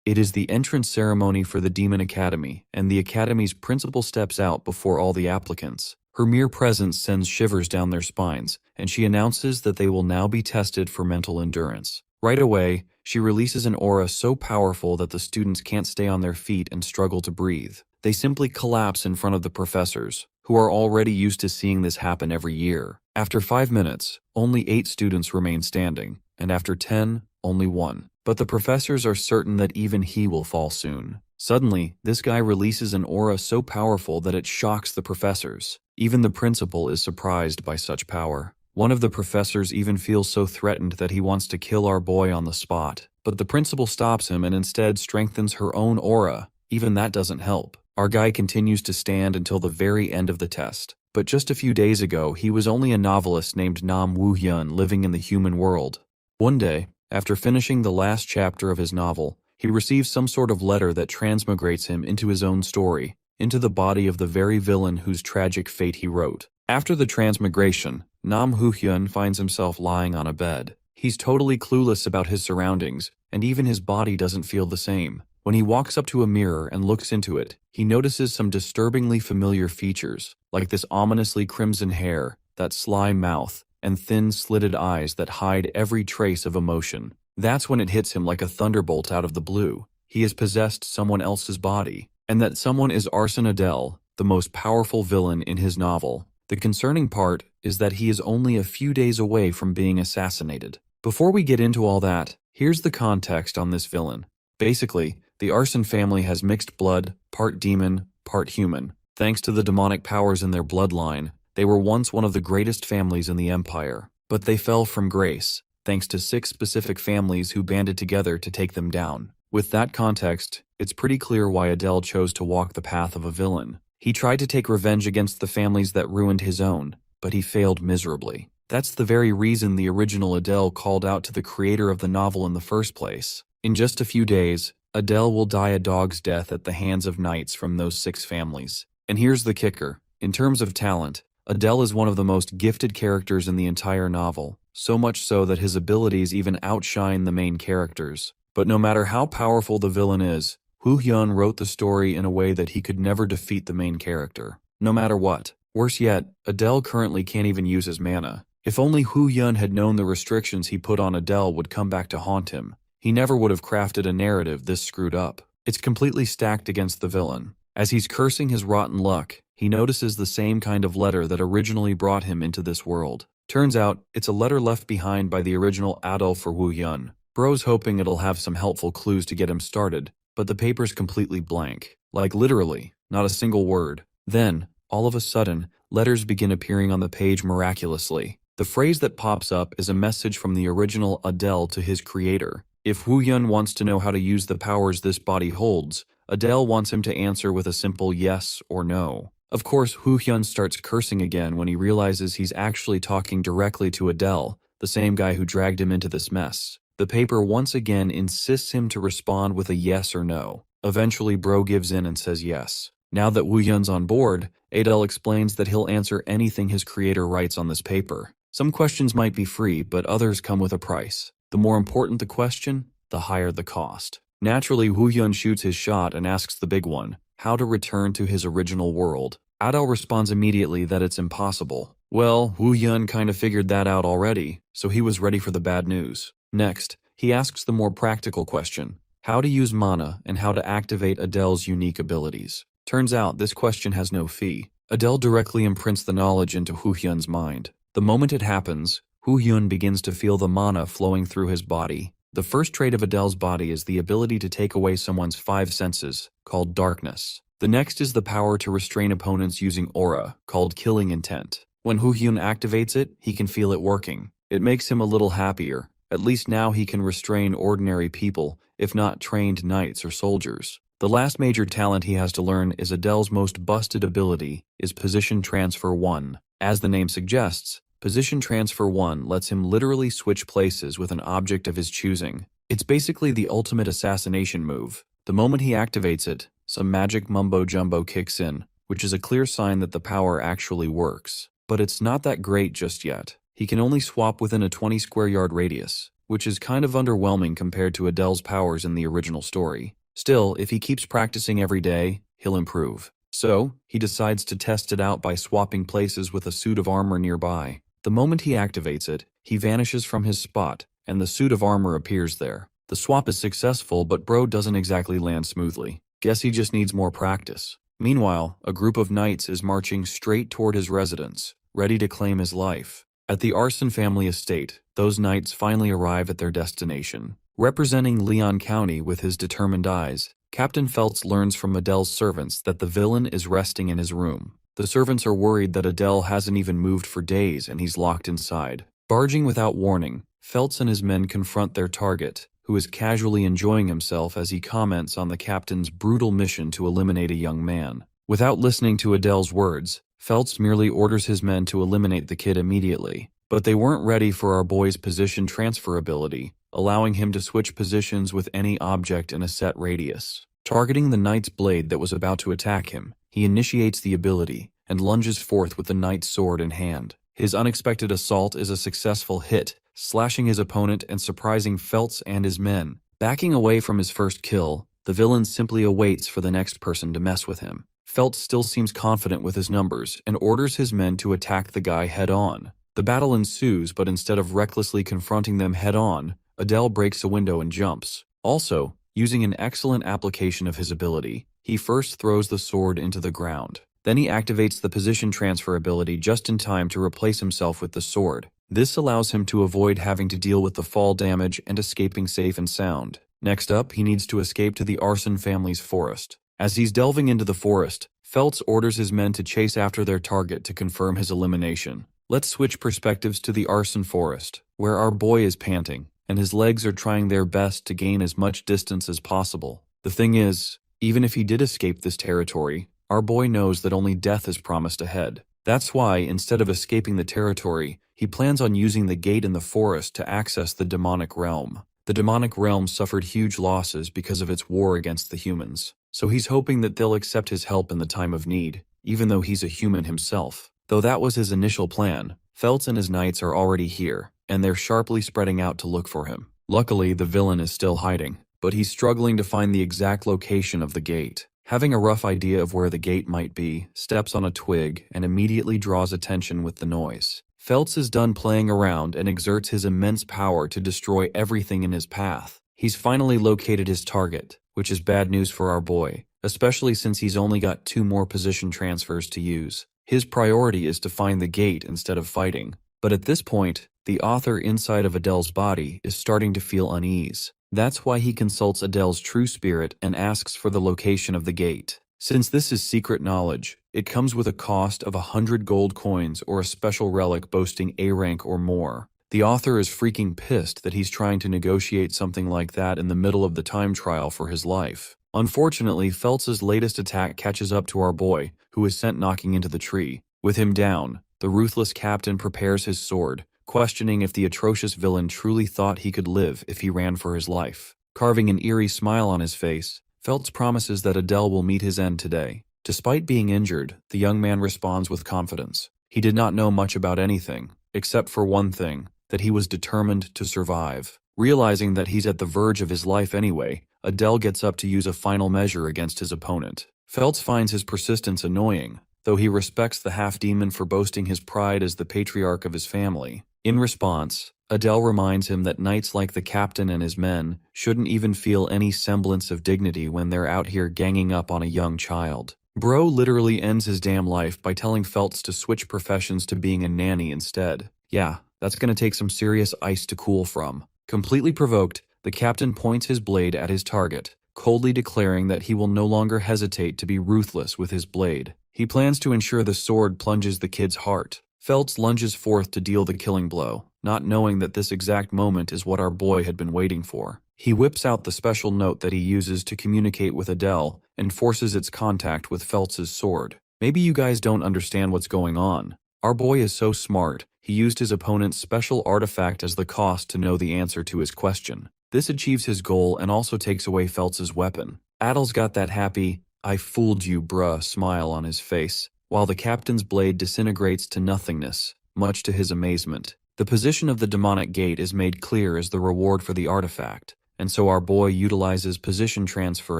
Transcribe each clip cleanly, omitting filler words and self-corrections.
It is the entrance ceremony for the Demon Academy, and the Academy's principal steps out before all the applicants. Her mere presence sends shivers down their spines, and she announces that they will now be tested for mental endurance. Right away, she releases an aura so powerful that the students can't stay on their feet and struggle to breathe. They simply collapse in front of the professors, who are already used to seeing this happen every year. After 5 minutes, only 8 students remain standing, and after 10, only 1. But the professors are certain that even he will fall soon. Suddenly, this guy releases an aura so powerful that it shocks the professors. Even the principal is surprised by such power. One of the professors even feels so threatened that he wants to kill our boy on the spot. But the principal stops him and instead strengthens her own aura. Even that doesn't help. Our guy continues to stand until the very end of the test. But just a few days ago, he was only a novelist named Nam Woo-hyun living in the human world. One day, after finishing the last chapter of his novel, he receives some sort of letter that transmigrates him into his own story, into the body of the very villain whose tragic fate he wrote. After the transmigration, Nam Woo-hyun finds himself lying on a bed. He's totally clueless about his surroundings, and even his body doesn't feel the same. When he walks up to a mirror and looks into it, he notices some disturbingly familiar features, like this ominously crimson hair, that sly mouth, and thin, slitted eyes that hide every trace of emotion. That's when it hits him like a thunderbolt out of the blue. He has possessed someone else's body, and that someone is Arsène Adel, the most powerful villain in his novel. The concerning part is that he is only a few days away from being assassinated. Before we get into all that, here's the context on this villain. Basically, the Arsène family has mixed blood, part demon, part human. Thanks to the demonic powers in their bloodline, they were once one of the greatest families in the empire. But they fell from grace, thanks to 6 specific families who banded together to take them down. With that context, it's pretty clear why Adele chose to walk the path of a villain. He tried to take revenge against the families that ruined his own, but he failed miserably. That's the very reason the original Adele called out to the creator of the novel in the first place. In just a few days, Adele will die a dog's death at the hands of knights from those 6 families. And here's the kicker. In terms of talent, Adele is one of the most gifted characters in the entire novel, so much so that his abilities even outshine the main characters. But no matter how powerful the villain is, Woo-hyun wrote the story in a way that he could never defeat the main character. No matter what. Worse yet, Adele currently can't even use his mana. If only Woo-hyun had known the restrictions he put on Adele would come back to haunt him, he never would have crafted a narrative this screwed up. It's completely stacked against the villain. As he's cursing his rotten luck, he notices the same kind of letter that originally brought him into this world. Turns out, it's a letter left behind by the original Adolf for Woo-hyun. Bro's hoping it'll have some helpful clues to get him started, but the paper's completely blank. Like literally, not a single word. Then, all of a sudden, letters begin appearing on the page miraculously. The phrase that pops up is a message from the original Adele to his creator. If Woo-hyun wants to know how to use the powers this body holds, Adele wants him to answer with a simple yes or no. Of course, Woo-hyun starts cursing again when he realizes he's actually talking directly to Adele, the same guy who dragged him into this mess. The paper once again insists him to respond with a yes or no. Eventually, Bro gives in and says yes. Now that Woo-hyun's on board, Adele explains that he'll answer anything his creator writes on this paper. Some questions might be free, but others come with a price. The more important the question, the higher the cost. Naturally, Woo-hyun shoots his shot and asks the big one, how to return to his original world. Adele responds immediately that it's impossible. Well, Woo-hyun kind of figured that out already, so he was ready for the bad news. Next, he asks the more practical question, how to use mana and how to activate Adele's unique abilities. Turns out this question has no fee. Adele directly imprints the knowledge into Woo-hyun's mind. The moment it happens, Woo-hyun begins to feel the mana flowing through his body. The first trait of Adele's body is the ability to take away someone's 5 senses, called darkness. The next is the power to restrain opponents using aura, called killing intent. When Woo-hyun activates it, he can feel it working. It makes him a little happier. At least now he can restrain ordinary people, if not trained knights or soldiers. The last major talent he has to learn is Adele's most busted ability, is Position Transfer 1. As the name suggests, Position Transfer 1 lets him literally switch places with an object of his choosing. It's basically the ultimate assassination move. The moment he activates it, some magic mumbo-jumbo kicks in, which is a clear sign that the power actually works. But it's not that great just yet. He can only swap within a 20 square yard radius, which is kind of underwhelming compared to Adele's powers in the original story. Still, if he keeps practicing every day, he'll improve. So, he decides to test it out by swapping places with a suit of armor nearby. The moment he activates it, he vanishes from his spot, and the suit of armor appears there. The swap is successful, but bro doesn't exactly land smoothly. Guess he just needs more practice. Meanwhile, a group of knights is marching straight toward his residence, ready to claim his life. At the Arson family estate, those knights finally arrive at their destination. Representing Leon County with his determined eyes, Captain Feltz learns from Adele's servants that the villain is resting in his room. The servants are worried that Adele hasn't even moved for days and he's locked inside. Barging without warning, Feltz and his men confront their target, who is casually enjoying himself as he comments on the captain's brutal mission to eliminate a young man. Without listening to Adele's words, Feltz merely orders his men to eliminate the kid immediately. But they weren't ready for our boy's position transfer ability, allowing him to switch positions with any object in a set radius. Targeting the knight's blade that was about to attack him, he initiates the ability and lunges forth with the knight's sword in hand. His unexpected assault is a successful hit, slashing his opponent and surprising Feltz and his men. Backing away from his first kill, the villain simply awaits for the next person to mess with him. Feltz still seems confident with his numbers and orders his men to attack the guy head-on. The battle ensues, but instead of recklessly confronting them head-on, Adele breaks a window and jumps. Also, using an excellent application of his ability, he first throws the sword into the ground. Then he activates the position transfer ability just in time to replace himself with the sword. This allows him to avoid having to deal with the fall damage and escaping safe and sound. Next up, he needs to escape to the Arson family's forest. As he's delving into the forest, Feltz orders his men to chase after their target to confirm his elimination. Let's switch perspectives to the Arson forest, where our boy is panting, and his legs are trying their best to gain as much distance as possible. The thing is, even if he did escape this territory, our boy knows that only death is promised ahead. That's why, instead of escaping the territory, he plans on using the gate in the forest to access the demonic realm. The demonic realm suffered huge losses because of its war against the humans, so he's hoping that they'll accept his help in the time of need, even though he's a human himself. Though that was his initial plan, Feltz and his knights are already here, and they're sharply spreading out to look for him. Luckily, the villain is still hiding, but he's struggling to find the exact location of the gate. Having a rough idea of where the gate might be, steps on a twig and immediately draws attention with the noise. Feltz is done playing around and exerts his immense power to destroy everything in his path. He's finally located his target, which is bad news for our boy, especially since he's only got 2 more position transfers to use. His priority is to find the gate instead of fighting. But at this point, the author inside of Adele's body is starting to feel unease. That's why he consults Adele's true spirit and asks for the location of the gate. Since this is secret knowledge, it comes with a cost of 100 gold coins or a special relic boasting A rank or more. The author is freaking pissed that he's trying to negotiate something like that in the middle of the time trial for his life. Unfortunately, Feltz's latest attack catches up to our boy, who is sent knocking into the tree. With him down, the ruthless captain prepares his sword, questioning if the atrocious villain truly thought he could live if he ran for his life. Carving an eerie smile on his face, Feltz promises that Adele will meet his end today. Despite being injured, the young man responds with confidence. He did not know much about anything, except for one thing, that he was determined to survive. Realizing that he's at the verge of his life anyway, Adele gets up to use a final measure against his opponent. Feltz finds his persistence annoying, though he respects the half-demon for boasting his pride as the patriarch of his family. In response, Adele reminds him that knights like the captain and his men shouldn't even feel any semblance of dignity when they're out here ganging up on a young child. Bro literally ends his damn life by telling Feltz to switch professions to being a nanny instead. Yeah, that's gonna take some serious ice to cool from. Completely provoked, the captain points his blade at his target, coldly declaring that he will no longer hesitate to be ruthless with his blade. He plans to ensure the sword plunges the kid's heart. Feltz lunges forth to deal the killing blow, not knowing that this exact moment is what our boy had been waiting for. He whips out the special note that he uses to communicate with Adele and forces its contact with Feltz's sword. Maybe you guys don't understand what's going on. Our boy is so smart, he used his opponent's special artifact as the cost to know the answer to his question. This achieves his goal and also takes away Feltz's weapon. Adele's got that happy, "I fooled you, bruh" smile on his face, while the captain's blade disintegrates to nothingness, much to his amazement. The position of the demonic gate is made clear as the reward for the artifact, and so our boy utilizes position transfer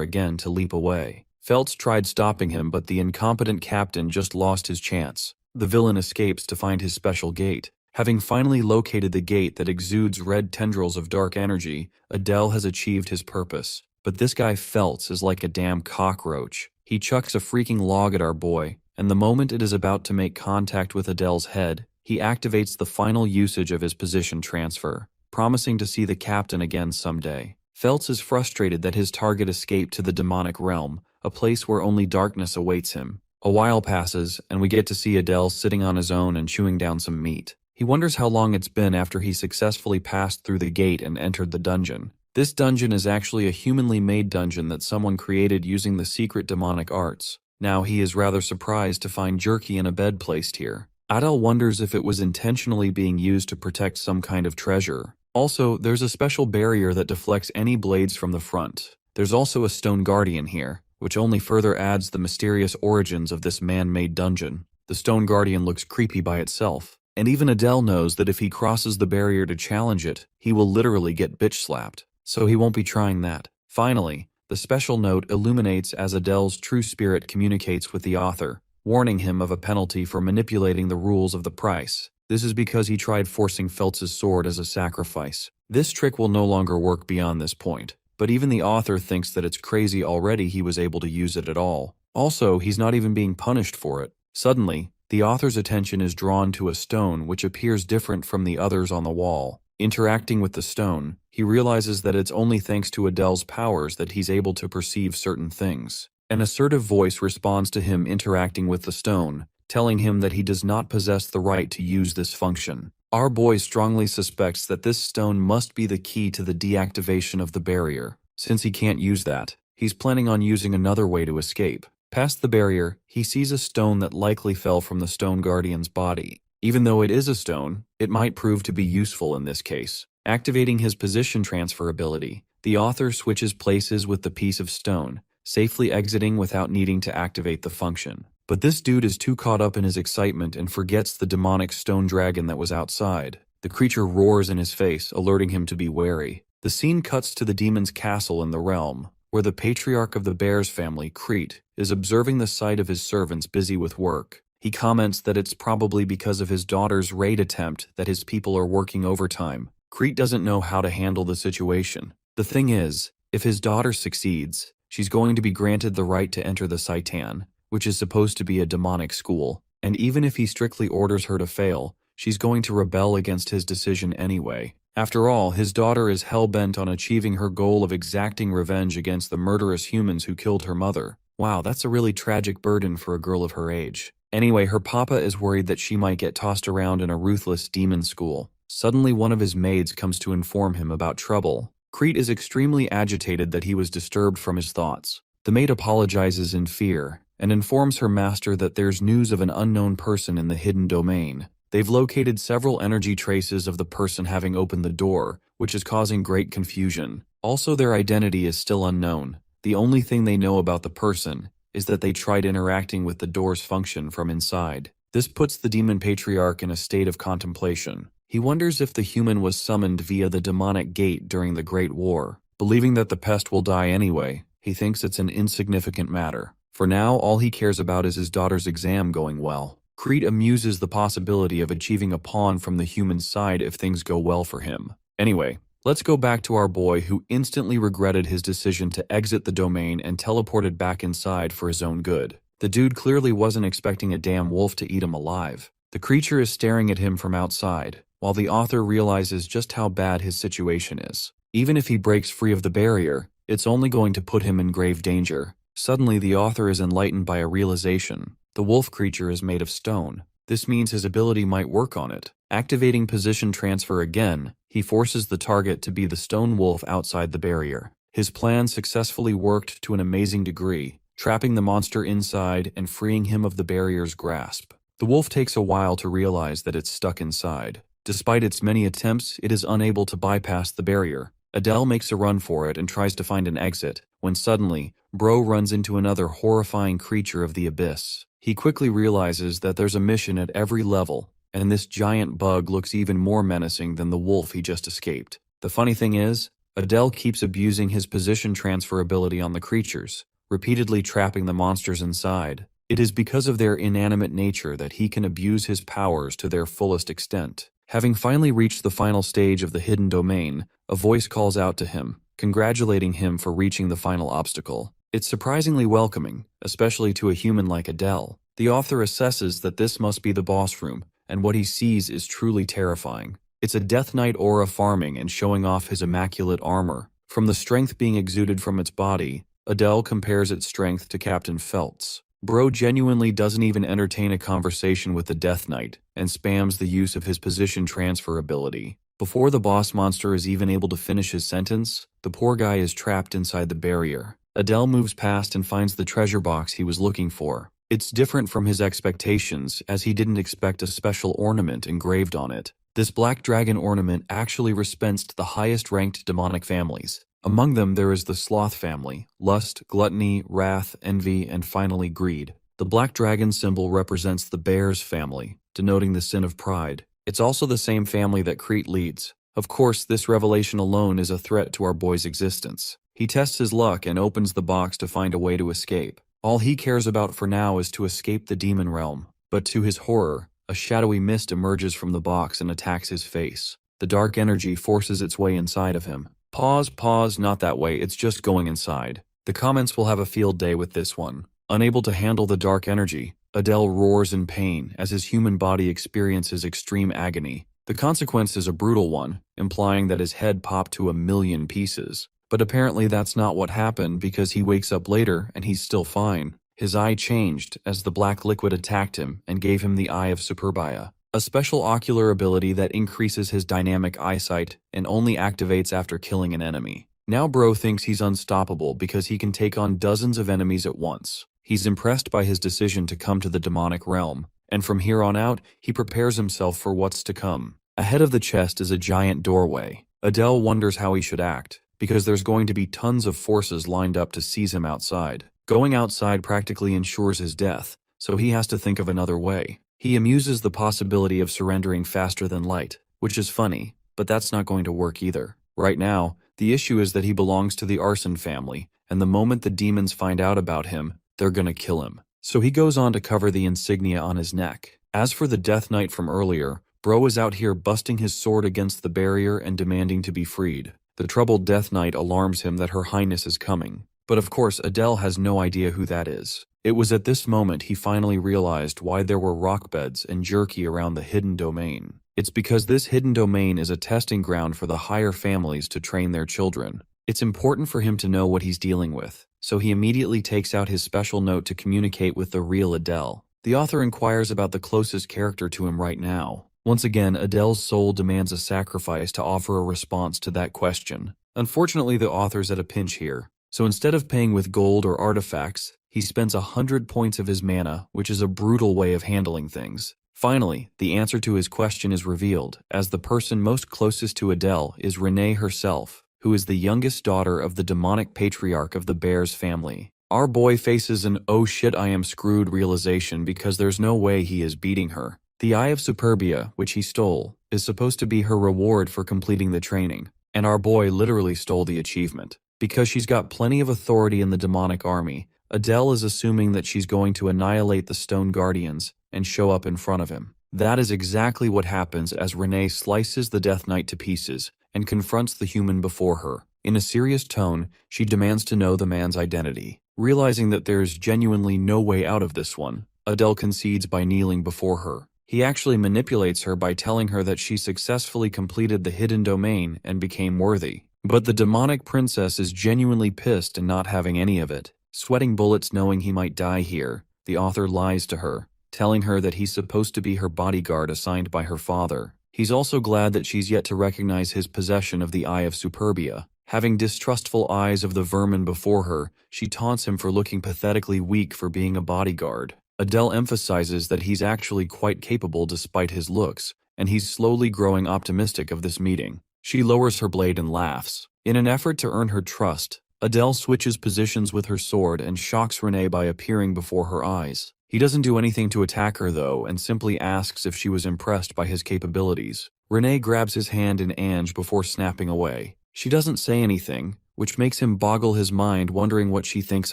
again to leap away. Feltz tried stopping him, but the incompetent captain just lost his chance. The villain escapes to find his special gate. Having finally located the gate that exudes red tendrils of dark energy, Adele has achieved his purpose. But this guy Feltz is like a damn cockroach. He chucks a freaking log at our boy, and the moment it is about to make contact with Adele's head, he activates the final usage of his position transfer, promising to see the captain again someday. Feltz is frustrated that his target escaped to the demonic realm, a place where only darkness awaits him. A while passes, and we get to see Adele sitting on his own and chewing down some meat. He wonders how long it's been after he successfully passed through the gate and entered the dungeon. This dungeon is actually a humanly made dungeon that someone created using the secret demonic arts. Now he is rather surprised to find jerky in a bed placed here. Adele wonders if it was intentionally being used to protect some kind of treasure. Also, there's a special barrier that deflects any blades from the front. There's also a stone guardian here, which only further adds the mysterious origins of this man-made dungeon. The stone guardian looks creepy by itself, and even Adele knows that if he crosses the barrier to challenge it, he will literally get bitch-slapped, so he won't be trying that. Finally, the special note illuminates as Adele's true spirit communicates with the author, warning him of a penalty for manipulating the rules of the price. This is because he tried forcing Feltz's sword as a sacrifice. This trick will no longer work beyond this point, but even the author thinks that it's crazy already he was able to use it at all. Also, he's not even being punished for it. Suddenly, the author's attention is drawn to a stone which appears different from the others on the wall. Interacting with the stone, he realizes that it's only thanks to Adele's powers that he's able to perceive certain things. An assertive voice responds to him interacting with the stone, telling him that he does not possess the right to use this function. Our boy strongly suspects that this stone must be the key to the deactivation of the barrier. Since he can't use that, he's planning on using another way to escape. Past the barrier, he sees a stone that likely fell from the stone guardian's body. Even though it is a stone, it might prove to be useful in this case. Activating his position transfer ability, the author switches places with the piece of stone, safely exiting without needing to activate the function. But this dude is too caught up in his excitement and forgets the demonic stone dragon that was outside. The creature roars in his face, alerting him to be wary. The scene cuts to the demon's castle in the realm, where the patriarch of the bear's family, Crete, is observing the sight of his servants busy with work. He comments that it's probably because of his daughter's raid attempt that his people are working overtime. Crete doesn't know how to handle the situation. The thing is, if his daughter succeeds, she's going to be granted the right to enter the Seitan, which is supposed to be a demonic school, and even if he strictly orders her to fail, she's going to rebel against his decision anyway. After all, his daughter is hell-bent on achieving her goal of exacting revenge against the murderous humans who killed her mother. Wow, that's a really tragic burden for a girl of her age. Anyway, her papa is worried that she might get tossed around in a ruthless demon school. Suddenly, one of his maids comes to inform him about trouble. Crete is extremely agitated that he was disturbed from his thoughts. The maid apologizes in fear and informs her master that there's news of an unknown person in the hidden domain. They've located several energy traces of the person having opened the door, which is causing great confusion. Also, their identity is still unknown. The only thing they know about the person is that they tried interacting with the door's function from inside. This puts the demon patriarch in a state of contemplation. He wonders if the human was summoned via the demonic gate during the Great War. Believing that the pest will die anyway, he thinks it's an insignificant matter. For now, all he cares about is his daughter's exam going well. Crete amuses the possibility of achieving a pawn from the human side if things go well for him. Anyway, let's go back to our boy who instantly regretted his decision to exit the domain and teleported back inside for his own good. The dude clearly wasn't expecting a damn wolf to eat him alive. The creature is staring at him from outside, while the author realizes just how bad his situation is. Even if he breaks free of the barrier, it's only going to put him in grave danger. Suddenly, the author is enlightened by a realization. The wolf creature is made of stone. This means his ability might work on it. Activating position transfer again, he forces the target to be the stone wolf outside the barrier. His plan successfully worked to an amazing degree, trapping the monster inside and freeing him of the barrier's grasp. The wolf takes a while to realize that it's stuck inside. Despite its many attempts, it is unable to bypass the barrier. Adele makes a run for it and tries to find an exit, when suddenly, Bro runs into another horrifying creature of the abyss. He quickly realizes that there's a mission at every level, and this giant bug looks even more menacing than the wolf he just escaped. The funny thing is, Adele keeps abusing his position transfer ability on the creatures, repeatedly trapping the monsters inside. It is because of their inanimate nature that he can abuse his powers to their fullest extent. Having finally reached the final stage of the hidden domain, a voice calls out to him, congratulating him for reaching the final obstacle. It's surprisingly welcoming, especially to a human like Adele. The author assesses that this must be the boss room, and what he sees is truly terrifying. It's a Death Knight aura farming and showing off his immaculate armor. From the strength being exuded from its body, Adele compares its strength to Captain Felt's. Bro genuinely doesn't even entertain a conversation with the Death Knight, and spams the use of his position transfer ability. Before the boss monster is even able to finish his sentence, the poor guy is trapped inside the barrier. Adele moves past and finds the treasure box he was looking for. It's different from his expectations, as he didn't expect a special ornament engraved on it. This black dragon ornament actually respects the highest-ranked demonic families. Among them there is the sloth family, lust, gluttony, wrath, envy, and finally greed. The black dragon symbol represents the bear's family, denoting the sin of pride. It's also the same family that Crete leads. Of course, this revelation alone is a threat to our boy's existence. He tests his luck and opens the box to find a way to escape. All he cares about for now is to escape the demon realm. But to his horror, a shadowy mist emerges from the box and attacks his face. The dark energy forces its way inside of him. Pause, not that way, it's just going inside. The comments will have a field day with this one. Unable to handle the dark energy, Adele roars in pain as his human body experiences extreme agony. The consequence is a brutal one, implying that his head popped to 1,000,000 pieces. But apparently that's not what happened, because he wakes up later and he's still fine. His eye changed as the black liquid attacked him and gave him the Eye of Superbia, a special ocular ability that increases his dynamic eyesight and only activates after killing an enemy. Now Bro thinks he's unstoppable because he can take on dozens of enemies at once. He's impressed by his decision to come to the demonic realm, and from here on out, he prepares himself for what's to come. Ahead of the chest is a giant doorway. Adele wonders how he should act, because there's going to be tons of forces lined up to seize him outside. Going outside practically ensures his death, so he has to think of another way. He amuses the possibility of surrendering faster than light, which is funny, but that's not going to work either. Right now, the issue is that he belongs to the arson family, and the moment the demons find out about him, they're gonna kill him. So he goes on to cover the insignia on his neck. As for the Death Knight from earlier, Bro is out here busting his sword against the barrier and demanding to be freed. The troubled Death Knight alarms him that Her Highness is coming. But of course, Adele has no idea who that is. It was at this moment he finally realized why there were rock beds and jerky around the hidden domain. It's because this hidden domain is a testing ground for the higher families to train their children. It's important for him to know what he's dealing with, so he immediately takes out his special note to communicate with the real Adele. The author inquires about the closest character to him right now. Once again, Adele's soul demands a sacrifice to offer a response to that question. Unfortunately, the author's at a pinch here. So instead of paying with gold or artifacts, he spends 100 points of his mana, which is a brutal way of handling things. Finally, the answer to his question is revealed, as the person most closest to Adele is Renee herself, who is the youngest daughter of the demonic patriarch of the Bears family. Our boy faces an "oh shit I am screwed" realization because there's no way he is beating her. The Eye of Superbia, which he stole, is supposed to be her reward for completing the training, and our boy literally stole the achievement. Because she's got plenty of authority in the demonic army, Adele is assuming that she's going to annihilate the Stone Guardians and show up in front of him. That is exactly what happens as Renee slices the Death Knight to pieces and confronts the human before her. In a serious tone, she demands to know the man's identity. Realizing that there's genuinely no way out of this one, Adele concedes by kneeling before her. He actually manipulates her by telling her that she successfully completed the hidden domain and became worthy. But the demonic princess is genuinely pissed in not having any of it. Sweating bullets knowing he might die here, the author lies to her, telling her that he's supposed to be her bodyguard assigned by her father. He's also glad that she's yet to recognize his possession of the Eye of Superbia. Having distrustful eyes of the vermin before her, she taunts him for looking pathetically weak for being a bodyguard. Adele emphasizes that he's actually quite capable despite his looks, and he's slowly growing optimistic of this meeting. She lowers her blade and laughs. In an effort to earn her trust, Adele switches positions with her sword and shocks Renee by appearing before her eyes. He doesn't do anything to attack her though, and simply asks if she was impressed by his capabilities. Renee grabs his hand in Ange before snapping away. She doesn't say anything, which makes him boggle his mind, wondering what she thinks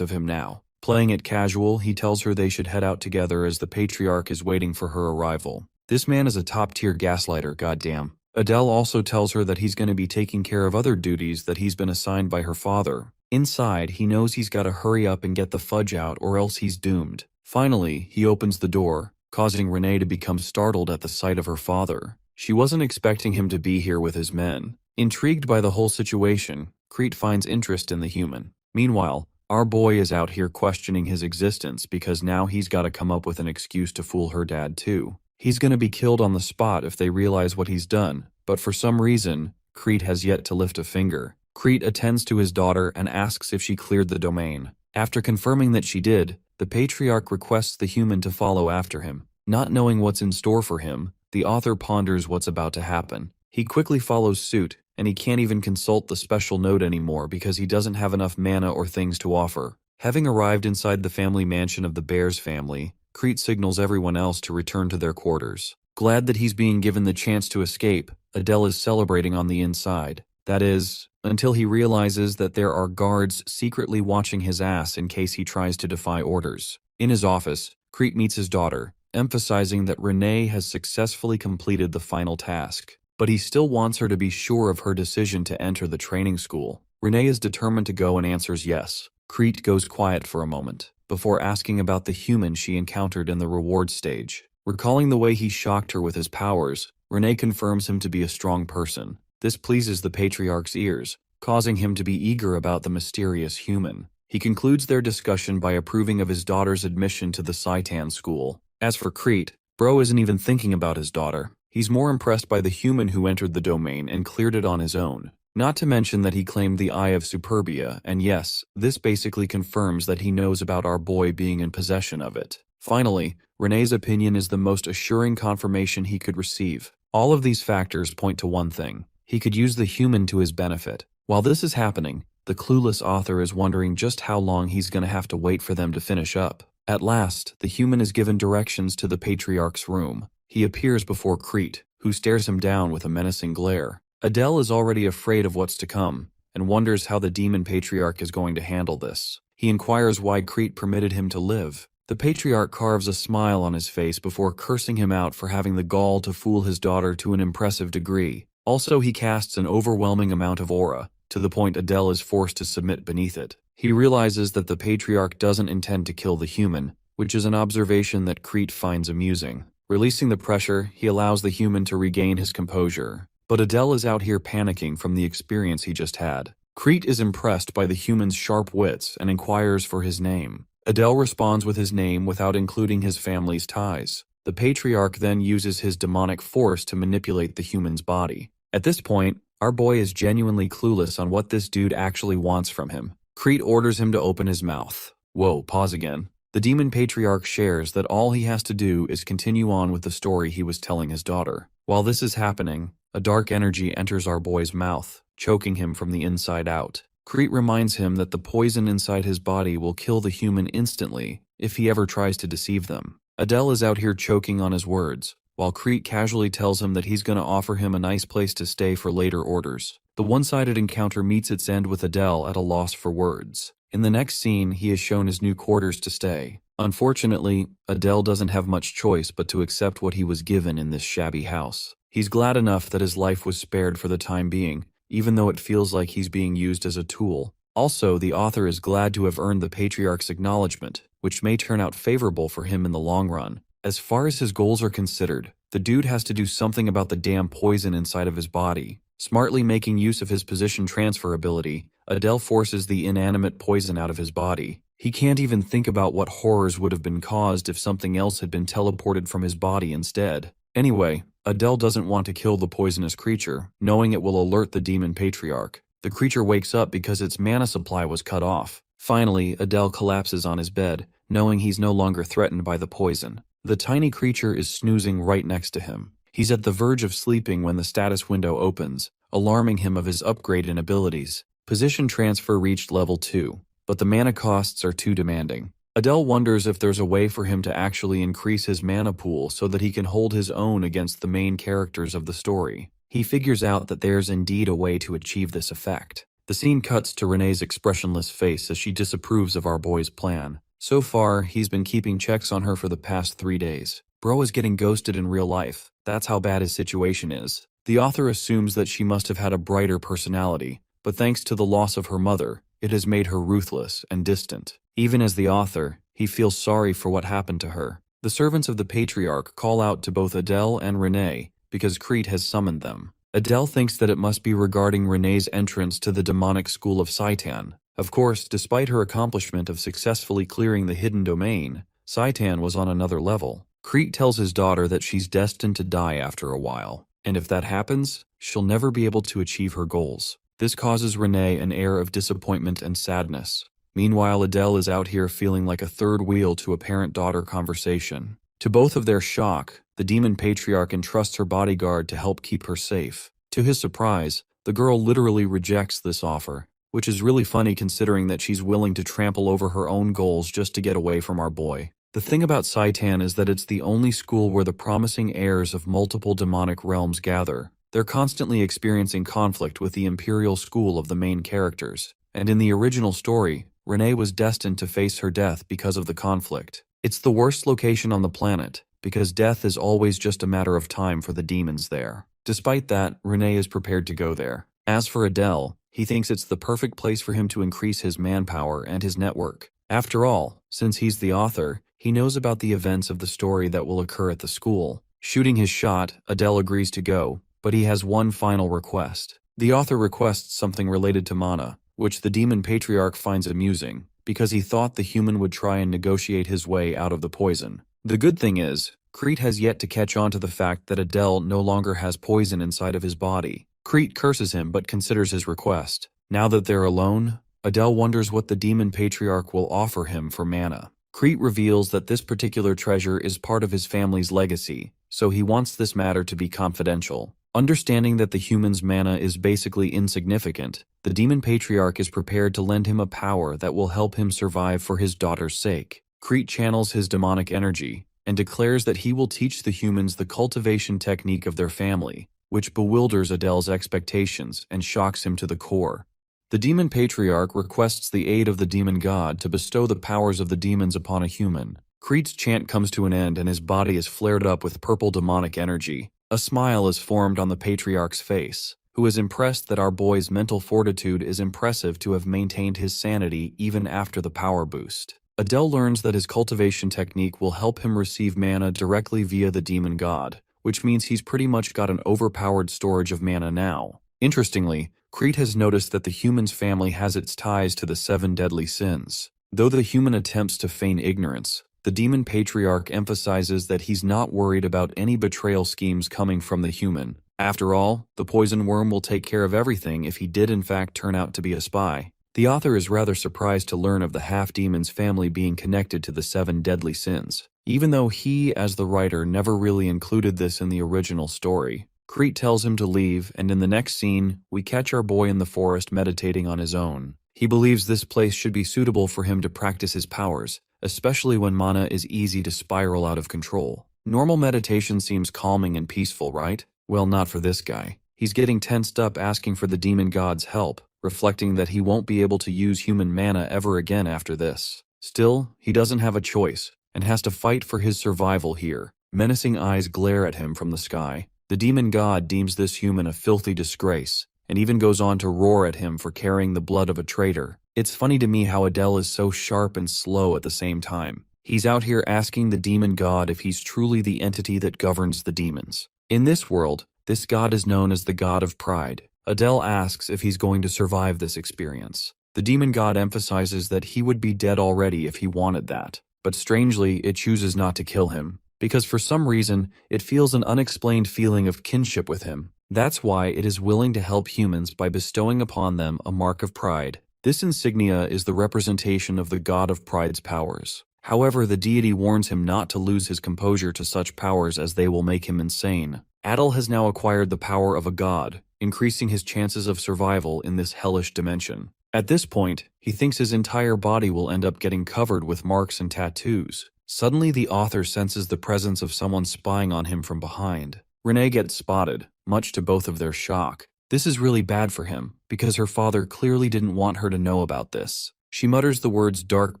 of him now. Playing it casual, he tells her they should head out together as the patriarch is waiting for her arrival. This man is a top-tier gaslighter, goddamn. Adele also tells her that he's going to be taking care of other duties that he's been assigned by her father. Inside, he knows he's got to hurry up and get the fudge out or else he's doomed. Finally, he opens the door, causing Renee to become startled at the sight of her father. She wasn't expecting him to be here with his men. Intrigued by the whole situation, Crete finds interest in the human. Meanwhile, our boy is out here questioning his existence because now he's got to come up with an excuse to fool her dad too. He's going to be killed on the spot if they realize what he's done, but for some reason, Crete has yet to lift a finger. Crete attends to his daughter and asks if she cleared the domain. After confirming that she did, the patriarch requests the human to follow after him. Not knowing what's in store for him, the author ponders what's about to happen. He quickly follows suit, and he can't even consult the special note anymore because he doesn't have enough mana or things to offer. Having arrived inside the family mansion of the Bears family, Crete signals everyone else to return to their quarters. Glad that he's being given the chance to escape, Adele is celebrating on the inside. That is, until he realizes that there are guards secretly watching his ass in case he tries to defy orders. In his office, Crete meets his daughter, emphasizing that Renee has successfully completed the final task. But he still wants her to be sure of her decision to enter the training school. Renee is determined to go and answers yes. Crete goes quiet for a moment, before asking about the human she encountered in the reward stage. Recalling the way he shocked her with his powers, Renee confirms him to be a strong person. This pleases the patriarch's ears, causing him to be eager about the mysterious human. He concludes their discussion by approving of his daughter's admission to the Saitan school. As for Crete, bro isn't even thinking about his daughter. He's more impressed by the human who entered the domain and cleared it on his own. Not to mention that he claimed the Eye of Superbia, and yes, this basically confirms that he knows about our boy being in possession of it. Finally, Renee's opinion is the most assuring confirmation he could receive. All of these factors point to one thing. He could use the human to his benefit. While this is happening, the clueless author is wondering just how long he's going to have to wait for them to finish up. At last, the human is given directions to the patriarch's room. He appears before Crete, who stares him down with a menacing glare. Adele is already afraid of what's to come, and wonders how the demon patriarch is going to handle this. He inquires why Crete permitted him to live. The patriarch carves a smile on his face before cursing him out for having the gall to fool his daughter to an impressive degree. Also, he casts an overwhelming amount of aura, to the point Adele is forced to submit beneath it. He realizes that the patriarch doesn't intend to kill the human, which is an observation that Crete finds amusing. Releasing the pressure, he allows the human to regain his composure. But Adele is out here panicking from the experience he just had. Crete is impressed by the human's sharp wits and inquires for his name. Adele responds with his name without including his family's ties. The patriarch then uses his demonic force to manipulate the human's body. At this point, our boy is genuinely clueless on what this dude actually wants from him. Crete orders him to open his mouth. Whoa, pause again. The demon patriarch shares that all he has to do is continue on with the story he was telling his daughter. While this is happening, a dark energy enters our boy's mouth, choking him from the inside out. Crete reminds him that the poison inside his body will kill the human instantly if he ever tries to deceive them. Adele is out here choking on his words, while Crete casually tells him that he's going to offer him a nice place to stay for later orders. The one-sided encounter meets its end with Adele at a loss for words. In the next scene, he is shown his new quarters to stay. Unfortunately, Adele doesn't have much choice but to accept what he was given in this shabby house. He's glad enough that his life was spared for the time being, even though it feels like he's being used as a tool. Also, the author is glad to have earned the patriarch's acknowledgement, which may turn out favorable for him in the long run. As far as his goals are considered, the dude has to do something about the damn poison inside of his body. Smartly making use of his position transfer ability, Adele forces the inanimate poison out of his body. He can't even think about what horrors would have been caused if something else had been teleported from his body instead. Anyway, Adele doesn't want to kill the poisonous creature, knowing it will alert the demon patriarch. The creature wakes up because its mana supply was cut off. Finally, Adele collapses on his bed, knowing he's no longer threatened by the poison. The tiny creature is snoozing right next to him. He's at the verge of sleeping when the status window opens, alarming him of his upgrade in abilities. Position transfer reached level 2, but the mana costs are too demanding. Adele wonders if there's a way for him to actually increase his mana pool so that he can hold his own against the main characters of the story. He figures out that there's indeed a way to achieve this effect. The scene cuts to Renee's expressionless face as she disapproves of our boy's plan. So far, he's been keeping checks on her for the past 3 days. Bro is getting ghosted in real life. That's how bad his situation is. The author assumes that she must have had a brighter personality, but thanks to the loss of her mother, it has made her ruthless and distant. Even as the author, he feels sorry for what happened to her. The servants of the patriarch call out to both Adele and Renee because Crete has summoned them. Adele thinks that it must be regarding Renee's entrance to the demonic school of Saitan. Of course, despite her accomplishment of successfully clearing the hidden domain, Saitan was on another level. Crete tells his daughter that she's destined to die after a while, and if that happens, she'll never be able to achieve her goals. This causes Renee an air of disappointment and sadness. Meanwhile, Adele is out here feeling like a third wheel to a parent-daughter conversation. To both of their shock, the demon patriarch entrusts her bodyguard to help keep her safe. To his surprise, the girl literally rejects this offer, which is really funny considering that she's willing to trample over her own goals just to get away from our boy. The thing about Saitan is that it's the only school where the promising heirs of multiple demonic realms gather. They're constantly experiencing conflict with the imperial school of the main characters, and in the original story, Renee was destined to face her death because of the conflict. It's the worst location on the planet, because death is always just a matter of time for the demons there. Despite that, Renee is prepared to go there. As for Adele, he thinks it's the perfect place for him to increase his manpower and his network. After all, since he's the author, he knows about the events of the story that will occur at the school. Shooting his shot, Adele agrees to go, but he has one final request. The author requests something related to mana, which the demon patriarch finds amusing, because he thought the human would try and negotiate his way out of the poison. The good thing is, Crete has yet to catch on to the fact that Adele no longer has poison inside of his body. Crete curses him but considers his request. Now that they're alone, Adele wonders what the demon patriarch will offer him for mana. Crete reveals that this particular treasure is part of his family's legacy, so he wants this matter to be confidential. Understanding that the human's mana is basically insignificant, the demon patriarch is prepared to lend him a power that will help him survive for his daughter's sake. Crete channels his demonic energy and declares that he will teach the humans the cultivation technique of their family, which bewilders Adele's expectations and shocks him to the core. The demon patriarch requests the aid of the demon god to bestow the powers of the demons upon a human. Crete's chant comes to an end and his body is flared up with purple demonic energy. A smile is formed on the patriarch's face, who is impressed that our boy's mental fortitude is impressive to have maintained his sanity even after the power boost. Adele learns that his cultivation technique will help him receive mana directly via the demon god, which means he's pretty much got an overpowered storage of mana now. Interestingly, Crete has noticed that the human's family has its ties to the 7 deadly sins. Though the human attempts to feign ignorance, the demon patriarch emphasizes that he's not worried about any betrayal schemes coming from the human. After all, the poison worm will take care of everything if he did in fact turn out to be a spy. The author is rather surprised to learn of the half-demon's family being connected to the 7 deadly sins, even though he, as the writer, never really included this in the original story. Crete tells him to leave, and in the next scene, we catch our boy in the forest meditating on his own. He believes this place should be suitable for him to practice his powers, especially when mana is easy to spiral out of control. Normal meditation seems calming and peaceful, right? Well, not for this guy. He's getting tensed up asking for the demon god's help, reflecting that he won't be able to use human mana ever again after this. Still, he doesn't have a choice, and has to fight for his survival here. Menacing eyes glare at him from the sky. The demon god deems this human a filthy disgrace, and even goes on to roar at him for carrying the blood of a traitor. It's funny to me how Adele is so sharp and slow at the same time. He's out here asking the demon god if he's truly the entity that governs the demons. In this world, this god is known as the god of pride. Adele asks if he's going to survive this experience. The demon god emphasizes that he would be dead already if he wanted that, but strangely, it chooses not to kill him, because for some reason, it feels an unexplained feeling of kinship with him. That's why it is willing to help humans by bestowing upon them a mark of pride. This insignia is the representation of the god of pride's powers. However, the deity warns him not to lose his composure to such powers as they will make him insane. Adele has now acquired the power of a god, increasing his chances of survival in this hellish dimension. At this point, he thinks his entire body will end up getting covered with marks and tattoos. Suddenly, the author senses the presence of someone spying on him from behind. Renee gets spotted, much to both of their shock. This is really bad for him, because her father clearly didn't want her to know about this. She mutters the words "dark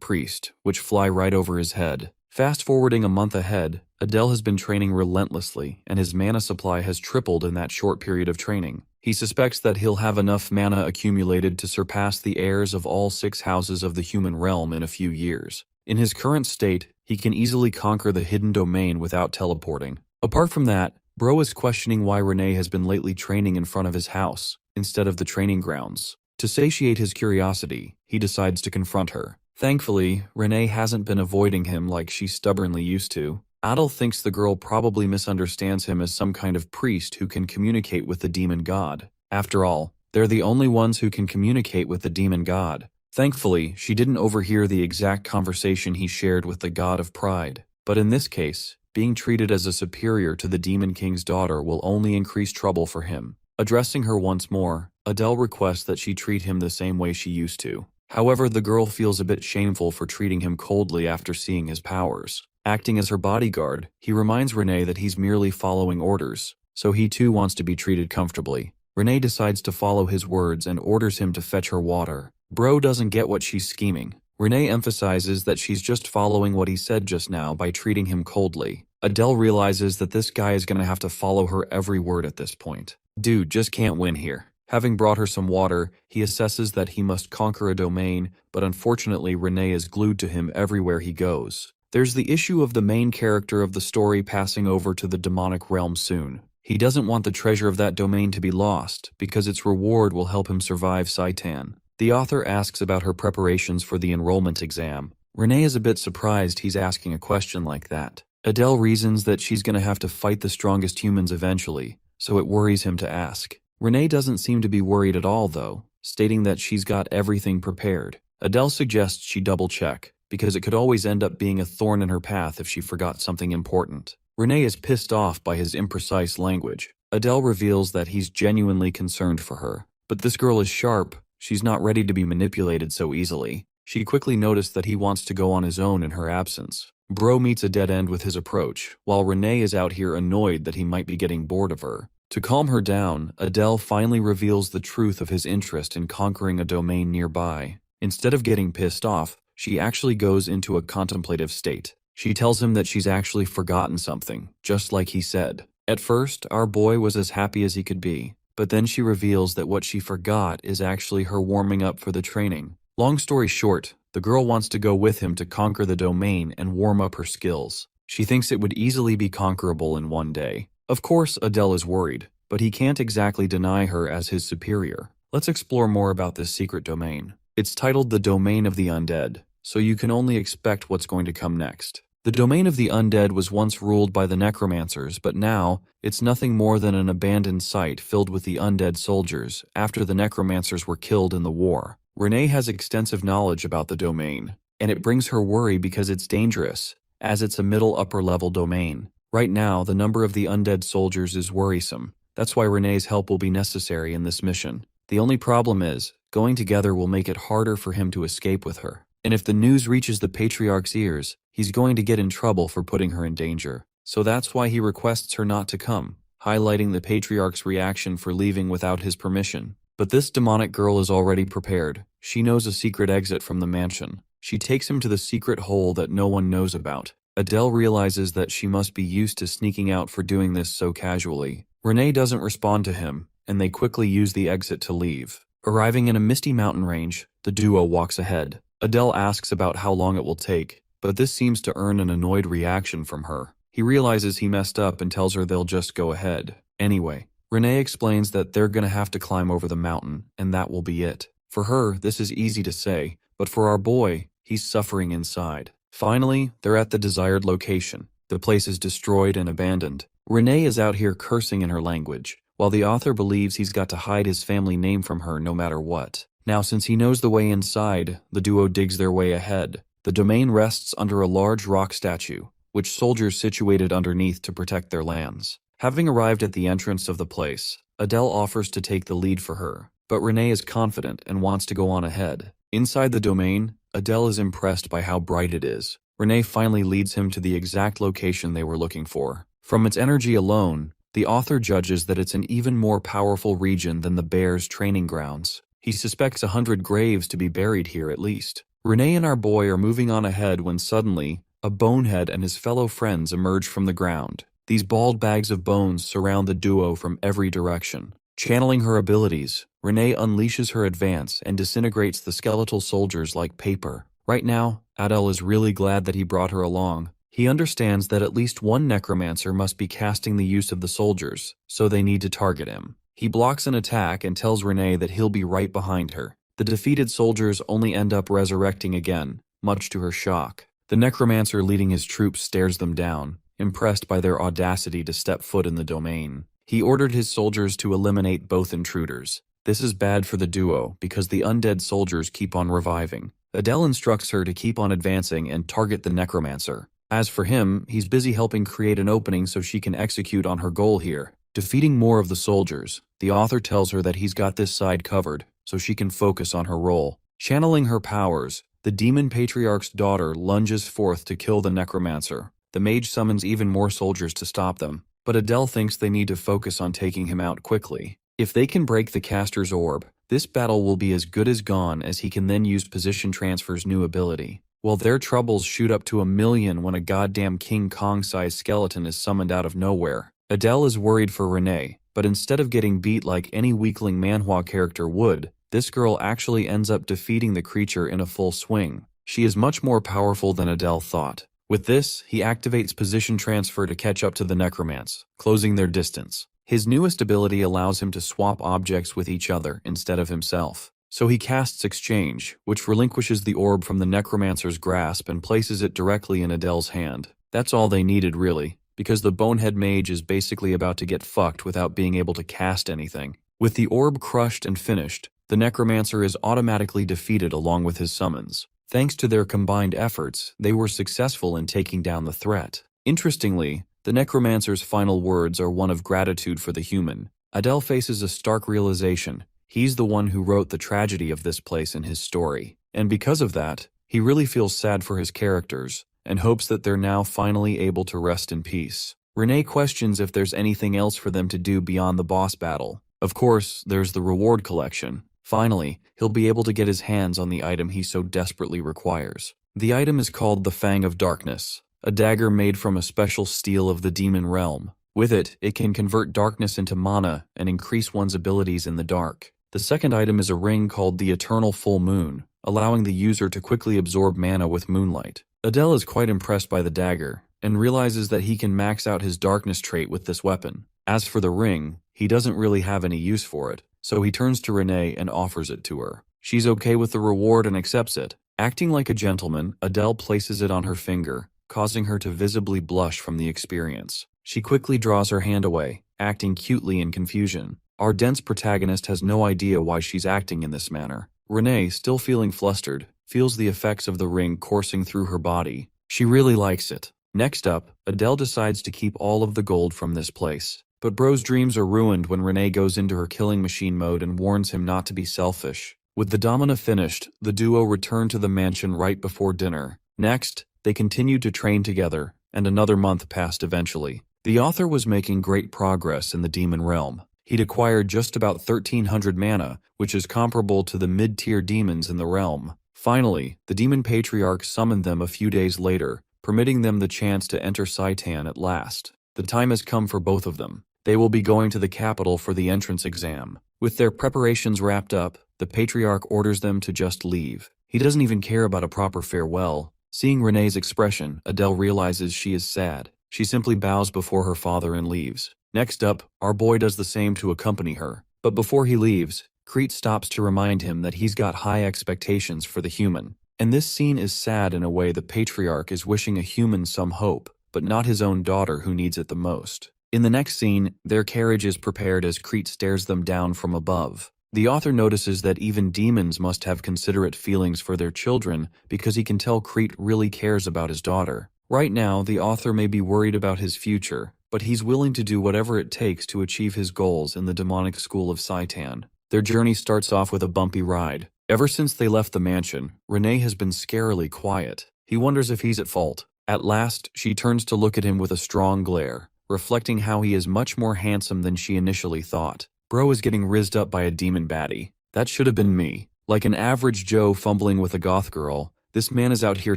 priest," which fly right over his head. Fast forwarding a month ahead, Adele has been training relentlessly, and his mana supply has tripled in that short period of training. He suspects that he'll have enough mana accumulated to surpass the heirs of all 6 houses of the human realm in a few years. In his current state, he can easily conquer the hidden domain without teleporting. Apart from that, Bro is questioning why Renee has been lately training in front of his house, instead of the training grounds. To satiate his curiosity, he decides to confront her. Thankfully, Renee hasn't been avoiding him like she stubbornly used to. Adel thinks the girl probably misunderstands him as some kind of priest who can communicate with the demon god. After all, they're the only ones who can communicate with the demon god. Thankfully, she didn't overhear the exact conversation he shared with the god of pride. But in this case, being treated as a superior to the Demon King's daughter will only increase trouble for him. Addressing her once more, Adele requests that she treat him the same way she used to. However, the girl feels a bit shameful for treating him coldly after seeing his powers. Acting as her bodyguard, he reminds Renee that he's merely following orders, so he too wants to be treated comfortably. Renee decides to follow his words and orders him to fetch her water. Bro doesn't get what she's scheming. Renee emphasizes that she's just following what he said just now by treating him coldly. Adele realizes that this guy is going to have to follow her every word at this point. Dude just can't win here. Having brought her some water, he assesses that he must conquer a domain, but unfortunately Renee is glued to him everywhere he goes. There's the issue of the main character of the story passing over to the demonic realm soon. He doesn't want the treasure of that domain to be lost, because its reward will help him survive Saitan. The author asks about her preparations for the enrollment exam. Renee is a bit surprised he's asking a question like that. Adele reasons that she's going to have to fight the strongest humans eventually, so it worries him to ask. Renee doesn't seem to be worried at all though, stating that she's got everything prepared. Adele suggests she double-check, because it could always end up being a thorn in her path if she forgot something important. Renee is pissed off by his imprecise language. Adele reveals that he's genuinely concerned for her. But this girl is sharp. She's not ready to be manipulated so easily. She quickly noticed that he wants to go on his own in her absence. Bro meets a dead end with his approach, while Renee is out here annoyed that he might be getting bored of her. To calm her down, Adele finally reveals the truth of his interest in conquering a domain nearby. Instead of getting pissed off, she actually goes into a contemplative state. She tells him that she's actually forgotten something, just like he said. At first, our boy was as happy as he could be. But then she reveals that what she forgot is actually her warming up for the training. Long story short, the girl wants to go with him to conquer the domain and warm up her skills. She thinks it would easily be conquerable in one day. Of course, Adele is worried, but he can't exactly deny her as his superior. Let's explore more about this secret domain. It's titled the Domain of the Undead, so you can only expect what's going to come next. The Domain of the Undead was once ruled by the necromancers, but now it's nothing more than an abandoned site filled with the undead soldiers after the necromancers were killed in the war. Renee has extensive knowledge about the domain, and it brings her worry because it's dangerous, as it's a middle-upper level domain. Right now, the number of the undead soldiers is worrisome. That's why Renee's help will be necessary in this mission. The only problem is, going together will make it harder for him to escape with her. And if the news reaches the Patriarch's ears, he's going to get in trouble for putting her in danger. So that's why he requests her not to come, highlighting the Patriarch's reaction for leaving without his permission. But this demonic girl is already prepared. She knows a secret exit from the mansion. She takes him to the secret hole that no one knows about. Adele realizes that she must be used to sneaking out for doing this so casually. Renee doesn't respond to him, and they quickly use the exit to leave. Arriving in a misty mountain range, the duo walks ahead. Adele asks about how long it will take, but this seems to earn an annoyed reaction from her. He realizes he messed up and tells her they'll just go ahead. Anyway, Renee explains that they're gonna have to climb over the mountain, and that will be it. For her, this is easy to say, but for our boy, he's suffering inside. Finally, they're at the desired location. The place is destroyed and abandoned. Renee is out here cursing in her language, while the author believes he's got to hide his family name from her no matter what. Now, since he knows the way inside, the duo digs their way ahead. The domain rests under a large rock statue, which soldiers situated underneath to protect their lands. Having arrived at the entrance of the place, Adele offers to take the lead for her, but Renee is confident and wants to go on ahead. Inside the domain, Adele is impressed by how bright it is. Renee finally leads him to the exact location they were looking for. From its energy alone, the author judges that it's an even more powerful region than the Bears' training grounds. He suspects 100 graves to be buried here at least. Renee and our boy are moving on ahead when suddenly, a bonehead and his fellow friends emerge from the ground. These bald bags of bones surround the duo from every direction. Channeling her abilities, Renee unleashes her advance and disintegrates the skeletal soldiers like paper. Right now, Adele is really glad that he brought her along. He understands that at least one necromancer must be casting the use of the soldiers, so they need to target him. He blocks an attack and tells Renee that he'll be right behind her. The defeated soldiers only end up resurrecting again, much to her shock. The necromancer leading his troops stares them down, impressed by their audacity to step foot in the domain. He ordered his soldiers to eliminate both intruders. This is bad for the duo because the undead soldiers keep on reviving. Adele instructs her to keep on advancing and target the necromancer. As for him, he's busy helping create an opening so she can execute on her goal here. Defeating more of the soldiers, the author tells her that he's got this side covered, so she can focus on her role. Channeling her powers, the demon patriarch's daughter lunges forth to kill the necromancer. The mage summons even more soldiers to stop them, but Adele thinks they need to focus on taking him out quickly. If they can break the caster's orb, this battle will be as good as gone, as he can then use position transfer's new ability. Well, their troubles shoot up to 1,000,000 when a goddamn King Kong-sized skeleton is summoned out of nowhere. Adele is worried for Renee, but instead of getting beat like any weakling manhwa character would, this girl actually ends up defeating the creature in a full swing. She is much more powerful than Adele thought. With this, he activates position transfer to catch up to the necromancer, closing their distance. His newest ability allows him to swap objects with each other instead of himself. So he casts Exchange, which relinquishes the orb from the necromancer's grasp and places it directly in Adele's hand. That's all they needed really, because the bonehead mage is basically about to get fucked without being able to cast anything. With the orb crushed and finished, the necromancer is automatically defeated along with his summons. Thanks to their combined efforts, they were successful in taking down the threat. Interestingly, the necromancer's final words are one of gratitude for the human. Adele faces a stark realization. He's the one who wrote the tragedy of this place in his story. And because of that, he really feels sad for his characters, and hopes that they're now finally able to rest in peace. Renee questions if there's anything else for them to do beyond the boss battle. Of course, there's the reward collection. Finally, he'll be able to get his hands on the item he so desperately requires. The item is called the Fang of Darkness, a dagger made from a special steel of the demon realm. With it, it can convert darkness into mana and increase one's abilities in the dark. The second item is a ring called the Eternal Full Moon, allowing the user to quickly absorb mana with moonlight. Adele is quite impressed by the dagger, and realizes that he can max out his darkness trait with this weapon. As for the ring, he doesn't really have any use for it, so he turns to Renee and offers it to her. She's okay with the reward and accepts it. Acting like a gentleman, Adele places it on her finger, causing her to visibly blush from the experience. She quickly draws her hand away, acting cutely in confusion. Our dense protagonist has no idea why she's acting in this manner. Renee, still feeling flustered, feels the effects of the ring coursing through her body. She really likes it. Next up, Adele decides to keep all of the gold from this place. But bro's dreams are ruined when Renee goes into her killing machine mode and warns him not to be selfish. With the domina finished, the duo return to the mansion right before dinner. Next, they continued to train together, and another month passed eventually. The author was making great progress in the demon realm. He'd acquired just about 1,300 mana, which is comparable to the mid-tier demons in the realm. Finally, the demon patriarch summoned them a few days later, permitting them the chance to enter Saitan at last. The time has come for both of them. They will be going to the capital for the entrance exam. With their preparations wrapped up, the patriarch orders them to just leave. He doesn't even care about a proper farewell. Seeing Renee's expression, Adele realizes she is sad. She simply bows before her father and leaves. Next up, our boy does the same to accompany her. But before he leaves, Crete stops to remind him that he's got high expectations for the human. And this scene is sad in a way the patriarch is wishing a human some hope, but not his own daughter who needs it the most. In the next scene, their carriage is prepared as Crete stares them down from above. The author notices that even demons must have considerate feelings for their children because he can tell Crete really cares about his daughter. Right now, the author may be worried about his future, but he's willing to do whatever it takes to achieve his goals in the demonic school of Saitan. Their journey starts off with a bumpy ride. Ever since they left the mansion, Renee has been scarily quiet. He wonders if he's at fault. At last, she turns to look at him with a strong glare, reflecting how he is much more handsome than she initially thought. Bro is getting rizzed up by a demon baddie. That should have been me. Like an average Joe fumbling with a goth girl, this man is out here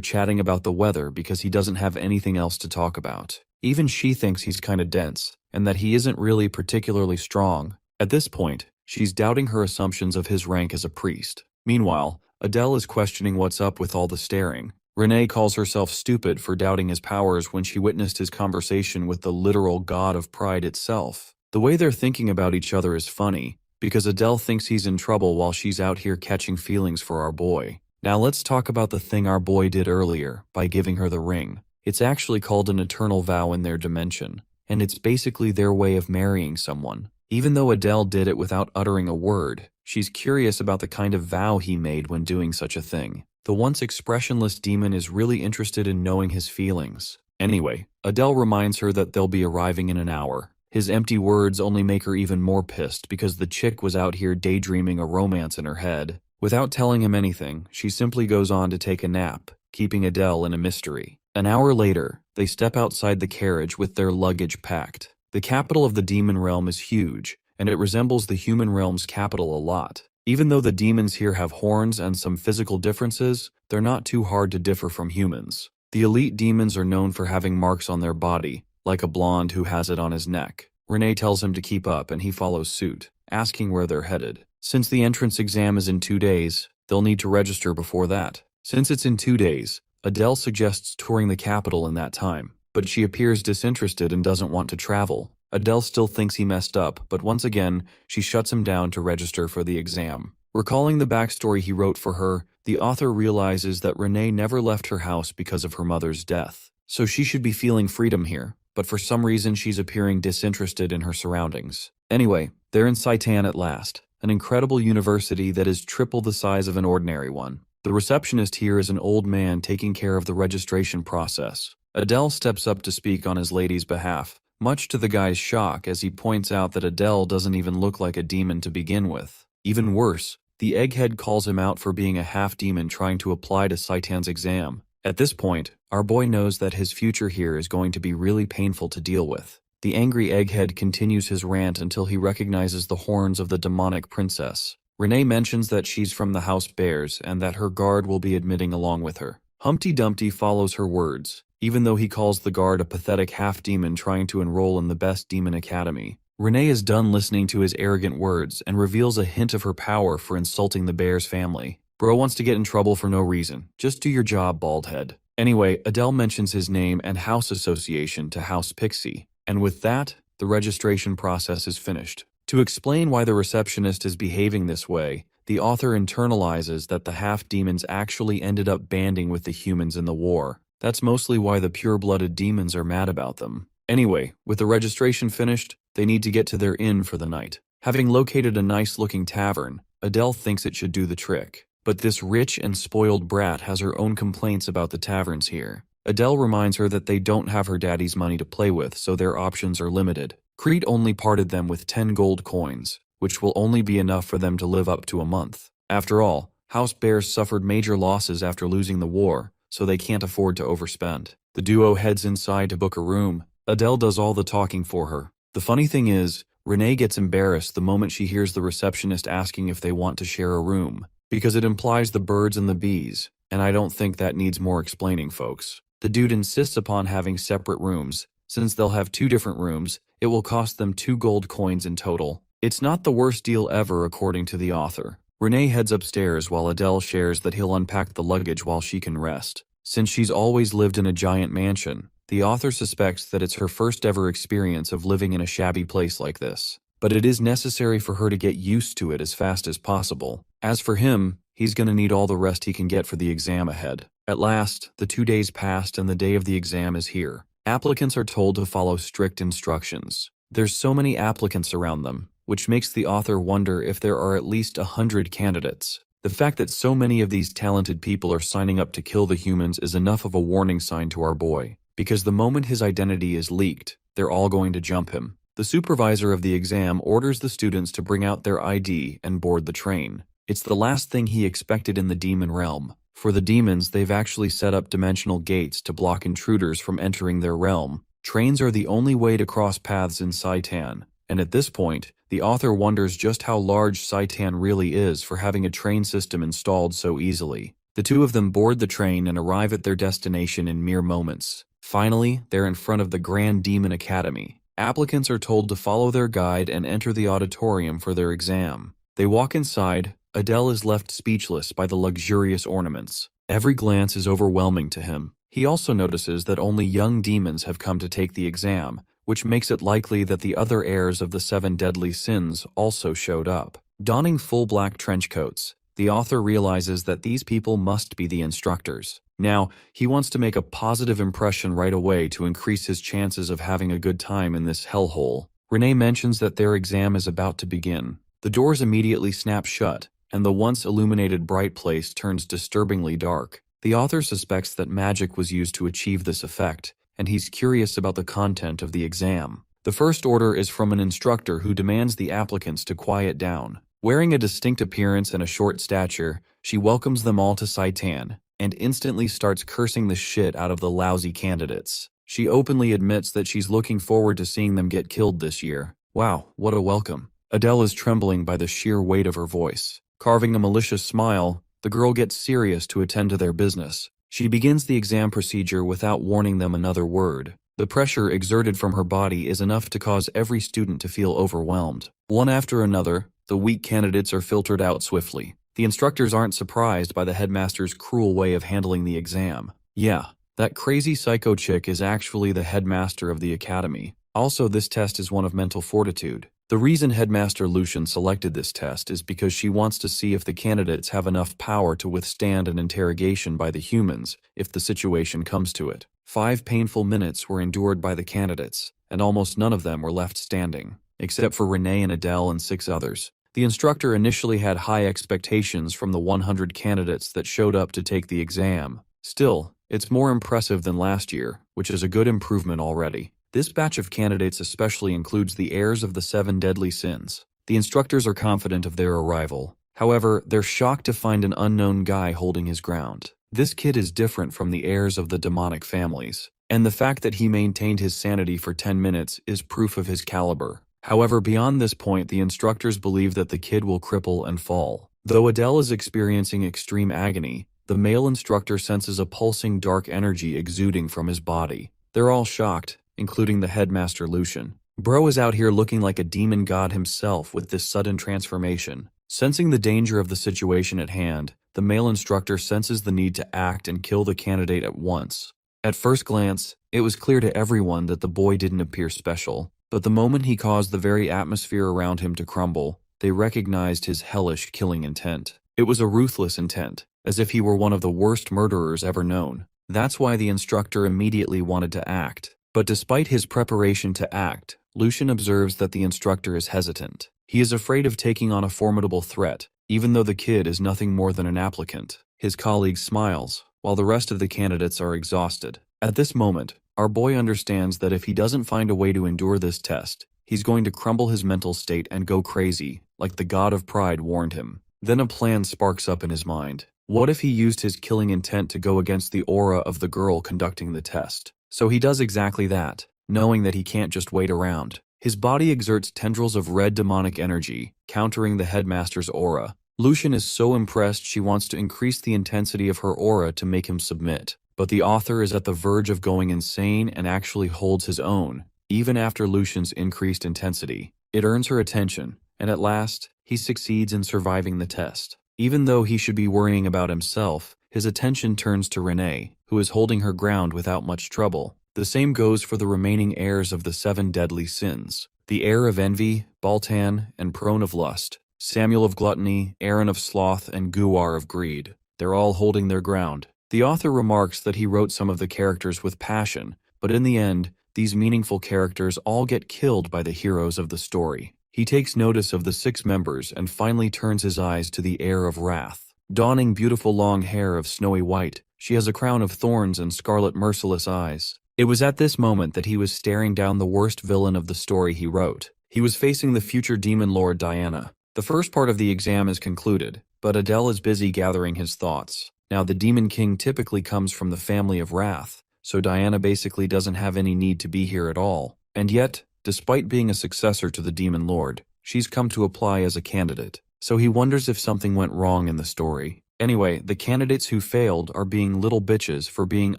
chatting about the weather because he doesn't have anything else to talk about. Even she thinks he's kinda dense, and that he isn't really particularly strong. At this point, she's doubting her assumptions of his rank as a priest. Meanwhile, Adele is questioning what's up with all the staring. Renee calls herself stupid for doubting his powers when she witnessed his conversation with the literal god of pride itself. The way they're thinking about each other is funny, because Adele thinks he's in trouble while she's out here catching feelings for our boy. Now let's talk about the thing our boy did earlier by giving her the ring. It's actually called an eternal vow in their dimension, and it's basically their way of marrying someone. Even though Adele did it without uttering a word, she's curious about the kind of vow he made when doing such a thing. The once expressionless demon is really interested in knowing his feelings. Anyway, Adele reminds her that they'll be arriving in an hour. His empty words only make her even more pissed because the chick was out here daydreaming a romance in her head. Without telling him anything, she simply goes on to take a nap, keeping Adele in a mystery. An hour later, they step outside the carriage with their luggage packed. The capital of the demon realm is huge, and it resembles the human realm's capital a lot. Even though the demons here have horns and some physical differences, they're not too hard to differ from humans. The elite demons are known for having marks on their body, like a blonde who has it on his neck. Renee tells him to keep up and he follows suit, asking where they're headed. Since the entrance exam is in 2 days, they'll need to register before that. Since it's in 2 days, Adele suggests touring the capital in that time, but she appears disinterested and doesn't want to travel. Adele still thinks he messed up, but once again, she shuts him down to register for the exam. Recalling the backstory he wrote for her, the author realizes that Renee never left her house because of her mother's death. So she should be feeling freedom here, but for some reason she's appearing disinterested in her surroundings. Anyway, they're in Saitan at last, an incredible university that is triple the size of an ordinary one. The receptionist here is an old man taking care of the registration process. Adele steps up to speak on his lady's behalf, much to the guy's shock as he points out that Adele doesn't even look like a demon to begin with. Even worse, the egghead calls him out for being a half-demon trying to apply to Saitan's exam. At this point, our boy knows that his future here is going to be really painful to deal with. The angry egghead continues his rant until he recognizes the horns of the demonic princess. Renee mentions that she's from the House Bears and that her guard will be admitting along with her. Humpty Dumpty follows her words, even though he calls the guard a pathetic half-demon trying to enroll in the best demon academy. Renee is done listening to his arrogant words and reveals a hint of her power for insulting the Bears family. Bro wants to get in trouble for no reason. Just do your job, baldhead. Anyway, Adele mentions his name and house association to House Pixie, and with that, the registration process is finished. To explain why the receptionist is behaving this way, the author internalizes that the half-demons actually ended up banding with the humans in the war. That's mostly why the pure-blooded demons are mad about them. Anyway, with the registration finished, they need to get to their inn for the night. Having located a nice-looking tavern, Adele thinks it should do the trick. But this rich and spoiled brat has her own complaints about the taverns here. Adele reminds her that they don't have her daddy's money to play with, so their options are limited. Crete only parted them with 10 gold coins, which will only be enough for them to live up to a month. After all, House Bears suffered major losses after losing the war, so they can't afford to overspend. The duo heads inside to book a room. Adele does all the talking for her. The funny thing is, Renee gets embarrassed the moment she hears the receptionist asking if they want to share a room, because it implies the birds and the bees, and I don't think that needs more explaining, folks. The dude insists upon having separate rooms. Since they'll have 2 different rooms, it will cost them 2 gold coins in total. It's not the worst deal ever, according to the author. Renee heads upstairs while Adele shares that he'll unpack the luggage while she can rest. Since she's always lived in a giant mansion, the author suspects that it's her first ever experience of living in a shabby place like this. But it is necessary for her to get used to it as fast as possible. As for him, he's gonna need all the rest he can get for the exam ahead. At last, the 2 days passed and the day of the exam is here. Applicants are told to follow strict instructions. There's so many applicants around them, which makes the author wonder if there are at least 100 candidates. The fact that so many of these talented people are signing up to kill the humans is enough of a warning sign to our boy, because the moment his identity is leaked, they're all going to jump him. The supervisor of the exam orders the students to bring out their ID and board the train. It's the last thing he expected in the demon realm. For the demons, they've actually set up dimensional gates to block intruders from entering their realm. Trains are the only way to cross paths in Saitan, and at this point, the author wonders just how large Saitan really is for having a train system installed so easily. The two of them board the train and arrive at their destination in mere moments. Finally, they're in front of the Grand Demon Academy. Applicants are told to follow their guide and enter the auditorium for their exam. They walk inside. Adele is left speechless by the luxurious ornaments. Every glance is overwhelming to him. He also notices that only young demons have come to take the exam, which makes it likely that the other heirs of the 7 deadly sins also showed up. Donning full black trench coats, the author realizes that these people must be the instructors. Now, he wants to make a positive impression right away to increase his chances of having a good time in this hellhole. Renee mentions that their exam is about to begin. The doors immediately snap shut, and the once illuminated bright place turns disturbingly dark. The author suspects that magic was used to achieve this effect, and he's curious about the content of the exam. The first order is from an instructor who demands the applicants to quiet down. Wearing a distinct appearance and a short stature, she welcomes them all to Saitan, and instantly starts cursing the shit out of the lousy candidates. She openly admits that she's looking forward to seeing them get killed this year. Wow, what a welcome. Adele is trembling by the sheer weight of her voice. Carving a malicious smile, the girl gets serious to attend to their business. She begins the exam procedure without warning them another word. The pressure exerted from her body is enough to cause every student to feel overwhelmed. One after another, the weak candidates are filtered out swiftly. The instructors aren't surprised by the headmaster's cruel way of handling the exam. Yeah, that crazy psycho chick is actually the headmaster of the academy. Also, this test is one of mental fortitude. The reason Headmaster Lucian selected this test is because she wants to see if the candidates have enough power to withstand an interrogation by the humans if the situation comes to it. 5 painful minutes were endured by the candidates, and almost none of them were left standing, except for Renee and Adele and 6 others. The instructor initially had high expectations from the 100 candidates that showed up to take the exam. Still, it's more impressive than last year, which is a good improvement already. This batch of candidates especially includes the heirs of the 7 deadly sins. The instructors are confident of their arrival. However, they're shocked to find an unknown guy holding his ground. This kid is different from the heirs of the demonic families, and the fact that he maintained his sanity for 10 minutes is proof of his caliber. However, beyond this point, the instructors believe that the kid will cripple and fall. Though Adele is experiencing extreme agony, the male instructor senses a pulsing dark energy exuding from his body. They're all shocked, including the headmaster Lucian. Bro is out here looking like a demon god himself with this sudden transformation. Sensing the danger of the situation at hand, the male instructor senses the need to act and kill the candidate at once. At first glance, it was clear to everyone that the boy didn't appear special, but the moment he caused the very atmosphere around him to crumble, they recognized his hellish killing intent. It was a ruthless intent, as if he were one of the worst murderers ever known. That's why the instructor immediately wanted to act. But despite his preparation to act, Lucian observes that the instructor is hesitant. He is afraid of taking on a formidable threat, even though the kid is nothing more than an applicant. His colleague smiles, while the rest of the candidates are exhausted. At this moment, our boy understands that if he doesn't find a way to endure this test, he's going to crumble his mental state and go crazy, like the god of pride warned him. Then a plan sparks up in his mind. What if he used his killing intent to go against the aura of the girl conducting the test? So he does exactly that, knowing that he can't just wait around. His body exerts tendrils of red demonic energy, countering the headmaster's aura. Lucian is so impressed she wants to increase the intensity of her aura to make him submit. But the author is at the verge of going insane and actually holds his own, even after Lucian's increased intensity. It earns her attention, and at last, he succeeds in surviving the test. Even though he should be worrying about himself, his attention turns to Renee, who is holding her ground without much trouble. The same goes for the remaining heirs of the 7 deadly sins. The heir of envy, Baltan, and prone of lust, Samuel of gluttony, Aaron of sloth, and Guar of greed. They're all holding their ground. The author remarks that he wrote some of the characters with passion, but in the end, these meaningful characters all get killed by the heroes of the story. He takes notice of the 6 members and finally turns his eyes to the heir of wrath. Donning beautiful long hair of snowy white, she has a crown of thorns and scarlet merciless eyes. It was at this moment that he was staring down the worst villain of the story he wrote. He was facing the future demon lord Diana. The first part of the exam is concluded, but Adele is busy gathering his thoughts. Now, the Demon King typically comes from the family of Wrath, so Diana basically doesn't have any need to be here at all. And yet, despite being a successor to the Demon Lord, she's come to apply as a candidate. So he wonders if something went wrong in the story. Anyway, the candidates who failed are being little bitches for being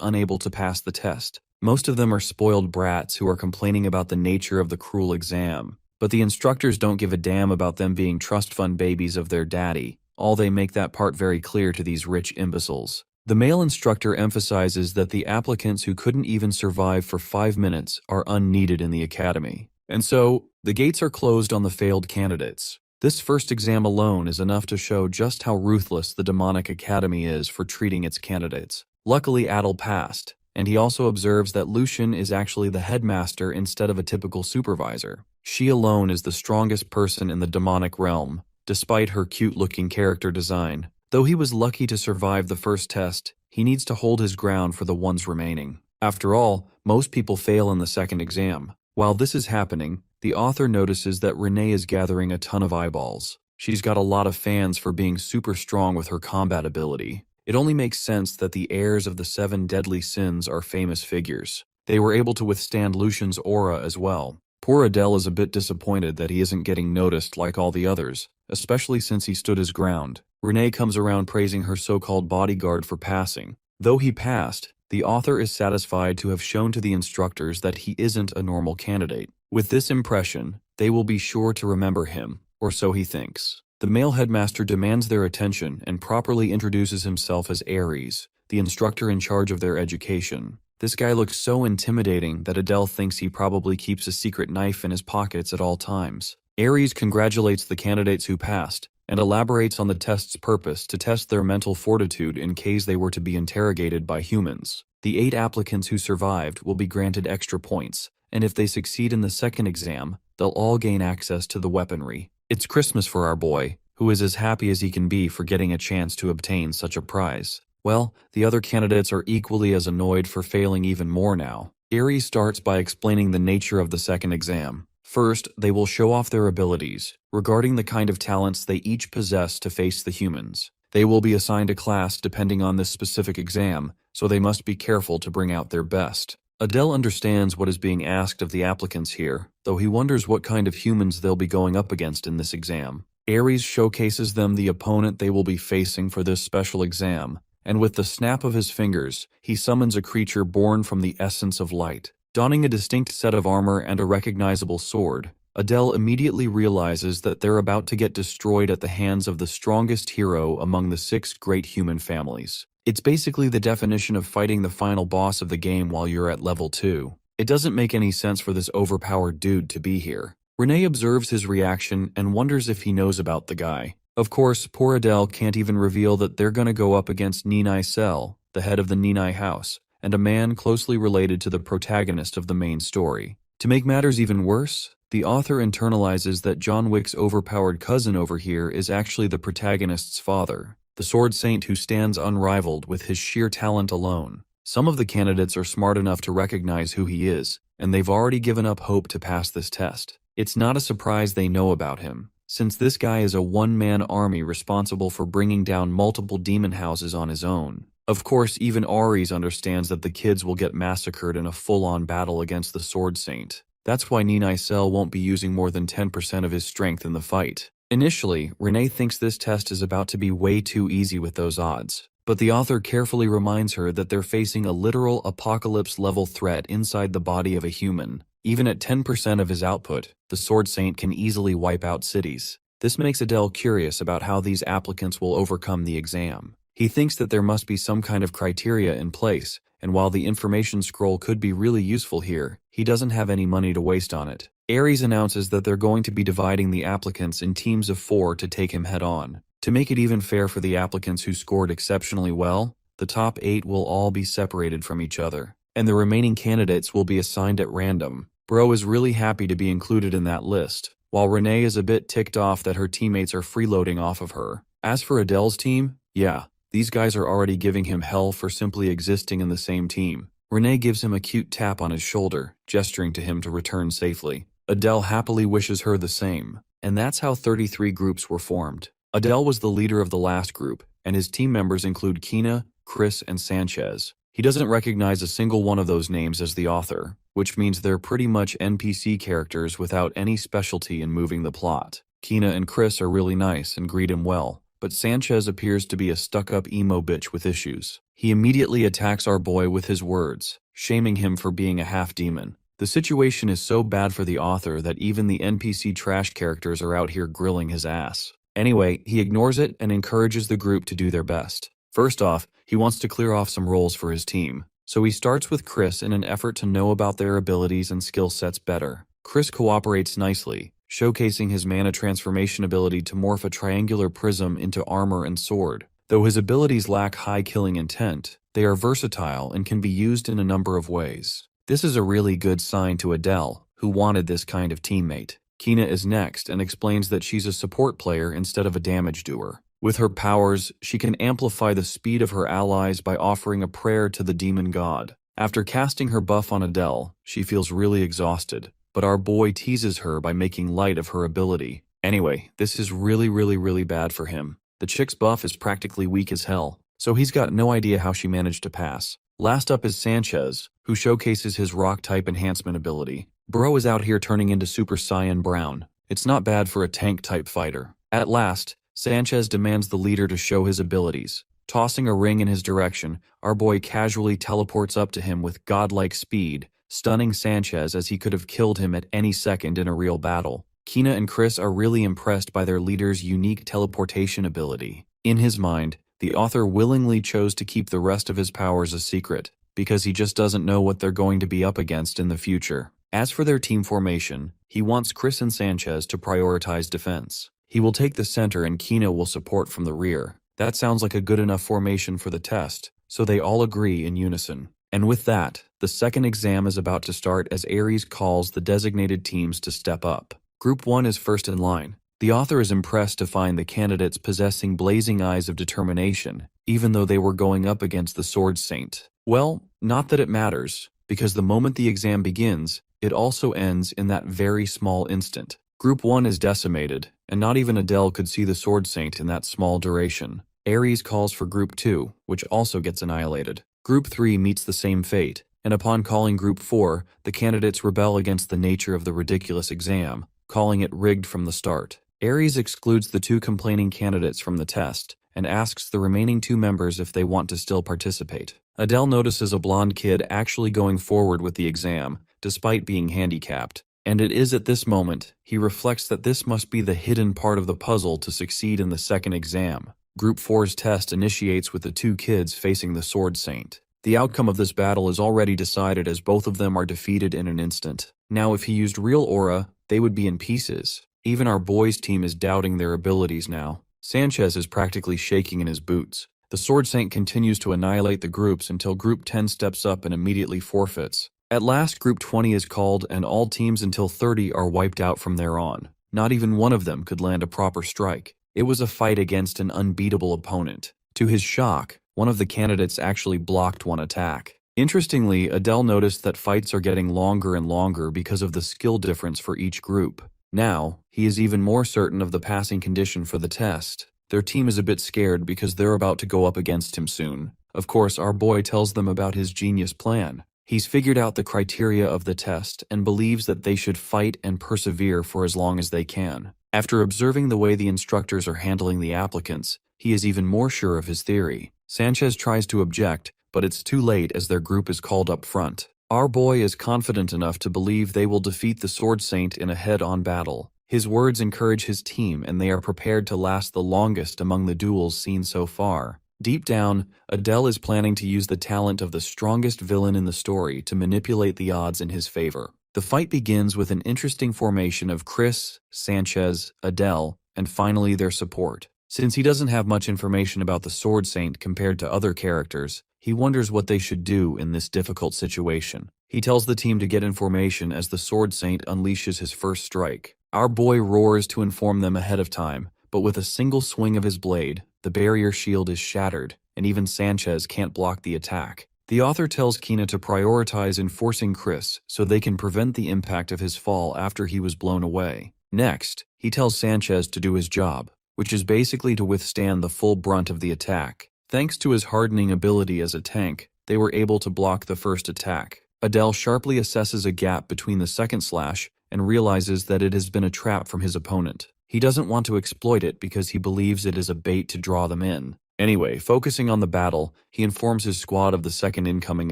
unable to pass the test. Most of them are spoiled brats who are complaining about the nature of the cruel exam. But the instructors don't give a damn about them being trust fund babies of their daddy. They make that part very clear to these rich imbeciles. The male instructor emphasizes that the applicants who couldn't even survive for 5 minutes are unneeded in the academy. And so, the gates are closed on the failed candidates. This first exam alone is enough to show just how ruthless the demonic academy is for treating its candidates. Luckily, Adel passed, and he also observes that Lucian is actually the headmaster instead of a typical supervisor. She alone is the strongest person in the demonic realm, despite her cute-looking character design. Though he was lucky to survive the first test, he needs to hold his ground for the ones remaining. After all, most people fail in the second exam. While this is happening, the author notices that Renee is gathering a ton of eyeballs. She's got a lot of fans for being super strong with her combat ability. It only makes sense that the heirs of the 7 deadly sins are famous figures. They were able to withstand Lucian's aura as well. Poor Adele is a bit disappointed that he isn't getting noticed like all the others, especially since he stood his ground. Renee comes around praising her so-called bodyguard for passing. Though he passed, the author is satisfied to have shown to the instructors that he isn't a normal candidate. With this impression, they will be sure to remember him, or so he thinks. The male headmaster demands their attention and properly introduces himself as Ares, the instructor in charge of their education. This guy looks so intimidating that Adele thinks he probably keeps a secret knife in his pockets at all times. Ares congratulates the candidates who passed and elaborates on the test's purpose to test their mental fortitude in case they were to be interrogated by humans. The 8 applicants who survived will be granted extra points, and if they succeed in the second exam, they'll all gain access to the weaponry. It's Christmas for our boy, who is as happy as he can be for getting a chance to obtain such a prize. Well, the other candidates are equally as annoyed for failing even more now. Ares starts by explaining the nature of the second exam. First, they will show off their abilities, regarding the kind of talents they each possess to face the humans. They will be assigned a class depending on this specific exam, so they must be careful to bring out their best. Adele understands what is being asked of the applicants here, though he wonders what kind of humans they'll be going up against in this exam. Ares showcases them the opponent they will be facing for this special exam, and with the snap of his fingers, he summons a creature born from the essence of light. Donning a distinct set of armor and a recognizable sword, Adele immediately realizes that they're about to get destroyed at the hands of the strongest hero among the 6 great human families. It's basically the definition of fighting the final boss of the game while you're at level 2. It doesn't make any sense for this overpowered dude to be here. Renee observes his reaction and wonders if he knows about the guy. Of course, poor Adele can't even reveal that they're gonna go up against Ninai Sel, the head of the Ninai house, and a man closely related to the protagonist of the main story. To make matters even worse, the author internalizes that John Wick's overpowered cousin over here is actually the protagonist's father, the sword saint who stands unrivaled with his sheer talent alone. Some of the candidates are smart enough to recognize who he is, and they've already given up hope to pass this test. It's not a surprise they know about him, since this guy is a one-man army responsible for bringing down multiple demon houses on his own. Of course, even Ares understands that the kids will get massacred in a full-on battle against the Sword Saint. That's why Ninai Sel won't be using more than 10% of his strength in the fight. Initially, Renee thinks this test is about to be way too easy with those odds, but the author carefully reminds her that they're facing a literal apocalypse-level threat inside the body of a human. Even at 10% of his output, the Sword Saint can easily wipe out cities. This makes Adele curious about how these applicants will overcome the exam. He thinks that there must be some kind of criteria in place, and while the information scroll could be really useful here, he doesn't have any money to waste on it. Ares announces that they're going to be dividing the applicants in teams of 4 to take him head-on. To make it even fair for the applicants who scored exceptionally well, the top 8 will all be separated from each other, and the remaining candidates will be assigned at random. Bro is really happy to be included in that list, while Renee is a bit ticked off that her teammates are freeloading off of her. As for Adele's team, yeah, these guys are already giving him hell for simply existing in the same team. Renee gives him a cute tap on his shoulder, gesturing to him to return safely. Adele happily wishes her the same. And that's how 33 groups were formed. Adele was the leader of the last group, and his team members include Kina, Chris, and Sanchez. He doesn't recognize a single one of those names as the author, which means they're pretty much NPC characters without any specialty in moving the plot. Kina and Chris are really nice and greet him well, but Sanchez appears to be a stuck-up emo bitch with issues. He immediately attacks our boy with his words, shaming him for being a half-demon. The situation is so bad for the author that even the NPC trash characters are out here grilling his ass. Anyway, he ignores it and encourages the group to do their best. First off, he wants to clear off some roles for his team, so he starts with Chris in an effort to know about their abilities and skill sets better. Chris cooperates nicely, showcasing his mana transformation ability to morph a triangular prism into armor and sword. Though his abilities lack high killing intent, they are versatile and can be used in a number of ways. This is a really good sign to Adele, who wanted this kind of teammate. Kina is next and explains that she's a support player instead of a damage doer. With her powers, she can amplify the speed of her allies by offering a prayer to the demon god. After casting her buff on Adele, she feels really exhausted, but our boy teases her by making light of her ability. Anyway, this is really bad for him. The chick's buff is practically weak as hell, so he's got no idea how she managed to pass. Last up is Sanchez, who showcases his rock-type enhancement ability. Bro is out here turning into Super Saiyan Brown. It's not bad for a tank-type fighter. At last, Sanchez demands the leader to show his abilities. Tossing a ring in his direction, our boy casually teleports up to him with godlike speed, stunning Sanchez as he could have killed him at any second in a real battle. Kina and Chris are really impressed by their leader's unique teleportation ability. In his mind, the author willingly chose to keep the rest of his powers a secret, because he just doesn't know what they're going to be up against in the future. As for their team formation, he wants Chris and Sanchez to prioritize defense. He will take the center and Kina will support from the rear. That sounds like a good enough formation for the test, so they all agree in unison. And with that, the second exam is about to start as Ares calls the designated teams to step up. Group 1 is first in line. The author is impressed to find the candidates possessing blazing eyes of determination, even though they were going up against the Sword Saint. Well, not that it matters, because the moment the exam begins, it also ends in that very small instant. Group 1 is decimated, and not even Adele could see the Sword Saint in that small duration. Ares calls for Group 2, which also gets annihilated. Group 3 meets the same fate, and upon calling Group 4, the candidates rebel against the nature of the ridiculous exam, calling it rigged from the start. Ares excludes the 2 complaining candidates from the test, and asks the remaining 2 members if they want to still participate. Adele notices a blonde kid actually going forward with the exam, despite being handicapped, and it is at this moment he reflects that this must be the hidden part of the puzzle to succeed in the second exam. Group 4's test initiates with the 2 kids facing the Sword Saint. The outcome of this battle is already decided as both of them are defeated in an instant. Now if he used real aura, they would be in pieces. Even our boys' team is doubting their abilities now. Sanchez is practically shaking in his boots. The Sword Saint continues to annihilate the groups until Group 10 steps up and immediately forfeits. At last, Group 20 is called and all teams until 30 are wiped out from there on. Not even one of them could land a proper strike. It was a fight against an unbeatable opponent. To his shock, one of the candidates actually blocked one attack. Interestingly, Adele noticed that fights are getting longer and longer because of the skill difference for each group. Now, he is even more certain of the passing condition for the test. Their team is a bit scared because they're about to go up against him soon. Of course, our boy tells them about his genius plan. He's figured out the criteria of the test and believes that they should fight and persevere for as long as they can. After observing the way the instructors are handling the applicants, he is even more sure of his theory. Sanchez tries to object, but it's too late as their group is called up front. Our boy is confident enough to believe they will defeat the Sword Saint in a head-on battle. His words encourage his team and they are prepared to last the longest among the duels seen so far. Deep down, Adele is planning to use the talent of the strongest villain in the story to manipulate the odds in his favor. The fight begins with an interesting formation of Chris, Sanchez, Adele, and finally their support. Since he doesn't have much information about the Sword Saint compared to other characters, he wonders what they should do in this difficult situation. He tells the team to get information as the Sword Saint unleashes his first strike. Our boy roars to inform them ahead of time, but with a single swing of his blade, the barrier shield is shattered, and even Sanchez can't block the attack. The author tells Kina to prioritize enforcing Chris so they can prevent the impact of his fall after he was blown away. Next, he tells Sanchez to do his job, which is basically to withstand the full brunt of the attack. Thanks to his hardening ability as a tank, they were able to block the first attack. Adele sharply assesses a gap between the second slash and realizes that it has been a trap from his opponent. He doesn't want to exploit it because he believes it is a bait to draw them in. Anyway, focusing on the battle, he informs his squad of the second incoming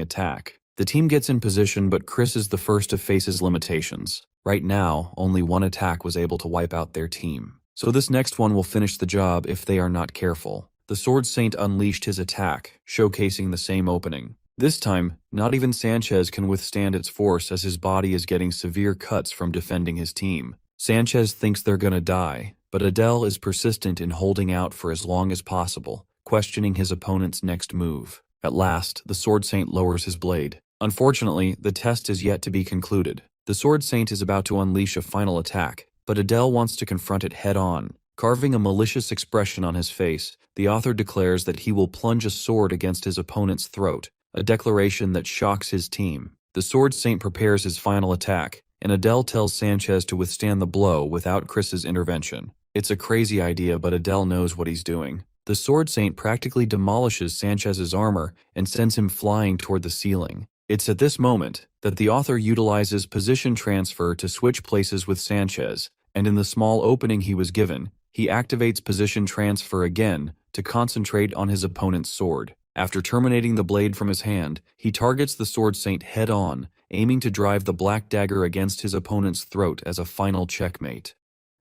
attack. The team gets in position, but Chris is the first to face his limitations. Right now, only one attack was able to wipe out their team. So this next one will finish the job if they are not careful. The Sword Saint unleashed his attack, showcasing the same opening. This time, not even Sanchez can withstand its force as his body is getting severe cuts from defending his team. Sanchez thinks they're gonna die, but Adele is persistent in holding out for as long as possible, questioning his opponent's next move. At last, the Sword Saint lowers his blade. Unfortunately, the test is yet to be concluded. The Sword Saint is about to unleash a final attack, but Adele wants to confront it head-on. Carving a malicious expression on his face, the author declares that he will plunge a sword against his opponent's throat, a declaration that shocks his team. The Sword Saint prepares his final attack, and Adele tells Sanchez to withstand the blow without Chris's intervention. It's a crazy idea, but Adele knows what he's doing. The Sword Saint practically demolishes Sanchez's armor and sends him flying toward the ceiling. It's at this moment that the author utilizes position transfer to switch places with Sanchez, and in the small opening he was given, he activates position transfer again to concentrate on his opponent's sword. After terminating the blade from his hand, he targets the Sword Saint head-on, aiming to drive the black dagger against his opponent's throat as a final checkmate.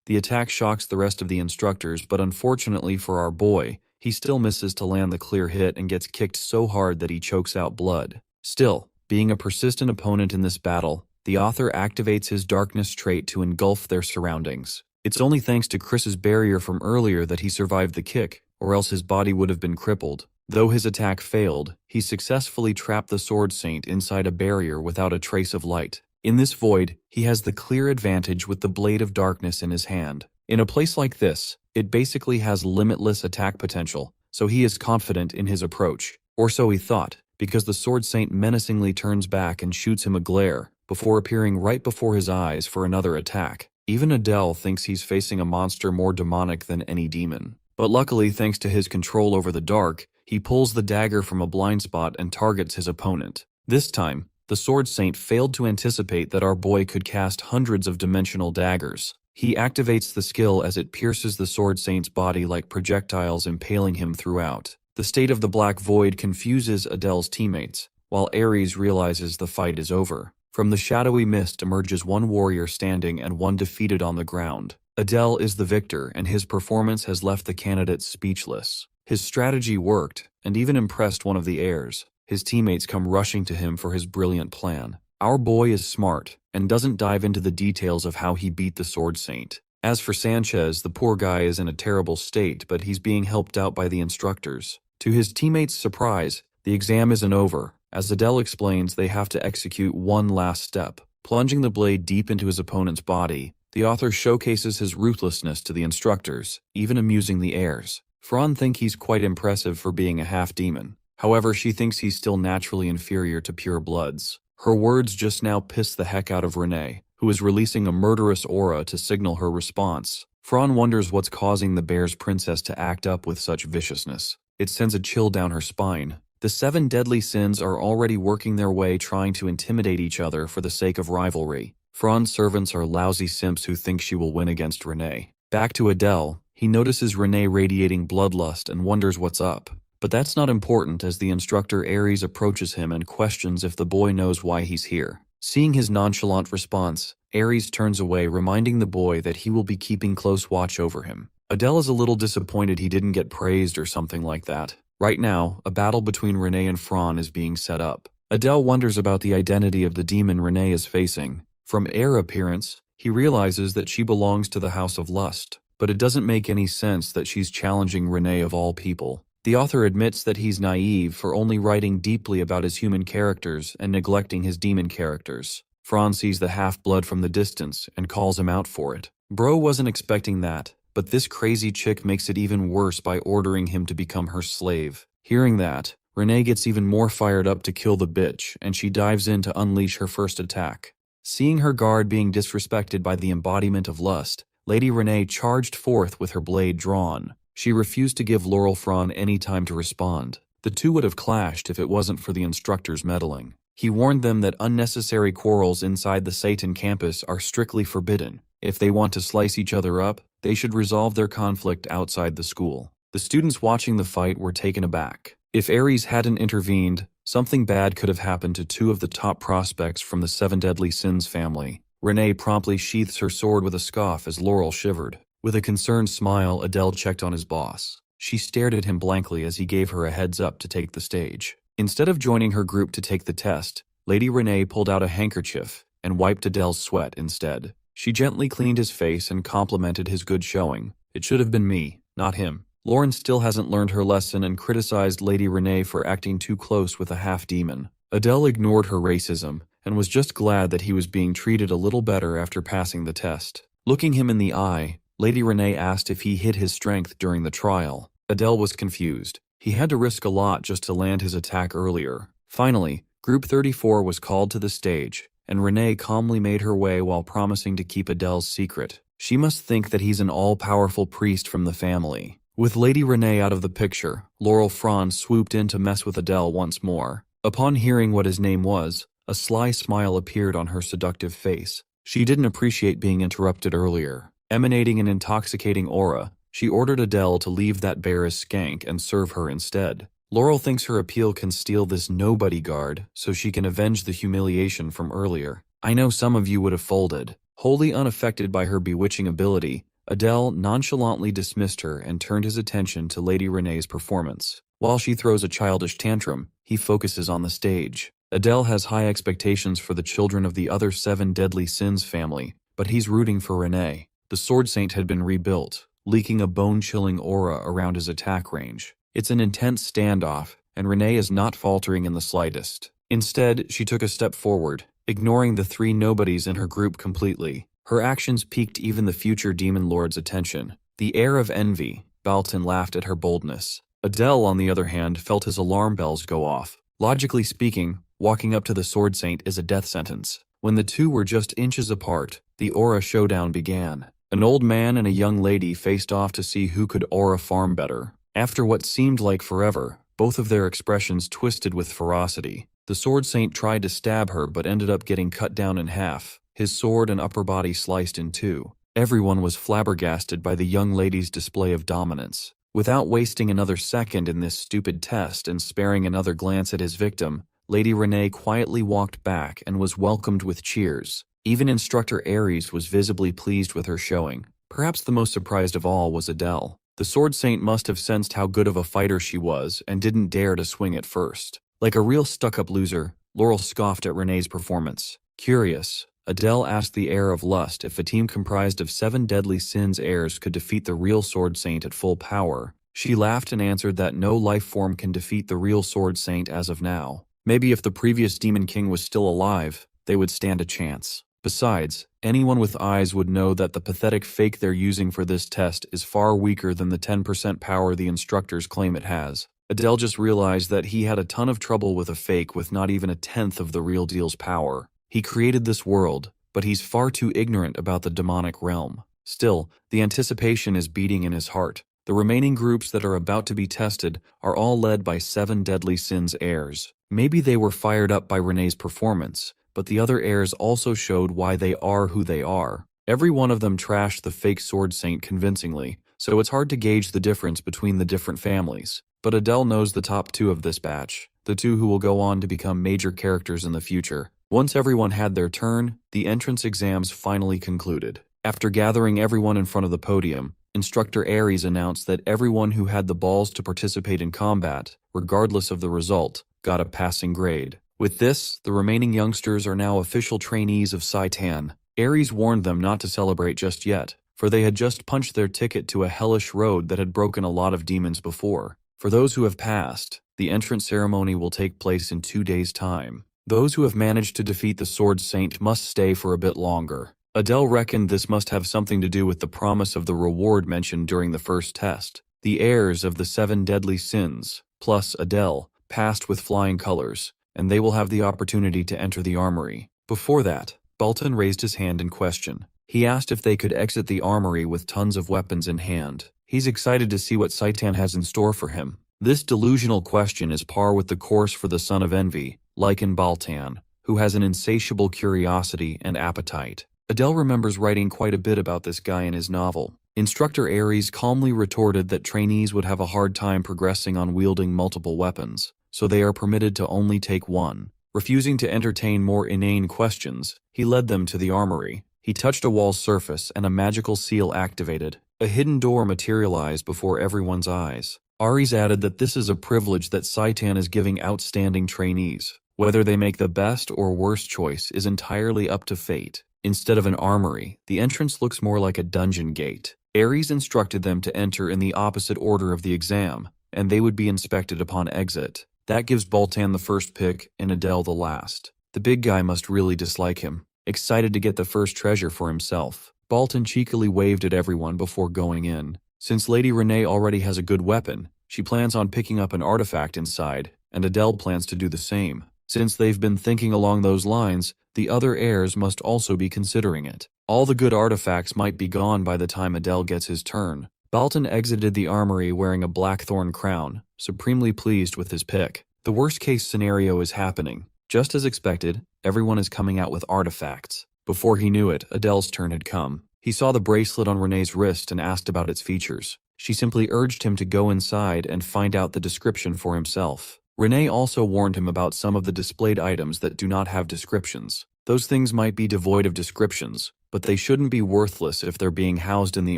The attack shocks the rest of the instructors, but unfortunately for our boy, he still misses to land the clear hit and gets kicked so hard that he chokes out blood. Still, being a persistent opponent in this battle, the author activates his darkness trait to engulf their surroundings. It's only thanks to Chris's barrier from earlier that he survived the kick, or else his body would have been crippled. Though his attack failed, he successfully trapped the Sword Saint inside a barrier without a trace of light. In this void, he has the clear advantage with the Blade of Darkness in his hand. In a place like this, it basically has limitless attack potential, so he is confident in his approach. Or so he thought, because the Sword Saint menacingly turns back and shoots him a glare, before appearing right before his eyes for another attack. Even Adele thinks he's facing a monster more demonic than any demon. But luckily, thanks to his control over the dark, he pulls the dagger from a blind spot and targets his opponent. This time, the Sword Saint failed to anticipate that our boy could cast hundreds of dimensional daggers. He activates the skill as it pierces the Sword Saint's body like projectiles, impaling him throughout. The state of the black void confuses Adele's teammates, while Ares realizes the fight is over. From the shadowy mist emerges one warrior standing and one defeated on the ground. Adele is the victor, and his performance has left the candidates speechless. His strategy worked, and even impressed one of the heirs. His teammates come rushing to him for his brilliant plan. Our boy is smart, and doesn't dive into the details of how he beat the Sword Saint. As for Sanchez, the poor guy is in a terrible state, but he's being helped out by the instructors. To his teammates' surprise, the exam isn't over. As Adele explains, they have to execute one last step. Plunging the blade deep into his opponent's body, the author showcases his ruthlessness to the instructors, even amusing the heirs. Fran thinks he's quite impressive for being a half-demon. However, she thinks he's still naturally inferior to pure bloods. Her words just now piss the heck out of Renee, who is releasing a murderous aura to signal her response. Fran wonders what's causing the bear's princess to act up with such viciousness. It sends a chill down her spine. The 7 deadly sins are already working their way, trying to intimidate each other for the sake of rivalry. Fran's servants are lousy simps who think she will win against Renee. Back to Adele, he notices Renee radiating bloodlust and wonders what's up. But that's not important as the instructor Ares approaches him and questions if the boy knows why he's here. Seeing his nonchalant response, Ares turns away, reminding the boy that he will be keeping close watch over him. Adele is a little disappointed he didn't get praised or something like that. Right now, a battle between Renee and Fran is being set up. Adele wonders about the identity of the demon Renee is facing. From her appearance, he realizes that she belongs to the House of Lust, but it doesn't make any sense that she's challenging Renee of all people. The author admits that he's naive for only writing deeply about his human characters and neglecting his demon characters. Fran sees the half-blood from the distance and calls him out for it. Bro wasn't expecting that, but this crazy chick makes it even worse by ordering him to become her slave. Hearing that, Renee gets even more fired up to kill the bitch, and she dives in to unleash her first attack. Seeing her guard being disrespected by the embodiment of lust, Lady Renee charged forth with her blade drawn. She refused to give Laurel Fron any time to respond. The two would have clashed if it wasn't for the instructor's meddling. He warned them that unnecessary quarrels inside the Satan campus are strictly forbidden. If they want to slice each other up, they should resolve their conflict outside the school. The students watching the fight were taken aback. If Ares hadn't intervened, something bad could have happened to two of the top prospects from the Seven Deadly Sins family. Renee promptly sheaths her sword with a scoff as Laurel shivered. With a concerned smile, Adele checked on his boss. She stared at him blankly as he gave her a heads up to take the stage. Instead of joining her group to take the test, Lady Renee pulled out a handkerchief and wiped Adele's sweat instead. She gently cleaned his face and complimented his good showing. It should have been me, not him. Lauren still hasn't learned her lesson and criticized Lady Renee for acting too close with a half-demon. Adele ignored her racism and was just glad that he was being treated a little better after passing the test. Looking him in the eye, Lady Renee asked if he hid his strength during the trial. Adele was confused. He had to risk a lot just to land his attack earlier. Finally, Group 34 was called to the stage, and Renee calmly made her way while promising to keep Adele's secret. She must think that he's an all-powerful priest from the family. With Lady Renee out of the picture, Laurel Fron swooped in to mess with Adele once more. Upon hearing what his name was, a sly smile appeared on her seductive face. She didn't appreciate being interrupted earlier. Emanating an intoxicating aura, she ordered Adele to leave that bear as skank and serve her instead. Laurel thinks her appeal can steal this nobody guard so she can avenge the humiliation from earlier. I know some of you would have folded. Wholly unaffected by her bewitching ability, Adele nonchalantly dismissed her and turned his attention to Lady Renee's performance. While she throws a childish tantrum, he focuses on the stage. Adele has high expectations for the children of the other Seven Deadly Sins family, but he's rooting for Renee. The Sword Saint had been rebuilt, leaking a bone-chilling aura around his attack range. It's an intense standoff, and Renee is not faltering in the slightest. Instead, she took a step forward, ignoring the three nobodies in her group completely. Her actions piqued even the future Demon Lord's attention. The air of envy, Balton laughed at her boldness. Adele, on the other hand, felt his alarm bells go off. Logically speaking, walking up to the Sword Saint is a death sentence. When the two were just inches apart, the aura showdown began. An old man and a young lady faced off to see who could aura farm better. After what seemed like forever, both of their expressions twisted with ferocity. The Sword Saint tried to stab her but ended up getting cut down in half, his sword and upper body sliced in two. Everyone was flabbergasted by the young lady's display of dominance. Without wasting another second in this stupid test and sparing another glance at his victim, Lady Renee quietly walked back and was welcomed with cheers. Even Instructor Ares was visibly pleased with her showing. Perhaps the most surprised of all was Adele. The Sword Saint must have sensed how good of a fighter she was and didn't dare to swing at first. Like a real stuck-up loser, Laurel scoffed at Renee's performance. Curious, Adele asked the heir of lust if a team comprised of Seven Deadly Sins heirs could defeat the real Sword Saint at full power. She laughed and answered that no life form can defeat the real Sword Saint as of now. Maybe if the previous Demon King was still alive, they would stand a chance. Besides, anyone with eyes would know that the pathetic fake they're using for this test is far weaker than the 10% power the instructors claim it has. Adele just realized that he had a ton of trouble with a fake with not even a tenth of the real deal's power. He created this world, but he's far too ignorant about the demonic realm. Still, the anticipation is beating in his heart. The remaining groups that are about to be tested are all led by Seven Deadly Sins heirs. Maybe they were fired up by Renee's performance, but the other heirs also showed why they are who they are. Every one of them trashed the fake Sword Saint convincingly, so it's hard to gauge the difference between the different families. But Adele knows the top two of this batch, the two who will go on to become major characters in the future. Once everyone had their turn, the entrance exams finally concluded. After gathering everyone in front of the podium, Instructor Ares announced that everyone who had the balls to participate in combat, regardless of the result, got a passing grade. With this, the remaining youngsters are now official trainees of Saitan. Ares warned them not to celebrate just yet, for they had just punched their ticket to a hellish road that had broken a lot of demons before. For those who have passed, the entrance ceremony will take place in 2 days' time. Those who have managed to defeat the Sword Saint must stay for a bit longer. Adele reckoned this must have something to do with the promise of the reward mentioned during the first test. The heirs of the Seven Deadly Sins, plus Adele, passed with flying colors, and they will have the opportunity to enter the armory. Before that, Baltan raised his hand in question. He asked if they could exit the armory with tons of weapons in hand. He's excited to see what Saitan has in store for him. This delusional question is par with the course for the son of envy, Lycan Baltan, who has an insatiable curiosity and appetite. Adele remembers writing quite a bit about this guy in his novel. Instructor Ares calmly retorted that trainees would have a hard time progressing on wielding multiple weapons, so they are permitted to only take one. Refusing to entertain more inane questions, he led them to the armory. He touched a wall's surface and a magical seal activated. A hidden door materialized before everyone's eyes. Ares added that this is a privilege that Saitan is giving outstanding trainees. Whether they make the best or worst choice is entirely up to fate. Instead of an armory, the entrance looks more like a dungeon gate. Ares instructed them to enter in the opposite order of the exam, and they would be inspected upon exit. That gives Baltan the first pick and Adele the last. The big guy must really dislike him. Excited to get the first treasure for himself, Baltan cheekily waved at everyone before going in. Since Lady Renee already has a good weapon, she plans on picking up an artifact inside, and Adele plans to do the same. Since they've been thinking along those lines, the other heirs must also be considering it. All the good artifacts might be gone by the time Adele gets his turn. Baltan exited the armory wearing a blackthorn crown, supremely pleased with his pick. The worst-case scenario is happening. Just as expected, everyone is coming out with artifacts. Before he knew it, Adele's turn had come. He saw the bracelet on Renee's wrist and asked about its features. She simply urged him to go inside and find out the description for himself. Renee also warned him about some of the displayed items that do not have descriptions. Those things might be devoid of descriptions, but they shouldn't be worthless if they're being housed in the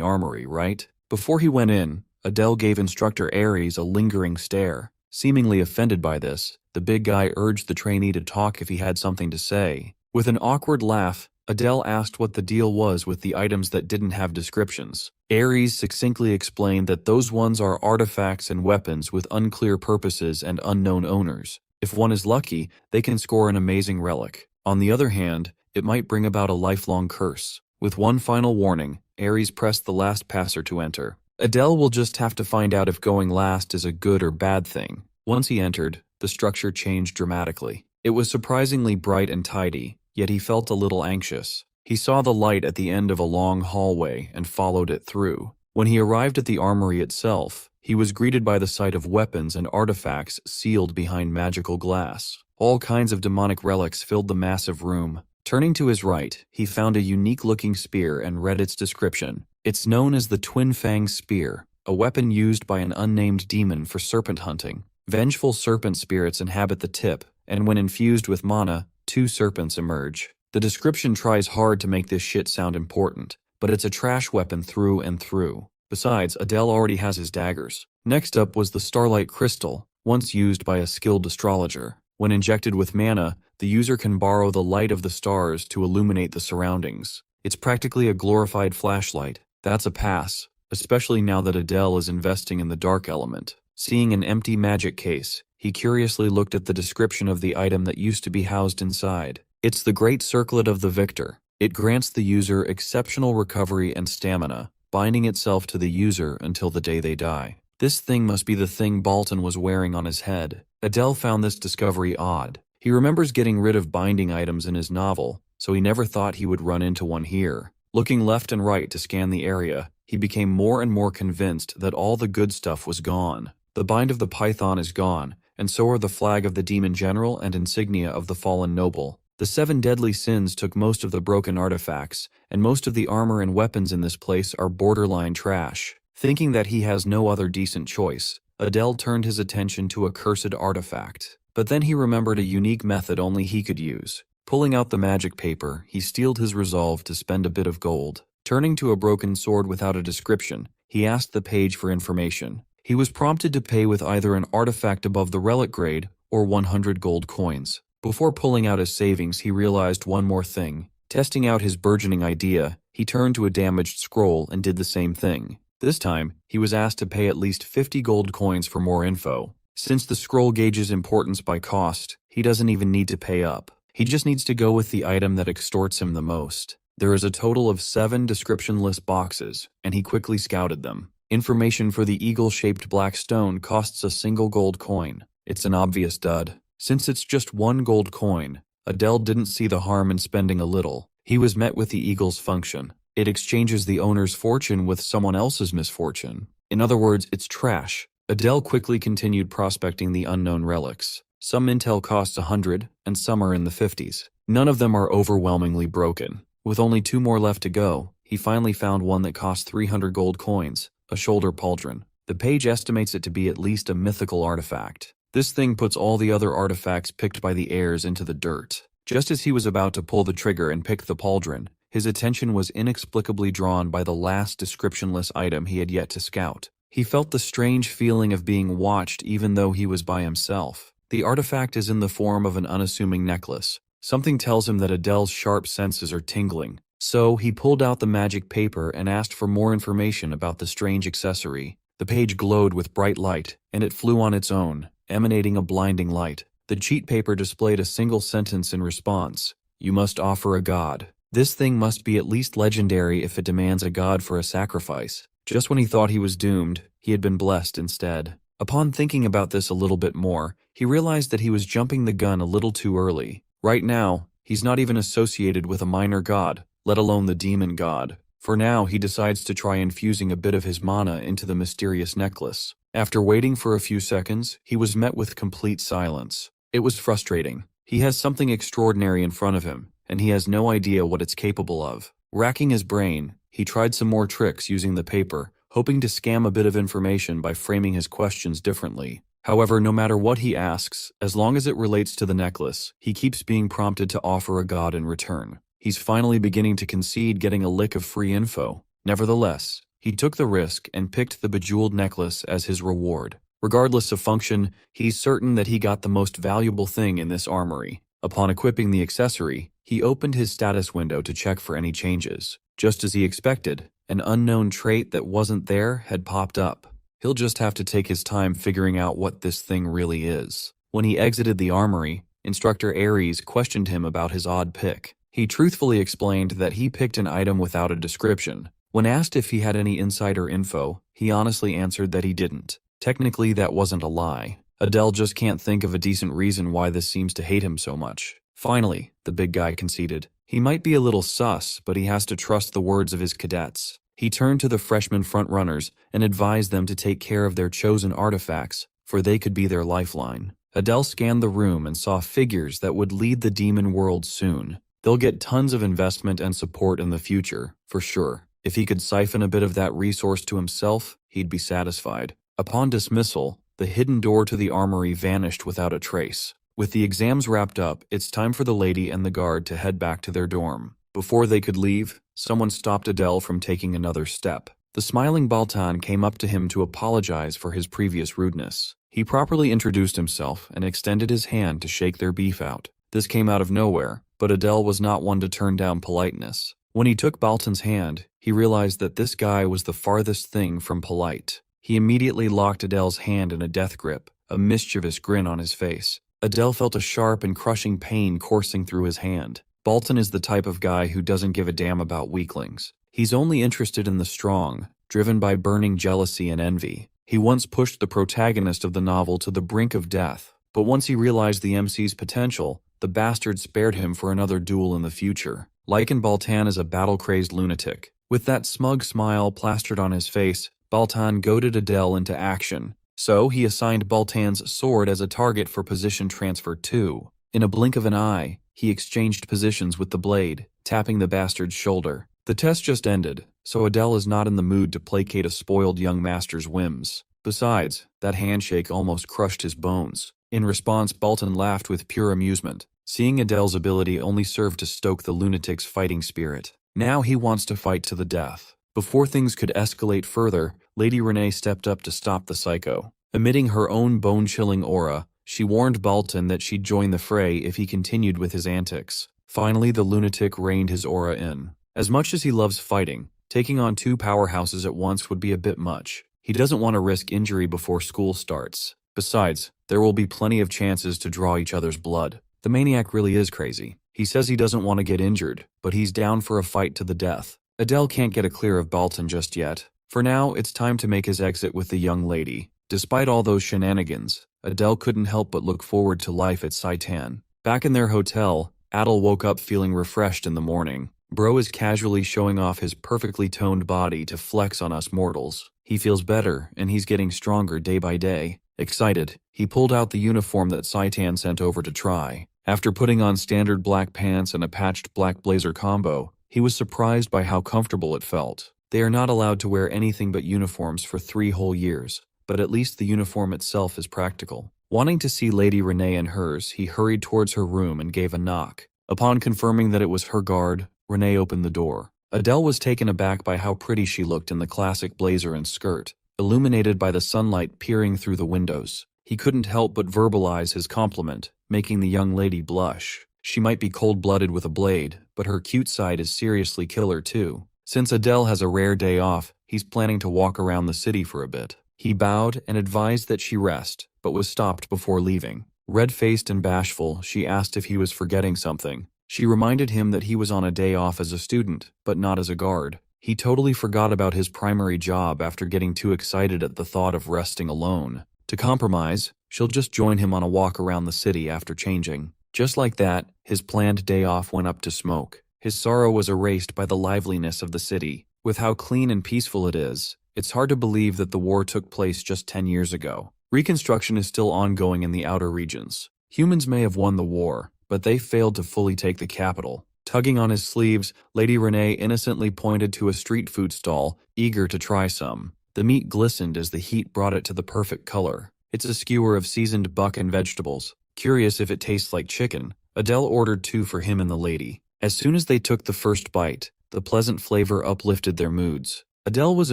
armory, right? Before he went in, Adele gave Instructor Ares a lingering stare. Seemingly offended by this, the big guy urged the trainee to talk if he had something to say. With an awkward laugh, Adele asked what the deal was with the items that didn't have descriptions. Ares succinctly explained that those ones are artifacts and weapons with unclear purposes and unknown owners. If one is lucky, they can score an amazing relic. On the other hand, it might bring about a lifelong curse. With one final warning, Ares pressed the last passer to enter. Adele will just have to find out if going last is a good or bad thing. Once he entered, the structure changed dramatically. It was surprisingly bright and tidy, yet he felt a little anxious. He saw the light at the end of a long hallway and followed it through. When he arrived at the armory itself, he was greeted by the sight of weapons and artifacts sealed behind magical glass. All kinds of demonic relics filled the massive room. Turning to his right, he found a unique-looking spear and read its description. It's known as the Twin Fang Spear, a weapon used by an unnamed demon for serpent hunting. Vengeful serpent spirits inhabit the tip, and when infused with mana, 2 serpents emerge. The description tries hard to make this shit sound important, but it's a trash weapon through and through. Besides, Adele already has his daggers. Next up was the Starlight Crystal, once used by a skilled astrologer. When injected with mana, the user can borrow the light of the stars to illuminate the surroundings. It's practically a glorified flashlight. That's a pass, especially now that Adele is investing in the dark element. Seeing an empty magic case, he curiously looked at the description of the item that used to be housed inside. It's the Great Circlet of the Victor. It grants the user exceptional recovery and stamina, binding itself to the user until the day they die. This thing must be the thing Baltan was wearing on his head. Adele found this discovery odd. He remembers getting rid of binding items in his novel, so he never thought he would run into one here. Looking left and right to scan the area, he became more and more convinced that all the good stuff was gone. The bind of the python is gone, and so are the flag of the demon general and insignia of the fallen noble. The 7 deadly sins took most of the broken artifacts, and most of the armor and weapons in this place are borderline trash. Thinking that he has no other decent choice, Adele turned his attention to a cursed artifact. But then he remembered a unique method only he could use. Pulling out the magic paper, he steeled his resolve to spend a bit of gold. Turning to a broken sword without a description, he asked the page for information. He was prompted to pay with either an artifact above the relic grade or 100 gold coins. Before pulling out his savings, he realized one more thing. Testing out his burgeoning idea, he turned to a damaged scroll and did the same thing. This time, he was asked to pay at least 50 gold coins for more info. Since the scroll gauges importance by cost, he doesn't even need to pay up. He just needs to go with the item that extorts him the most. There is a total of 7 description-less boxes, and he quickly scouted them. Information for the eagle-shaped black stone costs a single gold coin. It's an obvious dud. Since it's just one gold coin, Adele didn't see the harm in spending a little. He was met with the eagle's function. It exchanges the owner's fortune with someone else's misfortune. In other words, it's trash. Adele quickly continued prospecting the unknown relics. Some intel costs 100, and some are in the 50s. None of them are overwhelmingly broken. With only 2 more left to go, he finally found one that cost 300 gold coins, a shoulder pauldron. The page estimates it to be at least a mythical artifact. This thing puts all the other artifacts picked by the heirs into the dirt. Just as he was about to pull the trigger and pick the pauldron, his attention was inexplicably drawn by the last descriptionless item he had yet to scout. He felt the strange feeling of being watched even though he was by himself. The artifact is in the form of an unassuming necklace. Something tells him that Adele's sharp senses are tingling. So he pulled out the magic paper and asked for more information about the strange accessory. The page glowed with bright light, and it flew on its own, emanating a blinding light. The cheat paper displayed a single sentence in response: "You must offer a god." This thing must be at least legendary if it demands a god for a sacrifice. Just when he thought he was doomed, he had been blessed instead. Upon thinking about this a little bit more, he realized that he was jumping the gun a little too early. Right now, he's not even associated with a minor god, let alone the demon god. For now, he decides to try infusing a bit of his mana into the mysterious necklace. After waiting for a few seconds, he was met with complete silence. It was frustrating. He has something extraordinary in front of him, and he has no idea what it's capable of. Racking his brain, he tried some more tricks using the paper, hoping to scam a bit of information by framing his questions differently. However, no matter what he asks, as long as it relates to the necklace, he keeps being prompted to offer a god in return. He's finally beginning to concede getting a lick of free info. Nevertheless, he took the risk and picked the bejeweled necklace as his reward. Regardless of function, he's certain that he got the most valuable thing in this armory. Upon equipping the accessory, he opened his status window to check for any changes. Just as he expected, an unknown trait that wasn't there had popped up. He'll just have to take his time figuring out what this thing really is. When he exited the armory, Instructor Ares questioned him about his odd pick. He truthfully explained that he picked an item without a description. When asked if he had any insider info, he honestly answered that he didn't. Technically, that wasn't a lie. Adele just can't think of a decent reason why this seems to hate him so much. Finally, the big guy conceded. He might be a little sus, but he has to trust the words of his cadets. He turned to the freshman frontrunners and advised them to take care of their chosen artifacts, for they could be their lifeline. Adele scanned the room and saw figures that would lead the demon world soon. They'll get tons of investment and support in the future, for sure. If he could siphon a bit of that resource to himself, he'd be satisfied. Upon dismissal, the hidden door to the armory vanished without a trace. With the exams wrapped up, it's time for the lady and the guard to head back to their dorm. Before they could leave, someone stopped Adele from taking another step. The smiling Baltan came up to him to apologize for his previous rudeness. He properly introduced himself and extended his hand to shake their beef out. This came out of nowhere, but Adele was not one to turn down politeness. When he took Baltan's hand, he realized that this guy was the farthest thing from polite. He immediately locked Adele's hand in a death grip, a mischievous grin on his face. Adele felt a sharp and crushing pain coursing through his hand. Baltan is the type of guy who doesn't give a damn about weaklings. He's only interested in the strong, driven by burning jealousy and envy. He once pushed the protagonist of the novel to the brink of death, but once he realized the MC's potential, the bastard spared him for another duel in the future. Lycan Baltan is a battle-crazed lunatic. With that smug smile plastered on his face, Baltan goaded Adele into action. So he assigned Baltan's sword as a target for position transfer 2. In a blink of an eye, he exchanged positions with the blade, tapping the bastard's shoulder. The test just ended, so Adele is not in the mood to placate a spoiled young master's whims. Besides, that handshake almost crushed his bones. In response, Baltan laughed with pure amusement. Seeing Adele's ability only served to stoke the lunatic's fighting spirit. Now he wants to fight to the death. Before things could escalate further, Lady Renee stepped up to stop the psycho. Emitting her own bone-chilling aura, she warned Baltan that she'd join the fray if he continued with his antics. Finally, the lunatic reined his aura in. As much as he loves fighting, taking on 2 powerhouses at once would be a bit much. He doesn't want to risk injury before school starts. Besides, there will be plenty of chances to draw each other's blood. The maniac really is crazy. He says he doesn't want to get injured, but he's down for a fight to the death. Adele can't get a clear of Baltan just yet. For now, it's time to make his exit with the young lady. Despite all those shenanigans, Adele couldn't help but look forward to life at Saitan. Back in their hotel, Adele woke up feeling refreshed in the morning. Bro is casually showing off his perfectly toned body to flex on us mortals. He feels better, and he's getting stronger day by day. Excited, he pulled out the uniform that Saitan sent over to try. After putting on standard black pants and a patched black blazer combo, he was surprised by how comfortable it felt. They are not allowed to wear anything but uniforms for 3 whole years, but at least the uniform itself is practical. Wanting to see Lady Renee in hers, he hurried towards her room and gave a knock. Upon confirming that it was her guard, Renee opened the door. Adele was taken aback by how pretty she looked in the classic blazer and skirt, illuminated by the sunlight peering through the windows. He couldn't help but verbalize his compliment, making the young lady blush. She might be cold-blooded with a blade, but her cute side is seriously killer too. Since Adele has a rare day off, he's planning to walk around the city for a bit. He bowed and advised that she rest, but was stopped before leaving. Red-faced and bashful, she asked if he was forgetting something. She reminded him that he was on a day off as a student, but not as a guard. He totally forgot about his primary job after getting too excited at the thought of resting alone. To compromise, she'll just join him on a walk around the city after changing. Just like that, his planned day off went up to smoke. His sorrow was erased by the liveliness of the city. With how clean and peaceful it is, it's hard to believe that the war took place just 10 years ago. Reconstruction is still ongoing in the outer regions. Humans may have won the war, but they failed to fully take the capital. Tugging on his sleeves, Lady Renee innocently pointed to a street food stall, eager to try some. The meat glistened as the heat brought it to the perfect color. It's a skewer of seasoned buck and vegetables. Curious if it tastes like chicken, Adele ordered 2 for him and the lady. As soon as they took the first bite, the pleasant flavor uplifted their moods. Adele was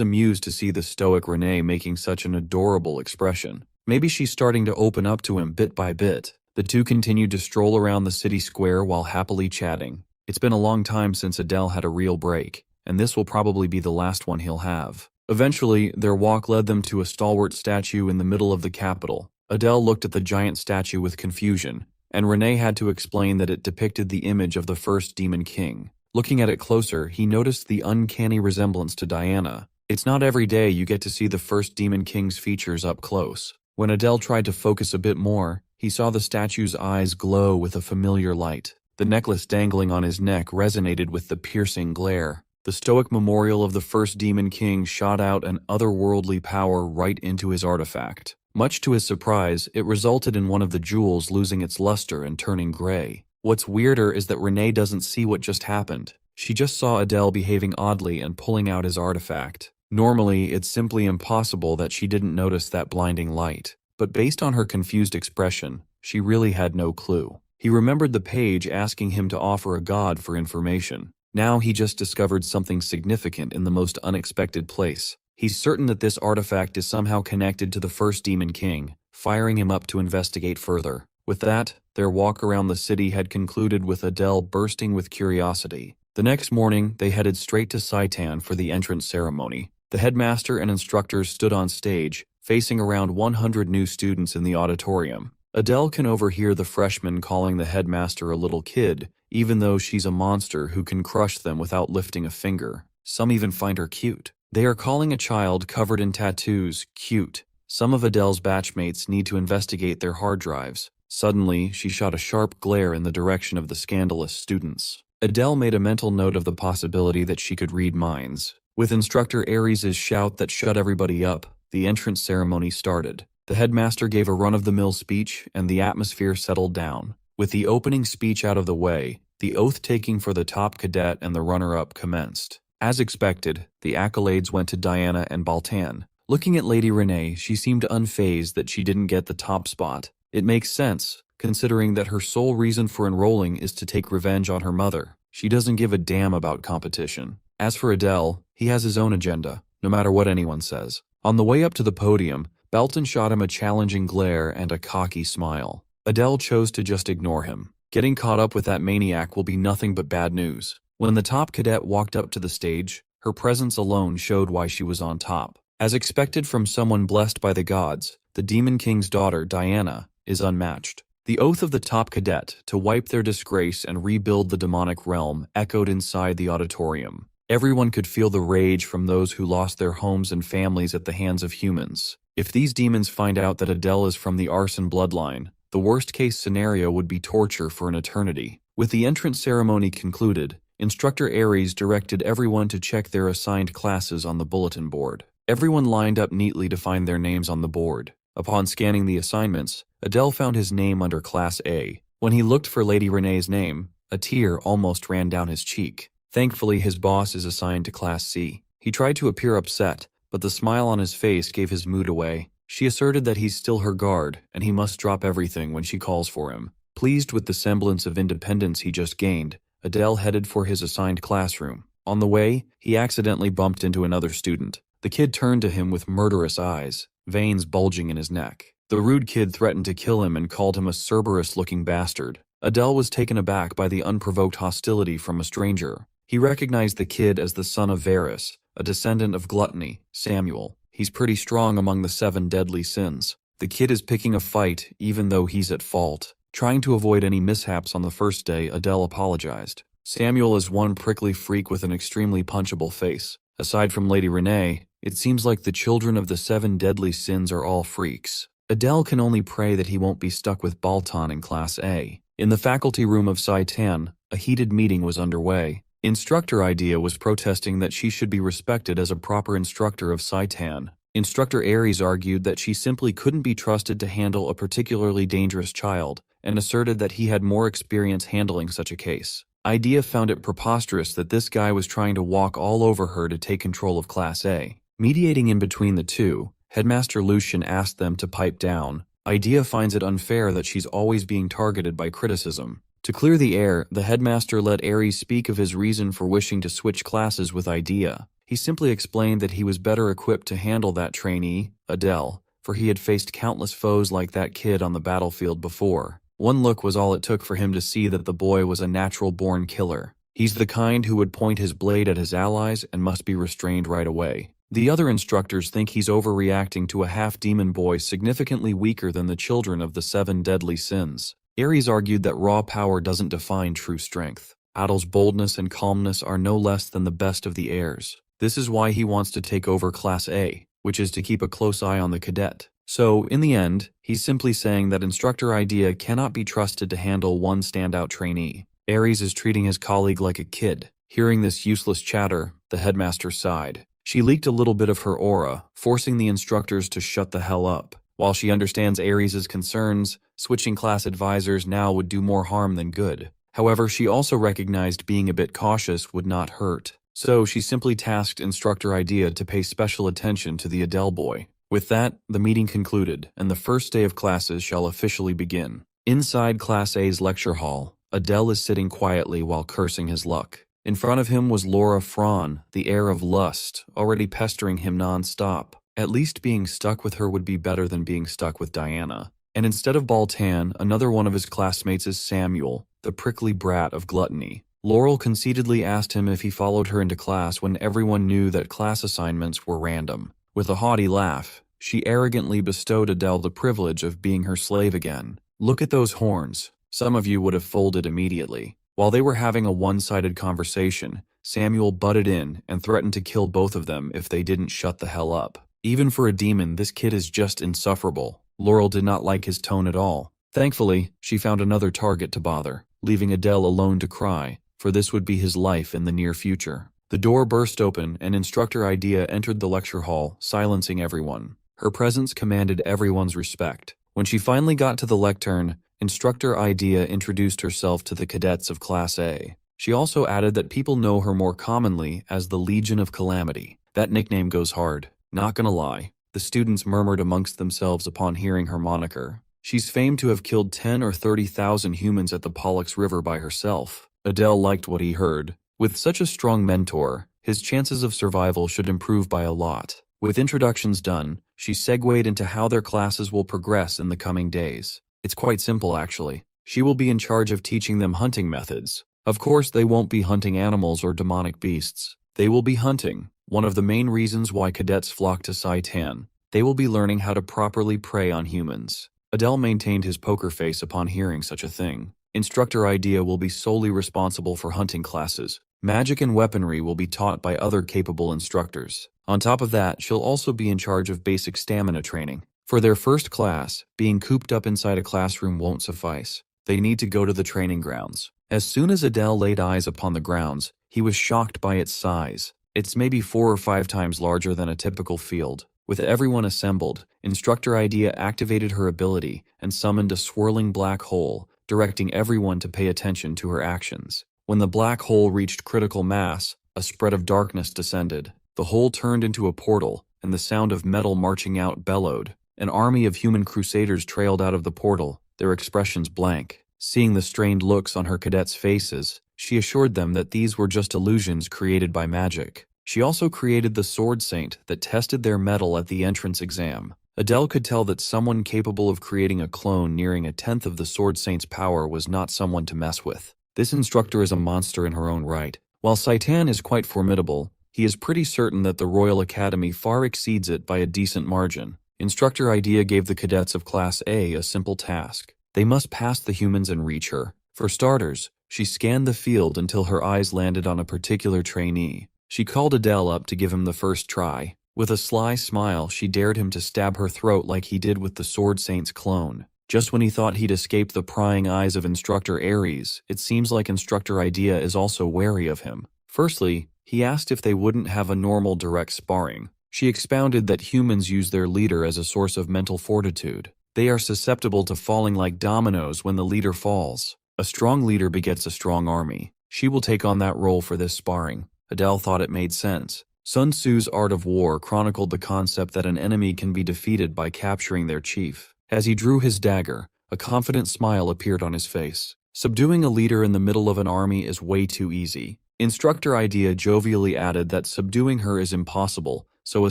amused to see the stoic Renee making such an adorable expression. Maybe she's starting to open up to him bit by bit. The two continued to stroll around the city square while happily chatting. It's been a long time since Adele had a real break, and this will probably be the last one he'll have. Eventually, their walk led them to a stalwart statue in the middle of the capital. Adele looked at the giant statue with confusion, and Renee had to explain that it depicted the image of the first Demon King. Looking at it closer, he noticed the uncanny resemblance to Diana. It's not every day you get to see the first Demon King's features up close. When Adele tried to focus a bit more, he saw the statue's eyes glow with a familiar light. The necklace dangling on his neck resonated with the piercing glare. The stoic memorial of the first Demon King shot out an otherworldly power right into his artifact. Much to his surprise, it resulted in one of the jewels losing its luster and turning gray. What's weirder is that Renee doesn't see what just happened. She just saw Adele behaving oddly and pulling out his artifact. Normally, it's simply impossible that she didn't notice that blinding light. But based on her confused expression, she really had no clue. He remembered the page asking him to offer a god for information. Now he just discovered something significant in the most unexpected place. He's certain that this artifact is somehow connected to the first Demon King, firing him up to investigate further. With that, their walk around the city had concluded with Adele bursting with curiosity. The next morning, they headed straight to Saitan for the entrance ceremony. The headmaster and instructors stood on stage, facing around 100 new students in the auditorium. Adele can overhear the freshmen calling the headmaster a little kid, even though she's a monster who can crush them without lifting a finger. Some even find her cute. They are calling a child covered in tattoos cute. Some of Adele's batchmates need to investigate their hard drives. Suddenly, she shot a sharp glare in the direction of the scandalous students. Adele made a mental note of the possibility that she could read minds. With Instructor Aries' shout that shut everybody up, the entrance ceremony started. The headmaster gave a run-of-the-mill speech, and the atmosphere settled down. With the opening speech out of the way, the oath-taking for the top cadet and the runner-up commenced. As expected, the accolades went to Diana and Baltan. Looking at Lady Renee, she seemed unfazed that she didn't get the top spot. It makes sense, considering that her sole reason for enrolling is to take revenge on her mother. She doesn't give a damn about competition. As for Adele, he has his own agenda, no matter what anyone says. On the way up to the podium, Belton shot him a challenging glare and a cocky smile. Adele chose to just ignore him. Getting caught up with that maniac will be nothing but bad news. When the top cadet walked up to the stage, her presence alone showed why she was on top. As expected from someone blessed by the gods, the Demon King's daughter, Diana, is unmatched. The oath of the top cadet to wipe their disgrace and rebuild the demonic realm echoed inside the auditorium. Everyone could feel the rage from those who lost their homes and families at the hands of humans. If these demons find out that Adele is from the arson bloodline, the worst-case scenario would be torture for an eternity. With the entrance ceremony concluded, Instructor Aries directed everyone to check their assigned classes on the bulletin board. Everyone lined up neatly to find their names on the board. Upon scanning the assignments, Adele found his name under Class A. When he looked for Lady Renee's name, a tear almost ran down his cheek. Thankfully, his boss is assigned to Class C. He tried to appear upset, but the smile on his face gave his mood away. She asserted that he's still her guard, and he must drop everything when she calls for him. Pleased with the semblance of independence he just gained, Adele headed for his assigned classroom. On the way, he accidentally bumped into another student. The kid turned to him with murderous eyes, veins bulging in his neck. The rude kid threatened to kill him and called him a Cerberus-looking bastard. Adele was taken aback by the unprovoked hostility from a stranger. He recognized the kid as the son of Varus, a descendant of gluttony, Samuel. He's pretty strong among the 7 deadly sins. The kid is picking a fight even though he's at fault. Trying to avoid any mishaps on the first day, Adele apologized. Samuel is one prickly freak with an extremely punchable face. Aside from Lady Renee, it seems like the children of the 7 deadly sins are all freaks. Adele can only pray that he won't be stuck with Baltan in Class A. In the faculty room of Saitan, a heated meeting was underway. Instructor Idea was protesting that she should be respected as a proper instructor of Saitan. Instructor Aries argued that she simply couldn't be trusted to handle a particularly dangerous child, and asserted that he had more experience handling such a case. Idea found it preposterous that this guy was trying to walk all over her to take control of Class A. Mediating in between the two, Headmaster Lucian asked them to pipe down. Idea finds it unfair that she's always being targeted by criticism. To clear the air, the headmaster let Aries speak of his reason for wishing to switch classes with Idea. He simply explained that he was better equipped to handle that trainee, Adele, for he had faced countless foes like that kid on the battlefield before. One look was all it took for him to see that the boy was a natural-born killer. He's the kind who would point his blade at his allies and must be restrained right away. The other instructors think he's overreacting to a half-demon boy significantly weaker than the children of the 7 deadly sins. Aries argued that raw power doesn't define true strength. Adel's boldness and calmness are no less than the best of the heirs. This is why he wants to take over Class A, which is to keep a close eye on the cadet. So, in the end, he's simply saying that Instructor Idea cannot be trusted to handle one standout trainee. Aries is treating his colleague like a kid. Hearing this useless chatter, the headmaster sighed. She leaked a little bit of her aura, forcing the instructors to shut the hell up. While she understands Aries' concerns, switching class advisors now would do more harm than good. However, she also recognized being a bit cautious would not hurt. So she simply tasked Instructor Idea to pay special attention to the Adele boy. With that, the meeting concluded, and the first day of classes shall officially begin. Inside Class A's lecture hall, Adele is sitting quietly while cursing his luck. In front of him was Laura Fraun, the heir of lust, already pestering him non-stop. At least being stuck with her would be better than being stuck with Diana. And instead of Baltan, another one of his classmates is Samuel, the prickly brat of gluttony. Laurel conceitedly asked him if he followed her into class when everyone knew that class assignments were random. With a haughty laugh, she arrogantly bestowed Adele the privilege of being her slave again. Look at those horns. Some of you would have folded immediately. While they were having a one-sided conversation, Samuel butted in and threatened to kill both of them if they didn't shut the hell up. Even for a demon, this kid is just insufferable. Laurel did not like his tone at all. Thankfully, she found another target to bother, leaving Adele alone to cry, for this would be his life in the near future. The door burst open and Instructor Idea entered the lecture hall, silencing everyone. Her presence commanded everyone's respect. When she finally got to the lectern, Instructor Idea introduced herself to the cadets of Class A. She also added that people know her more commonly as the Legion of Calamity. That nickname goes hard. Not gonna lie, the students murmured amongst themselves upon hearing her moniker. She's famed to have killed 10 or 30,000 humans at the Pollux River by herself. Adele liked what he heard. With such a strong mentor, his chances of survival should improve by a lot. With introductions done, she segued into how their classes will progress in the coming days. It's quite simple, actually. She will be in charge of teaching them hunting methods. Of course, they won't be hunting animals or demonic beasts. They will be hunting. One of the main reasons why cadets flock to Saitan. They will be learning how to properly prey on humans. Adele maintained his poker face upon hearing such a thing. Instructor Idea will be solely responsible for hunting classes, Magic and weaponry will be taught by other capable instructors. On top of that, she'll also be in charge of basic stamina training. For their first class, being cooped up inside a classroom won't suffice. They need to go to the training grounds. As soon as Adele laid eyes upon the grounds, he was shocked by its size. It's maybe 4 or 5 times larger than a typical field. With everyone assembled, Instructor Idea activated her ability and summoned a swirling black hole, directing everyone to pay attention to her actions. When the black hole reached critical mass, a spread of darkness descended. The hole turned into a portal, and the sound of metal marching out bellowed. An army of human crusaders trailed out of the portal, their expressions blank. Seeing the strained looks on her cadets' faces, she assured them that these were just illusions created by magic. She also created the Sword Saint that tested their mettle at the entrance exam. Adele could tell that someone capable of creating a clone nearing a tenth of the Sword Saint's power was not someone to mess with. This instructor is a monster in her own right. While Saitan is quite formidable, he is pretty certain that the Royal Academy far exceeds it by a decent margin. Instructor Idea gave the cadets of Class A a simple task. They must pass the humans and reach her. For starters, she scanned the field until her eyes landed on a particular trainee. She called Adele up to give him the first try. With a sly smile, she dared him to stab her throat like he did with the Sword Saint's clone. Just when he thought he'd escape the prying eyes of Instructor Ares, it seems like Instructor Idea is also wary of him. Firstly, he asked if they wouldn't have a normal direct sparring. She expounded that humans use their leader as a source of mental fortitude. They are susceptible to falling like dominoes when the leader falls. A strong leader begets a strong army. She will take on that role for this sparring. Adele thought it made sense. Sun Tzu's Art of War chronicled the concept that an enemy can be defeated by capturing their chief. As he drew his dagger, a confident smile appeared on his face. Subduing a leader in the middle of an army is way too easy. Instructor Idea jovially added that subduing her is impossible, so a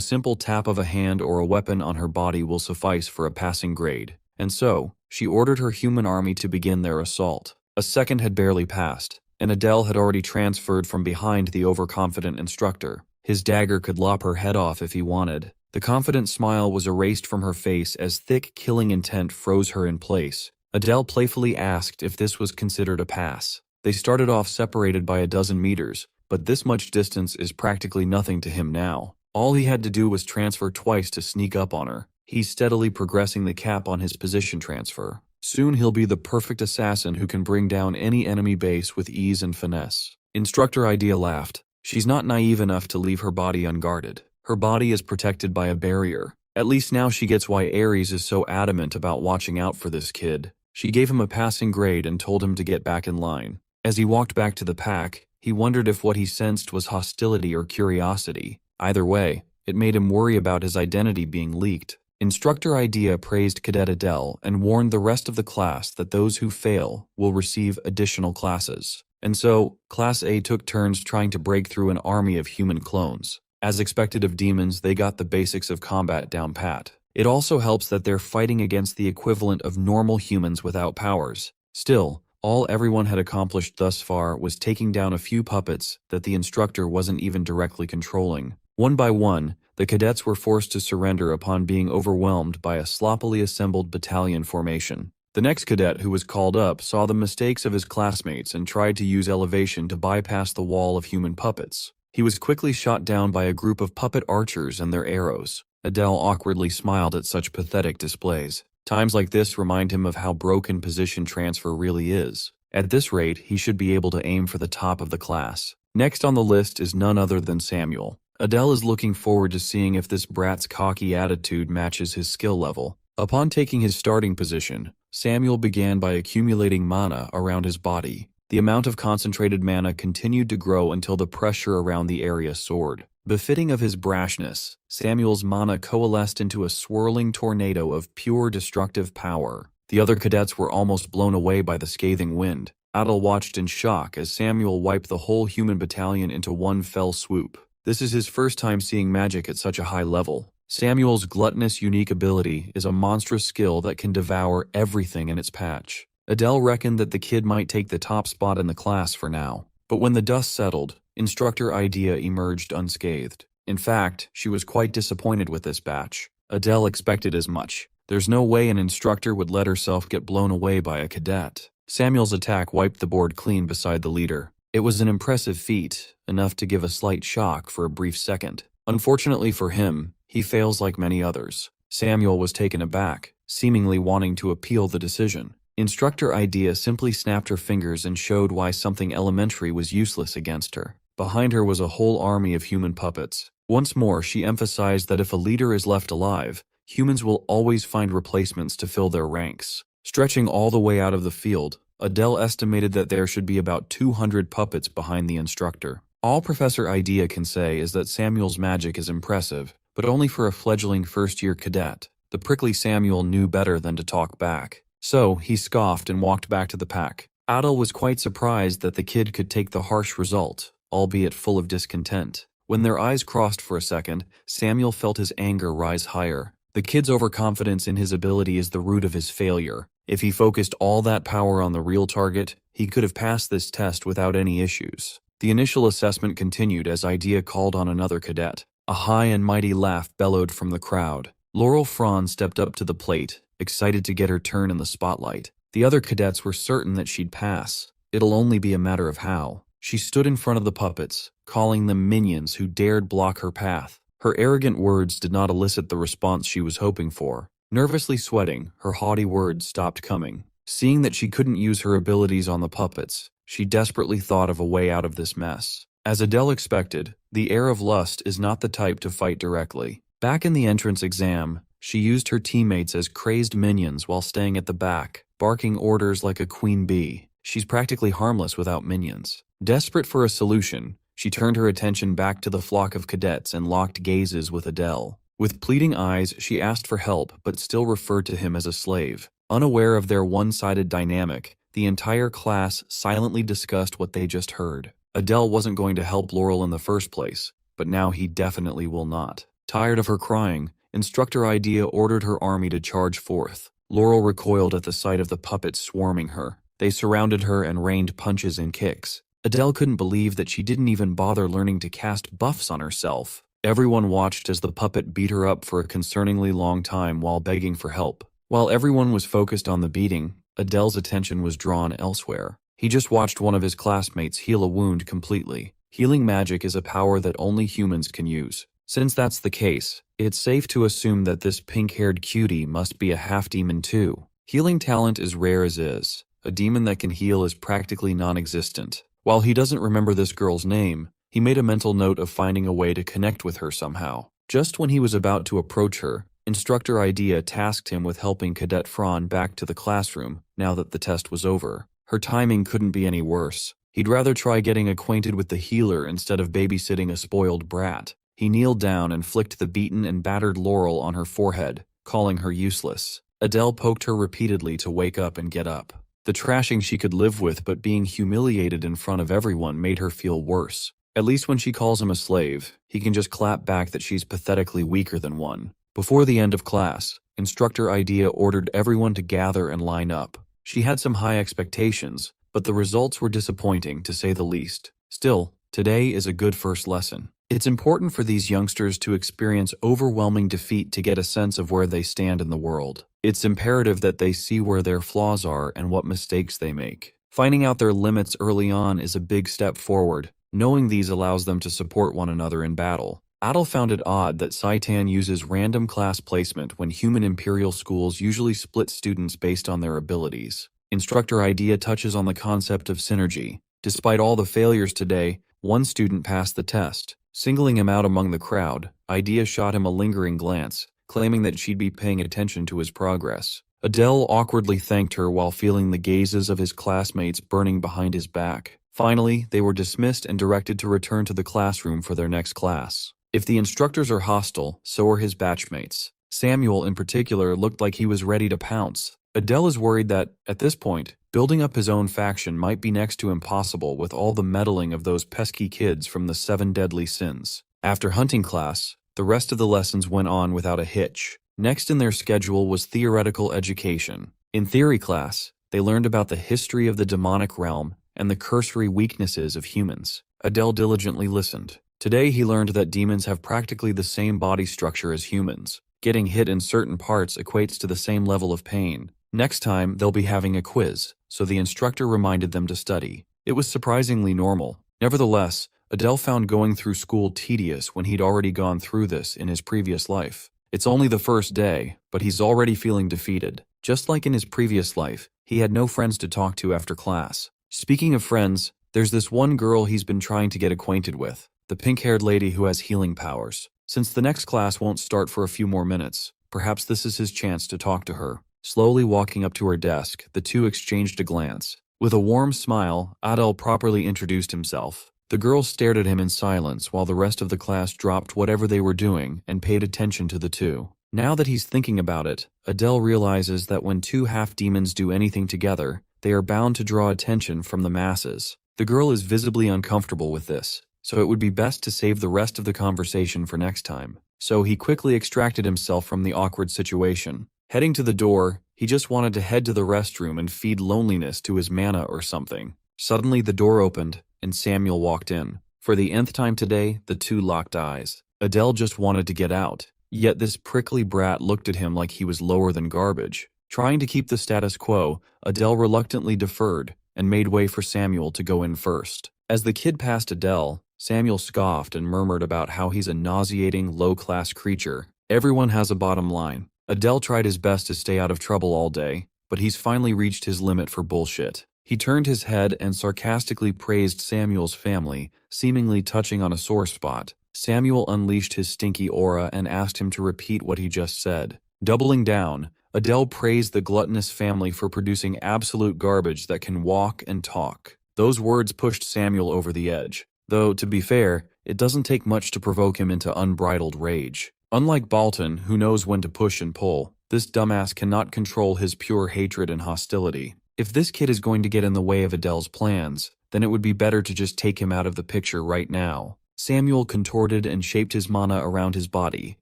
simple tap of a hand or a weapon on her body will suffice for a passing grade. And so, she ordered her human army to begin their assault. A second had barely passed, and Adele had already transferred from behind the overconfident instructor. His dagger could lop her head off if he wanted. The confident smile was erased from her face as thick, killing intent froze her in place. Adele playfully asked if this was considered a pass. They started off separated by a dozen meters, but this much distance is practically nothing to him now. All he had to do was transfer twice to sneak up on her. He's steadily progressing the cap on his position transfer. Soon he'll be the perfect assassin who can bring down any enemy base with ease and finesse. Instructor Idea laughed. She's not naive enough to leave her body unguarded. Her body is protected by a barrier. At least now she gets why Ares is so adamant about watching out for this kid. She gave him a passing grade and told him to get back in line. As he walked back to the pack, he wondered if what he sensed was hostility or curiosity. Either way, it made him worry about his identity being leaked. Instructor Idea praised Cadet Adele and warned the rest of the class that those who fail will receive additional classes. And so, Class A took turns trying to break through an army of human clones. As expected of demons, they got the basics of combat down pat. It also helps that they're fighting against the equivalent of normal humans without powers. Still, all everyone had accomplished thus far was taking down a few puppets that the instructor wasn't even directly controlling. One by one, the cadets were forced to surrender upon being overwhelmed by a sloppily assembled battalion formation. The next cadet who was called up saw the mistakes of his classmates and tried to use elevation to bypass the wall of human puppets. He was quickly shot down by a group of puppet archers and their arrows. Adele awkwardly smiled at such pathetic displays. Times like this remind him of how broken position transfer really is. At this rate, he should be able to aim for the top of the class. Next on the list is none other than Samuel. Adele is looking forward to seeing if this brat's cocky attitude matches his skill level. Upon taking his starting position, Samuel began by accumulating mana around his body. The amount of concentrated mana continued to grow until the pressure around the area soared. Befitting of his brashness, Samuel's mana coalesced into a swirling tornado of pure destructive power. The other cadets were almost blown away by the scathing wind. Adele watched in shock as Samuel wiped the whole human battalion into one fell swoop. This is his first time seeing magic at such a high level. Samuel's gluttonous unique ability is a monstrous skill that can devour everything in its path. Adele reckoned that the kid might take the top spot in the class for now. But when the dust settled, Instructor Idea emerged unscathed. In fact, she was quite disappointed with this batch. Adele expected as much. There's no way an instructor would let herself get blown away by a cadet. Samuel's attack wiped the board clean beside the leader. It was an impressive feat, enough to give a slight shock for a brief second. Unfortunately for him, he fails like many others. Samuel was taken aback, seemingly wanting to appeal the decision. Instructor Idea simply snapped her fingers and showed why something elementary was useless against her. Behind her was a whole army of human puppets. Once more, she emphasized that if a leader is left alive, humans will always find replacements to fill their ranks. Stretching all the way out of the field, Adele estimated that there should be about 200 puppets behind the instructor. All Professor Idea can say is that Samuel's magic is impressive, but only for a fledgling first-year cadet. The prickly Samuel knew better than to talk back. So, he scoffed and walked back to the pack. Adele was quite surprised that the kid could take the harsh result, albeit full of discontent. When their eyes crossed for a second, Samuel felt his anger rise higher. The kid's overconfidence in his ability is the root of his failure. If he focused all that power on the real target, he could have passed this test without any issues. The initial assessment continued as Idea called on another cadet. A high and mighty laugh bellowed from the crowd. Laurel Franz stepped up to the plate, excited to get her turn in the spotlight. The other cadets were certain that she'd pass. It'll only be a matter of how. She stood in front of the puppets, calling them minions who dared block her path. Her arrogant words did not elicit the response she was hoping for. Nervously sweating, her haughty words stopped coming. Seeing that she couldn't use her abilities on the puppets, she desperately thought of a way out of this mess. As Adele expected, the heir of lust is not the type to fight directly. Back in the entrance exam, she used her teammates as crazed minions while staying at the back, barking orders like a queen bee. She's practically harmless without minions. Desperate for a solution, she turned her attention back to the flock of cadets and locked gazes with Adele. With pleading eyes, she asked for help but still referred to him as a slave. Unaware of their one-sided dynamic, the entire class silently discussed what they just heard. Adele wasn't going to help Laurel in the first place, but now he definitely will not. Tired of her crying, Instructor Idea ordered her army to charge forth. Laurel recoiled at the sight of the puppets swarming her. They surrounded her and rained punches and kicks. Adele couldn't believe that she didn't even bother learning to cast buffs on herself. Everyone watched as the puppet beat her up for a concerningly long time while begging for help. While everyone was focused on the beating, Adele's attention was drawn elsewhere. He just watched one of his classmates heal a wound completely. Healing magic is a power that only humans can use. Since that's the case, it's safe to assume that this pink-haired cutie must be a half-demon too. Healing talent is rare as is. A demon that can heal is practically non-existent. While he doesn't remember this girl's name, he made a mental note of finding a way to connect with her somehow. Just when he was about to approach her, Instructor Idea tasked him with helping Cadet Fran back to the classroom now that the test was over. Her timing couldn't be any worse. He'd rather try getting acquainted with the healer instead of babysitting a spoiled brat. He kneeled down and flicked the beaten and battered Laurel on her forehead, calling her useless. Adele poked her repeatedly to wake up and get up. The trashing she could live with, but being humiliated in front of everyone made her feel worse. At least when she calls him a slave, he can just clap back that she's pathetically weaker than one. Before the end of class, Instructor Idea ordered everyone to gather and line up. She had some high expectations, but the results were disappointing to say the least. Still, today is a good first lesson. It's important for these youngsters to experience overwhelming defeat to get a sense of where they stand in the world. It's imperative that they see where their flaws are and what mistakes they make. Finding out their limits early on is a big step forward. Knowing these allows them to support one another in battle. Adel found it odd that Saitan uses random class placement when human imperial schools usually split students based on their abilities. Instructor Idea touches on the concept of synergy. Despite all the failures today, one student passed the test. Singling him out among the crowd, Idea shot him a lingering glance, claiming that she'd be paying attention to his progress. Adele awkwardly thanked her while feeling the gazes of his classmates burning behind his back. Finally, they were dismissed and directed to return to the classroom for their next class. If the instructors are hostile, so are his batchmates. Samuel, in particular, looked like he was ready to pounce. Adele is worried that, at this point, building up his own faction might be next to impossible with all the meddling of those pesky kids from the 7 deadly sins. After hunting class, the rest of the lessons went on without a hitch. Next in their schedule was theoretical education. In theory class, they learned about the history of the demonic realm and the cursory weaknesses of humans. Adele diligently listened. Today he learned that demons have practically the same body structure as humans. Getting hit in certain parts equates to the same level of pain. Next time, they'll be having a quiz, so the instructor reminded them to study. It was surprisingly normal. Nevertheless, Adele found going through school tedious when he'd already gone through this in his previous life. It's only the first day, but he's already feeling defeated. Just like in his previous life, he had no friends to talk to after class. Speaking of friends, there's this one girl he's been trying to get acquainted with, the pink-haired lady who has healing powers. Since the next class won't start for a few more minutes, perhaps this is his chance to talk to her. Slowly walking up to her desk, the two exchanged a glance. With a warm smile, Adele properly introduced himself. The girl stared at him in silence while the rest of the class dropped whatever they were doing and paid attention to the two. Now that he's thinking about it, Adele realizes that when two half-demons do anything together, they are bound to draw attention from the masses. The girl is visibly uncomfortable with this, so it would be best to save the rest of the conversation for next time. So he quickly extracted himself from the awkward situation. Heading to the door, he just wanted to head to the restroom and feed loneliness to his mana or something. Suddenly the door opened, and Samuel walked in. For the nth time today, the two locked eyes. Adele just wanted to get out, yet this prickly brat looked at him like he was lower than garbage. Trying to keep the status quo, Adele reluctantly deferred and made way for Samuel to go in first. As the kid passed Adele, Samuel scoffed and murmured about how he's a nauseating, low-class creature. Everyone has a bottom line. Adele tried his best to stay out of trouble all day, but he's finally reached his limit for bullshit. He turned his head and sarcastically praised Samuel's family, seemingly touching on a sore spot. Samuel unleashed his stinky aura and asked him to repeat what he just said. Doubling down, Adele praised the gluttonous family for producing absolute garbage that can walk and talk. Those words pushed Samuel over the edge. Though, to be fair, it doesn't take much to provoke him into unbridled rage. Unlike Balton, who knows when to push and pull, this dumbass cannot control his pure hatred and hostility. If this kid is going to get in the way of Adele's plans, then it would be better to just take him out of the picture right now. Samuel contorted and shaped his mana around his body,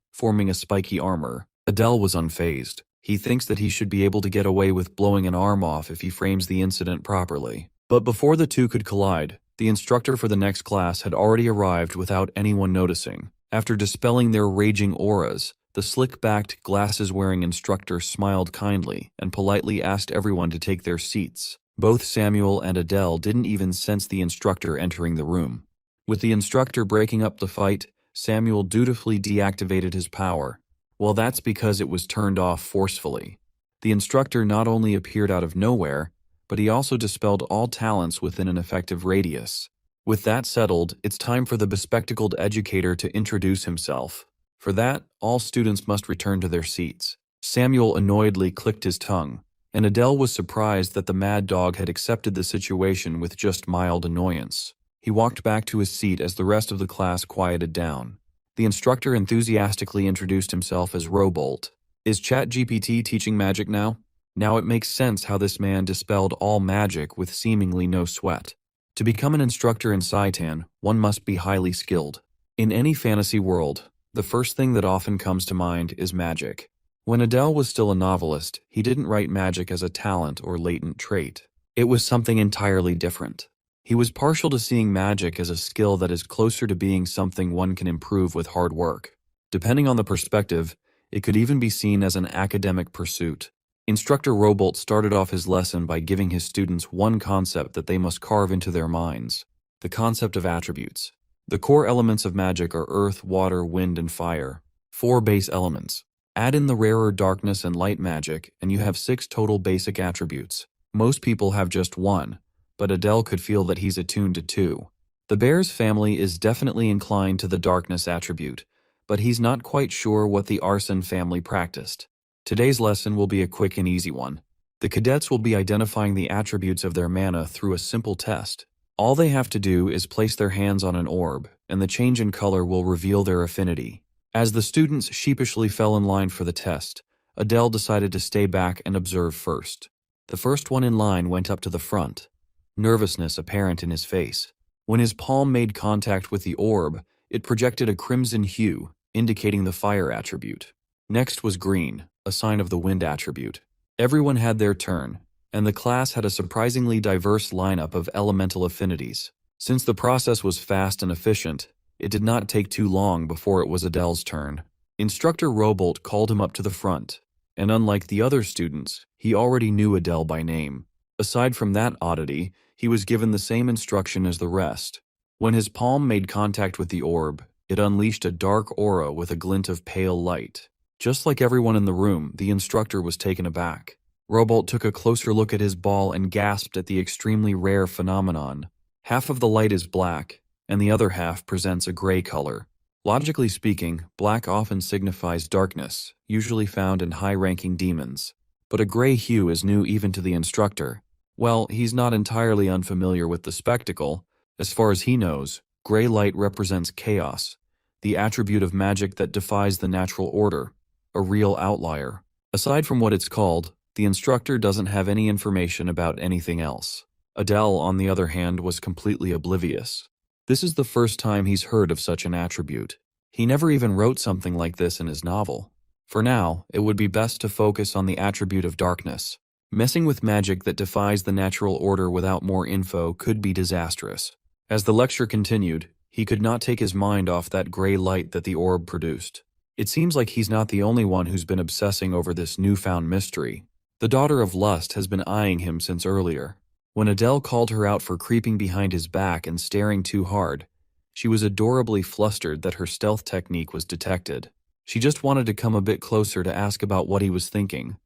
forming a spiky armor. Adele was unfazed. He thinks that he should be able to get away with blowing an arm off if he frames the incident properly. But before the two could collide, the instructor for the next class had already arrived without anyone noticing. After dispelling their raging auras, the slick-backed, glasses-wearing instructor smiled kindly and politely asked everyone to take their seats. Both Samuel and Adele didn't even sense the instructor entering the room. With the instructor breaking up the fight, Samuel dutifully deactivated his power. Well, that's because it was turned off forcefully. The instructor not only appeared out of nowhere, but he also dispelled all talents within an effective radius. With that settled, it's time for the bespectacled educator to introduce himself. For that, all students must return to their seats. Samuel annoyedly clicked his tongue, and Adele was surprised that the mad dog had accepted the situation with just mild annoyance. He walked back to his seat as the rest of the class quieted down. The instructor enthusiastically introduced himself as Robolt. Is ChatGPT teaching magic now? Now it makes sense how this man dispelled all magic with seemingly no sweat. To become an instructor in Saitan, one must be highly skilled. In any fantasy world, the first thing that often comes to mind is magic. When Adele was still a novelist, he didn't write magic as a talent or latent trait. It was something entirely different. He was partial to seeing magic as a skill that is closer to being something one can improve with hard work. Depending on the perspective, it could even be seen as an academic pursuit. Instructor Robolt started off his lesson by giving his students one concept that they must carve into their minds: the concept of attributes. The core elements of magic are earth, water, wind, and fire. 4 base elements. Add in the rarer darkness and light magic, and you have 6 total basic attributes. Most people have just 1, but Adele could feel that he's attuned to 2. The bear's family is definitely inclined to the darkness attribute, but he's not quite sure what the arson family practiced. Today's lesson will be a quick and easy one. The cadets will be identifying the attributes of their mana through a simple test. All they have to do is place their hands on an orb, and the change in color will reveal their affinity. As the students sheepishly fell in line for the test, Adele decided to stay back and observe first. The first one in line went up to the front, nervousness apparent in his face. When his palm made contact with the orb, it projected a crimson hue, indicating the fire attribute. Next was green, a sign of the wind attribute. Everyone had their turn, and the class had a surprisingly diverse lineup of elemental affinities. Since the process was fast and efficient, it did not take too long before it was Adele's turn. Instructor Robolt called him up to the front, and unlike the other students, he already knew Adele by name. Aside from that oddity, He was given the same instruction as the rest. When his palm made contact with the orb, it unleashed a dark aura with a glint of pale light. Just like everyone in the room, the instructor was taken aback. Robolt took a closer look at his ball and gasped at the extremely rare phenomenon. Half of the light is black, and the other half presents a gray color. Logically speaking, black often signifies darkness, usually found in high-ranking demons. But a gray hue is new even to the instructor. Well, he's not entirely unfamiliar with the spectacle. As far as he knows, gray light represents chaos, the attribute of magic that defies the natural order, a real outlier. Aside from what it's called, the instructor doesn't have any information about anything else. Adele, on the other hand, was completely oblivious. This is the first time he's heard of such an attribute. He never even wrote something like this in his novel. For now, it would be best to focus on the attribute of darkness. Messing with magic that defies the natural order without more info could be disastrous. As the lecture continued, he could not take his mind off that gray light that the orb produced. It seems like he's not the only one who's been obsessing over this newfound mystery. The daughter of Lust has been eyeing him since earlier. When Adele called her out for creeping behind his back and staring too hard, she was adorably flustered that her stealth technique was detected. She just wanted to come a bit closer to ask about what he was thinking,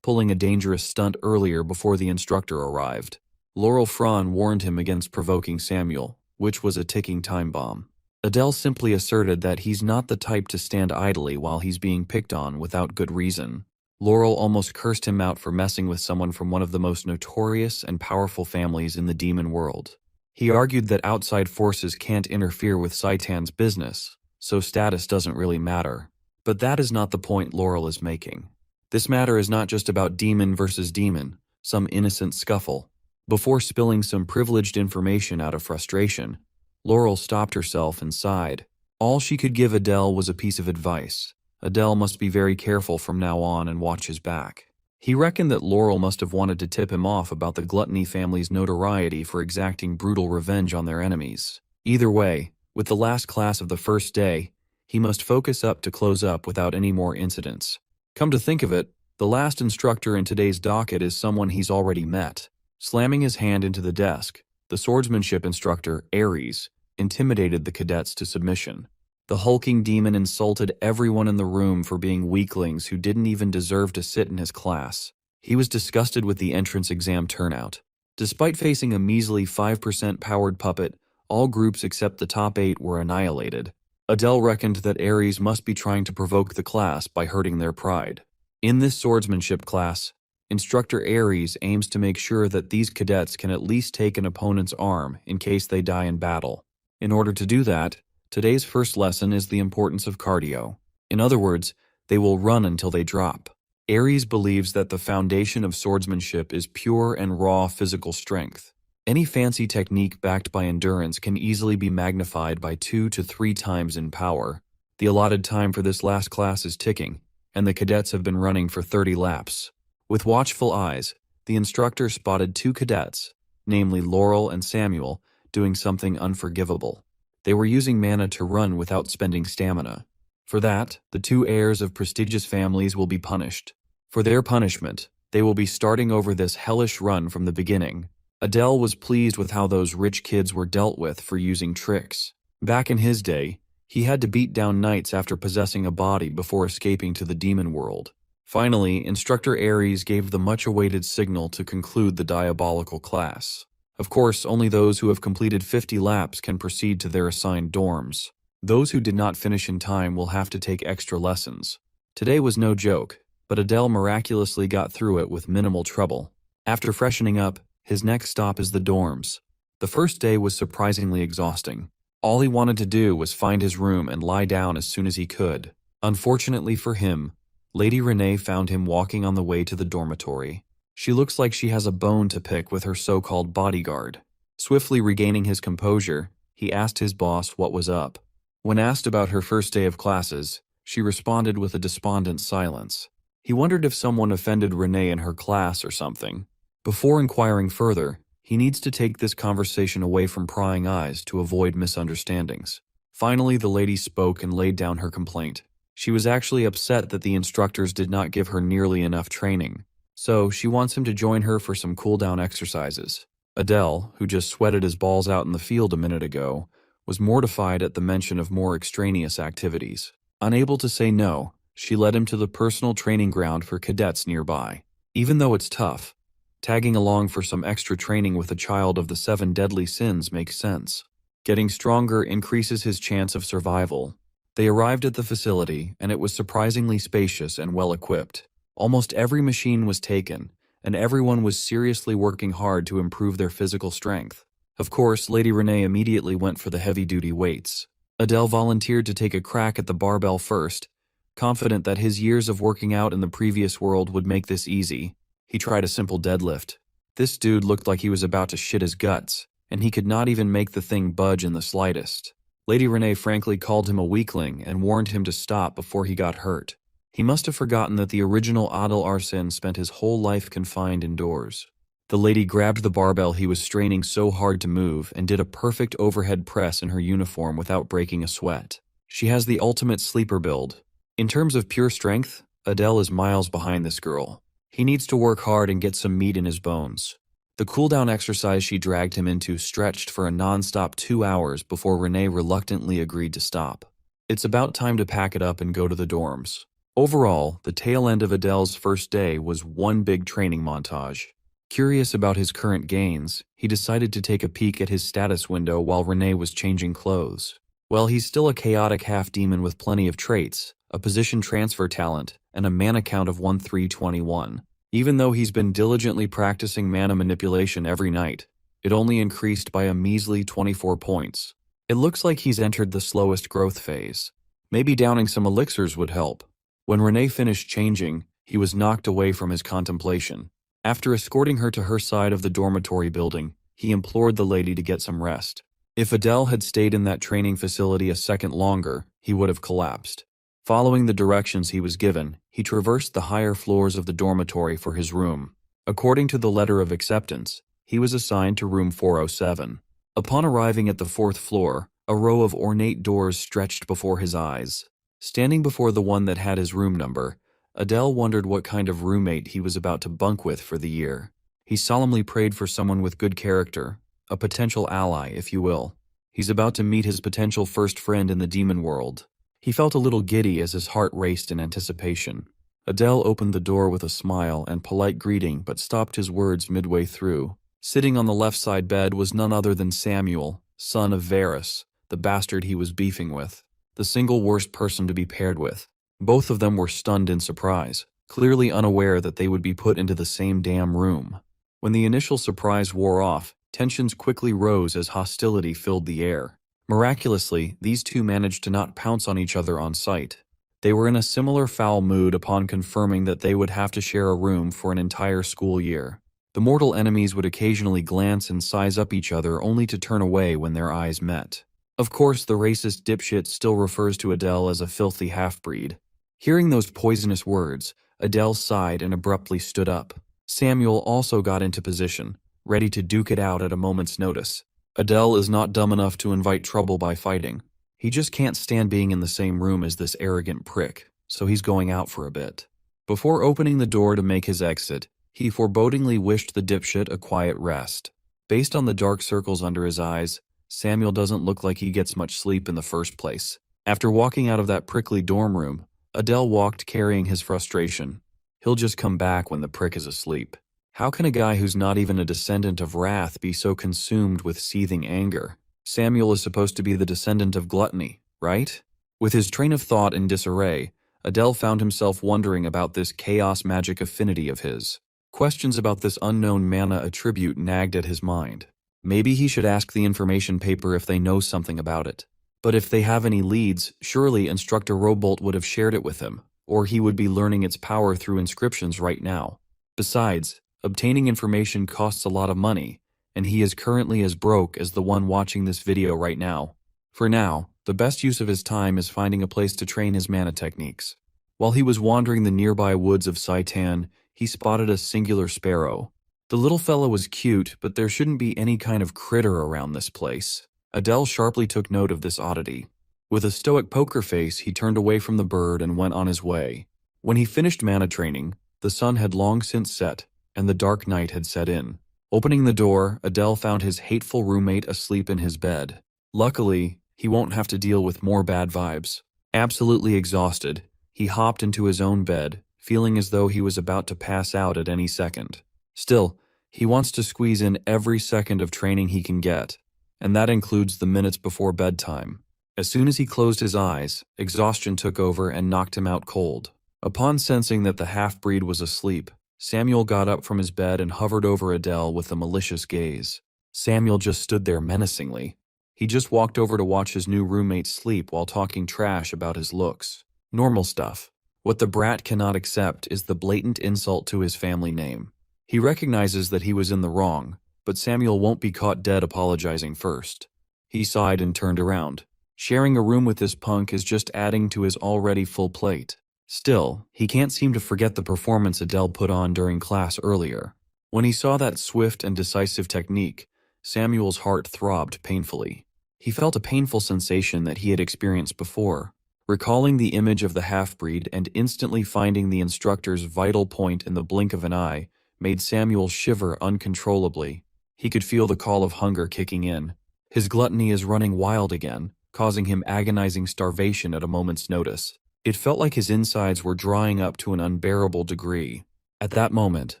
pulling a dangerous stunt earlier before the instructor arrived. Laurel Fran warned him against provoking Samuel, which was a ticking time bomb. Adele simply asserted that he's not the type to stand idly while he's being picked on without good reason. Laurel almost cursed him out for messing with someone from one of the most notorious and powerful families in the demon world. He argued that outside forces can't interfere with Saitan's business, so status doesn't really matter. But that is not the point Laurel is making. This matter is not just about demon versus demon, some innocent scuffle. Before spilling some privileged information out of frustration, Laurel stopped herself and sighed. All she could give Adele was a piece of advice. Adele must be very careful from now on and watch his back. He reckoned that Laurel must have wanted to tip him off about the Gluttony family's notoriety for exacting brutal revenge on their enemies. Either way, with the last class of the first day, he must focus up to close up without any more incidents. Come to think of it, the last instructor in today's docket is someone he's already met. Slamming his hand into the desk, the swordsmanship instructor, Ares, intimidated the cadets to submission. The hulking demon insulted everyone in the room for being weaklings who didn't even deserve to sit in his class. He was disgusted with the entrance exam turnout. Despite facing a measly 5% powered puppet, all groups except the top 8 were annihilated. Adele reckoned that Ares must be trying to provoke the class by hurting their pride. In this swordsmanship class, Instructor Ares aims to make sure that these cadets can at least take an opponent's arm in case they die in battle. In order to do that, today's first lesson is the importance of cardio. In other words, they will run until they drop. Ares believes that the foundation of swordsmanship is pure and raw physical strength. Any fancy technique backed by endurance can easily be magnified by 2 to 3 times in power. The allotted time for this last class is ticking, and the cadets have been running for 30 laps. With watchful eyes, the instructor spotted 2 cadets, namely Laurel and Samuel, doing something unforgivable. They were using mana to run without spending stamina. For that, the 2 heirs of prestigious families will be punished. For their punishment, they will be starting over this hellish run from the beginning. Adele was pleased with how those rich kids were dealt with for using tricks. Back in his day, he had to beat down knights after possessing a body before escaping to the demon world. Finally, Instructor Ares gave the much-awaited signal to conclude the diabolical class. Of course, only those who have completed 50 laps can proceed to their assigned dorms. Those who did not finish in time will have to take extra lessons. Today was no joke, but Adele miraculously got through it with minimal trouble. After freshening up, his next stop is the dorms. The first day was surprisingly exhausting. All he wanted to do was find his room and lie down as soon as he could. Unfortunately for him, Lady Renee found him walking on the way to the dormitory. She looks like she has a bone to pick with her so-called bodyguard. Swiftly regaining his composure, he asked his boss what was up. When asked about her first day of classes, she responded with a despondent silence. He wondered if someone offended Renee in her class or something. Before inquiring further, he needs to take this conversation away from prying eyes to avoid misunderstandings. Finally, the lady spoke and laid down her complaint. She was actually upset that the instructors did not give her nearly enough training, so she wants him to join her for some cool-down exercises. Adele, who just sweated his balls out in the field a minute ago, was mortified at the mention of more extraneous activities. Unable to say no, she led him to the personal training ground for cadets nearby. Even though it's tough, tagging along for some extra training with a child of the 7 deadly sins makes sense. Getting stronger increases his chance of survival. They arrived at the facility, and it was surprisingly spacious and well-equipped. Almost every machine was taken, and everyone was seriously working hard to improve their physical strength. Of course, Lady Renee immediately went for the heavy-duty weights. Adele volunteered to take a crack at the barbell first, confident that his years of working out in the previous world would make this easy. He tried a simple deadlift. This dude looked like he was about to shit his guts, and he could not even make the thing budge in the slightest. Lady Renee frankly called him a weakling and warned him to stop before he got hurt. He must have forgotten that the original Adel Arslan spent his whole life confined indoors. The lady grabbed the barbell he was straining so hard to move and did a perfect overhead press in her uniform without breaking a sweat. She has the ultimate sleeper build. In terms of pure strength, Adele is miles behind this girl. He needs to work hard and get some meat in his bones. The cool-down exercise she dragged him into stretched for a non-stop 2 hours before Renee reluctantly agreed to stop. It's about time to pack it up and go to the dorms. Overall, the tail end of Adele's first day was one big training montage. Curious about his current gains, he decided to take a peek at his status window while Renee was changing clothes. Well, he's still a chaotic half-demon with plenty of traits, a position transfer talent, and a mana count of 1321. Even though he's been diligently practicing mana manipulation every night, it only increased by a measly 24 points. It looks like he's entered the slowest growth phase. Maybe downing some elixirs would help. When Renee finished changing, he was knocked away from his contemplation. After escorting her to her side of the dormitory building, he implored the lady to get some rest. If Adele had stayed in that training facility a second longer, he would have collapsed. Following the directions he was given, he traversed the higher floors of the dormitory for his room. According to the letter of acceptance, he was assigned to room 407. Upon arriving at the 4th floor, a row of ornate doors stretched before his eyes. Standing before the one that had his room number, Adele wondered what kind of roommate he was about to bunk with for the year. He solemnly prayed for someone with good character, a potential ally, if you will. He's about to meet his potential first friend in the demon world. He felt a little giddy as his heart raced in anticipation. Adele opened the door with a smile and polite greeting but stopped his words midway through. Sitting on the left side bed was none other than Samuel, son of Varus, the bastard he was beefing with. The single worst person to be paired with. Both of them were stunned in surprise, clearly unaware that they would be put into the same damn room. When the initial surprise wore off, tensions quickly rose as hostility filled the air. Miraculously, these two managed to not pounce on each other on sight. They were in a similar foul mood upon confirming that they would have to share a room for an entire school year. The mortal enemies would occasionally glance and size up each other only to turn away when their eyes met. Of course, the racist dipshit still refers to Adele as a filthy half-breed. Hearing those poisonous words, Adele sighed and abruptly stood up. Samuel also got into position, ready to duke it out at a moment's notice. Adele is not dumb enough to invite trouble by fighting. He just can't stand being in the same room as this arrogant prick, so he's going out for a bit. Before opening the door to make his exit, he forebodingly wished the dipshit a quiet rest. Based on the dark circles under his eyes, Samuel doesn't look like he gets much sleep in the first place. After walking out of that prickly dorm room, Adele walked carrying his frustration. He'll just come back when the prick is asleep. How can a guy who's not even a descendant of wrath be so consumed with seething anger? Samuel is supposed to be the descendant of gluttony, right? With his train of thought in disarray, Adele found himself wondering about this chaos magic affinity of his. Questions about this unknown mana attribute nagged at his mind. Maybe he should ask the information paper if they know something about it. But if they have any leads, surely Instructor Robolt would have shared it with him, or he would be learning its power through inscriptions right now. Besides, obtaining information costs a lot of money, and he is currently as broke as the one watching this video right now. For now, the best use of his time is finding a place to train his mana techniques. While he was wandering the nearby woods of Saitan, he spotted a singular sparrow. The little fella was cute, but there shouldn't be any kind of critter around this place. Adele sharply took note of this oddity. With a stoic poker face, he turned away from the bird and went on his way. When he finished mana training, the sun had long since set, and the dark night had set in. Opening the door, Adele found his hateful roommate asleep in his bed. Luckily, he won't have to deal with more bad vibes. Absolutely exhausted, he hopped into his own bed, feeling as though he was about to pass out at any second. Still, he wants to squeeze in every second of training he can get, and that includes the minutes before bedtime. As soon as he closed his eyes, exhaustion took over and knocked him out cold. Upon sensing that the half-breed was asleep, Samuel got up from his bed and hovered over Adele with a malicious gaze. Samuel just stood there menacingly. He just walked over to watch his new roommate sleep while talking trash about his looks. Normal stuff. What the brat cannot accept is the blatant insult to his family name. He recognizes that he was in the wrong, but Samuel won't be caught dead apologizing first. He sighed and turned around. Sharing a room with this punk is just adding to his already full plate. Still, he can't seem to forget the performance Adele put on during class earlier. When he saw that swift and decisive technique, Samuel's heart throbbed painfully. He felt a painful sensation that he had experienced before. Recalling the image of the half-breed and instantly finding the instructor's vital point in the blink of an eye made Samuel shiver uncontrollably. He could feel the call of hunger kicking in. His gluttony is running wild again, causing him agonizing starvation at a moment's notice. It felt like his insides were drying up to an unbearable degree. At that moment,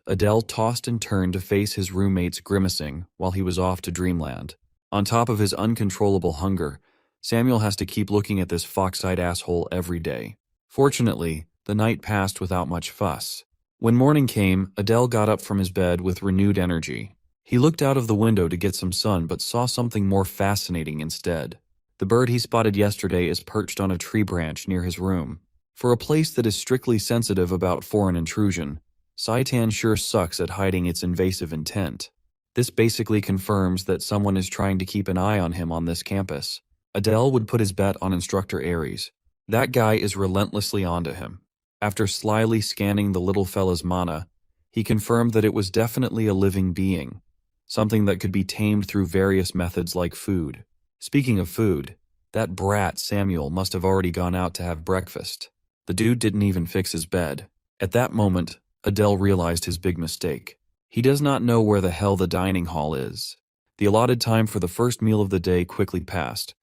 Adele tossed and turned to face his roommates grimacing while he was off to dreamland. On top of his uncontrollable hunger, Samuel has to keep looking at this fox-eyed asshole every day. Fortunately, the night passed without much fuss. When morning came, Adele got up from his bed with renewed energy. He looked out of the window to get some sun but saw something more fascinating instead. The bird he spotted yesterday is perched on a tree branch near his room. For a place that is strictly sensitive about foreign intrusion, Saitan sure sucks at hiding its invasive intent. This basically confirms that someone is trying to keep an eye on him on this campus. Adele would put his bet on Instructor Aries. That guy is relentlessly onto him. After slyly scanning the little fella's mana, he confirmed that it was definitely a living being, something that could be tamed through various methods like food. Speaking of food, that brat Samuel must have already gone out to have breakfast. The dude didn't even fix his bed. At that moment, Adele realized his big mistake. He does not know where the hell the dining hall is. The allotted time for the first meal of the day quickly passed,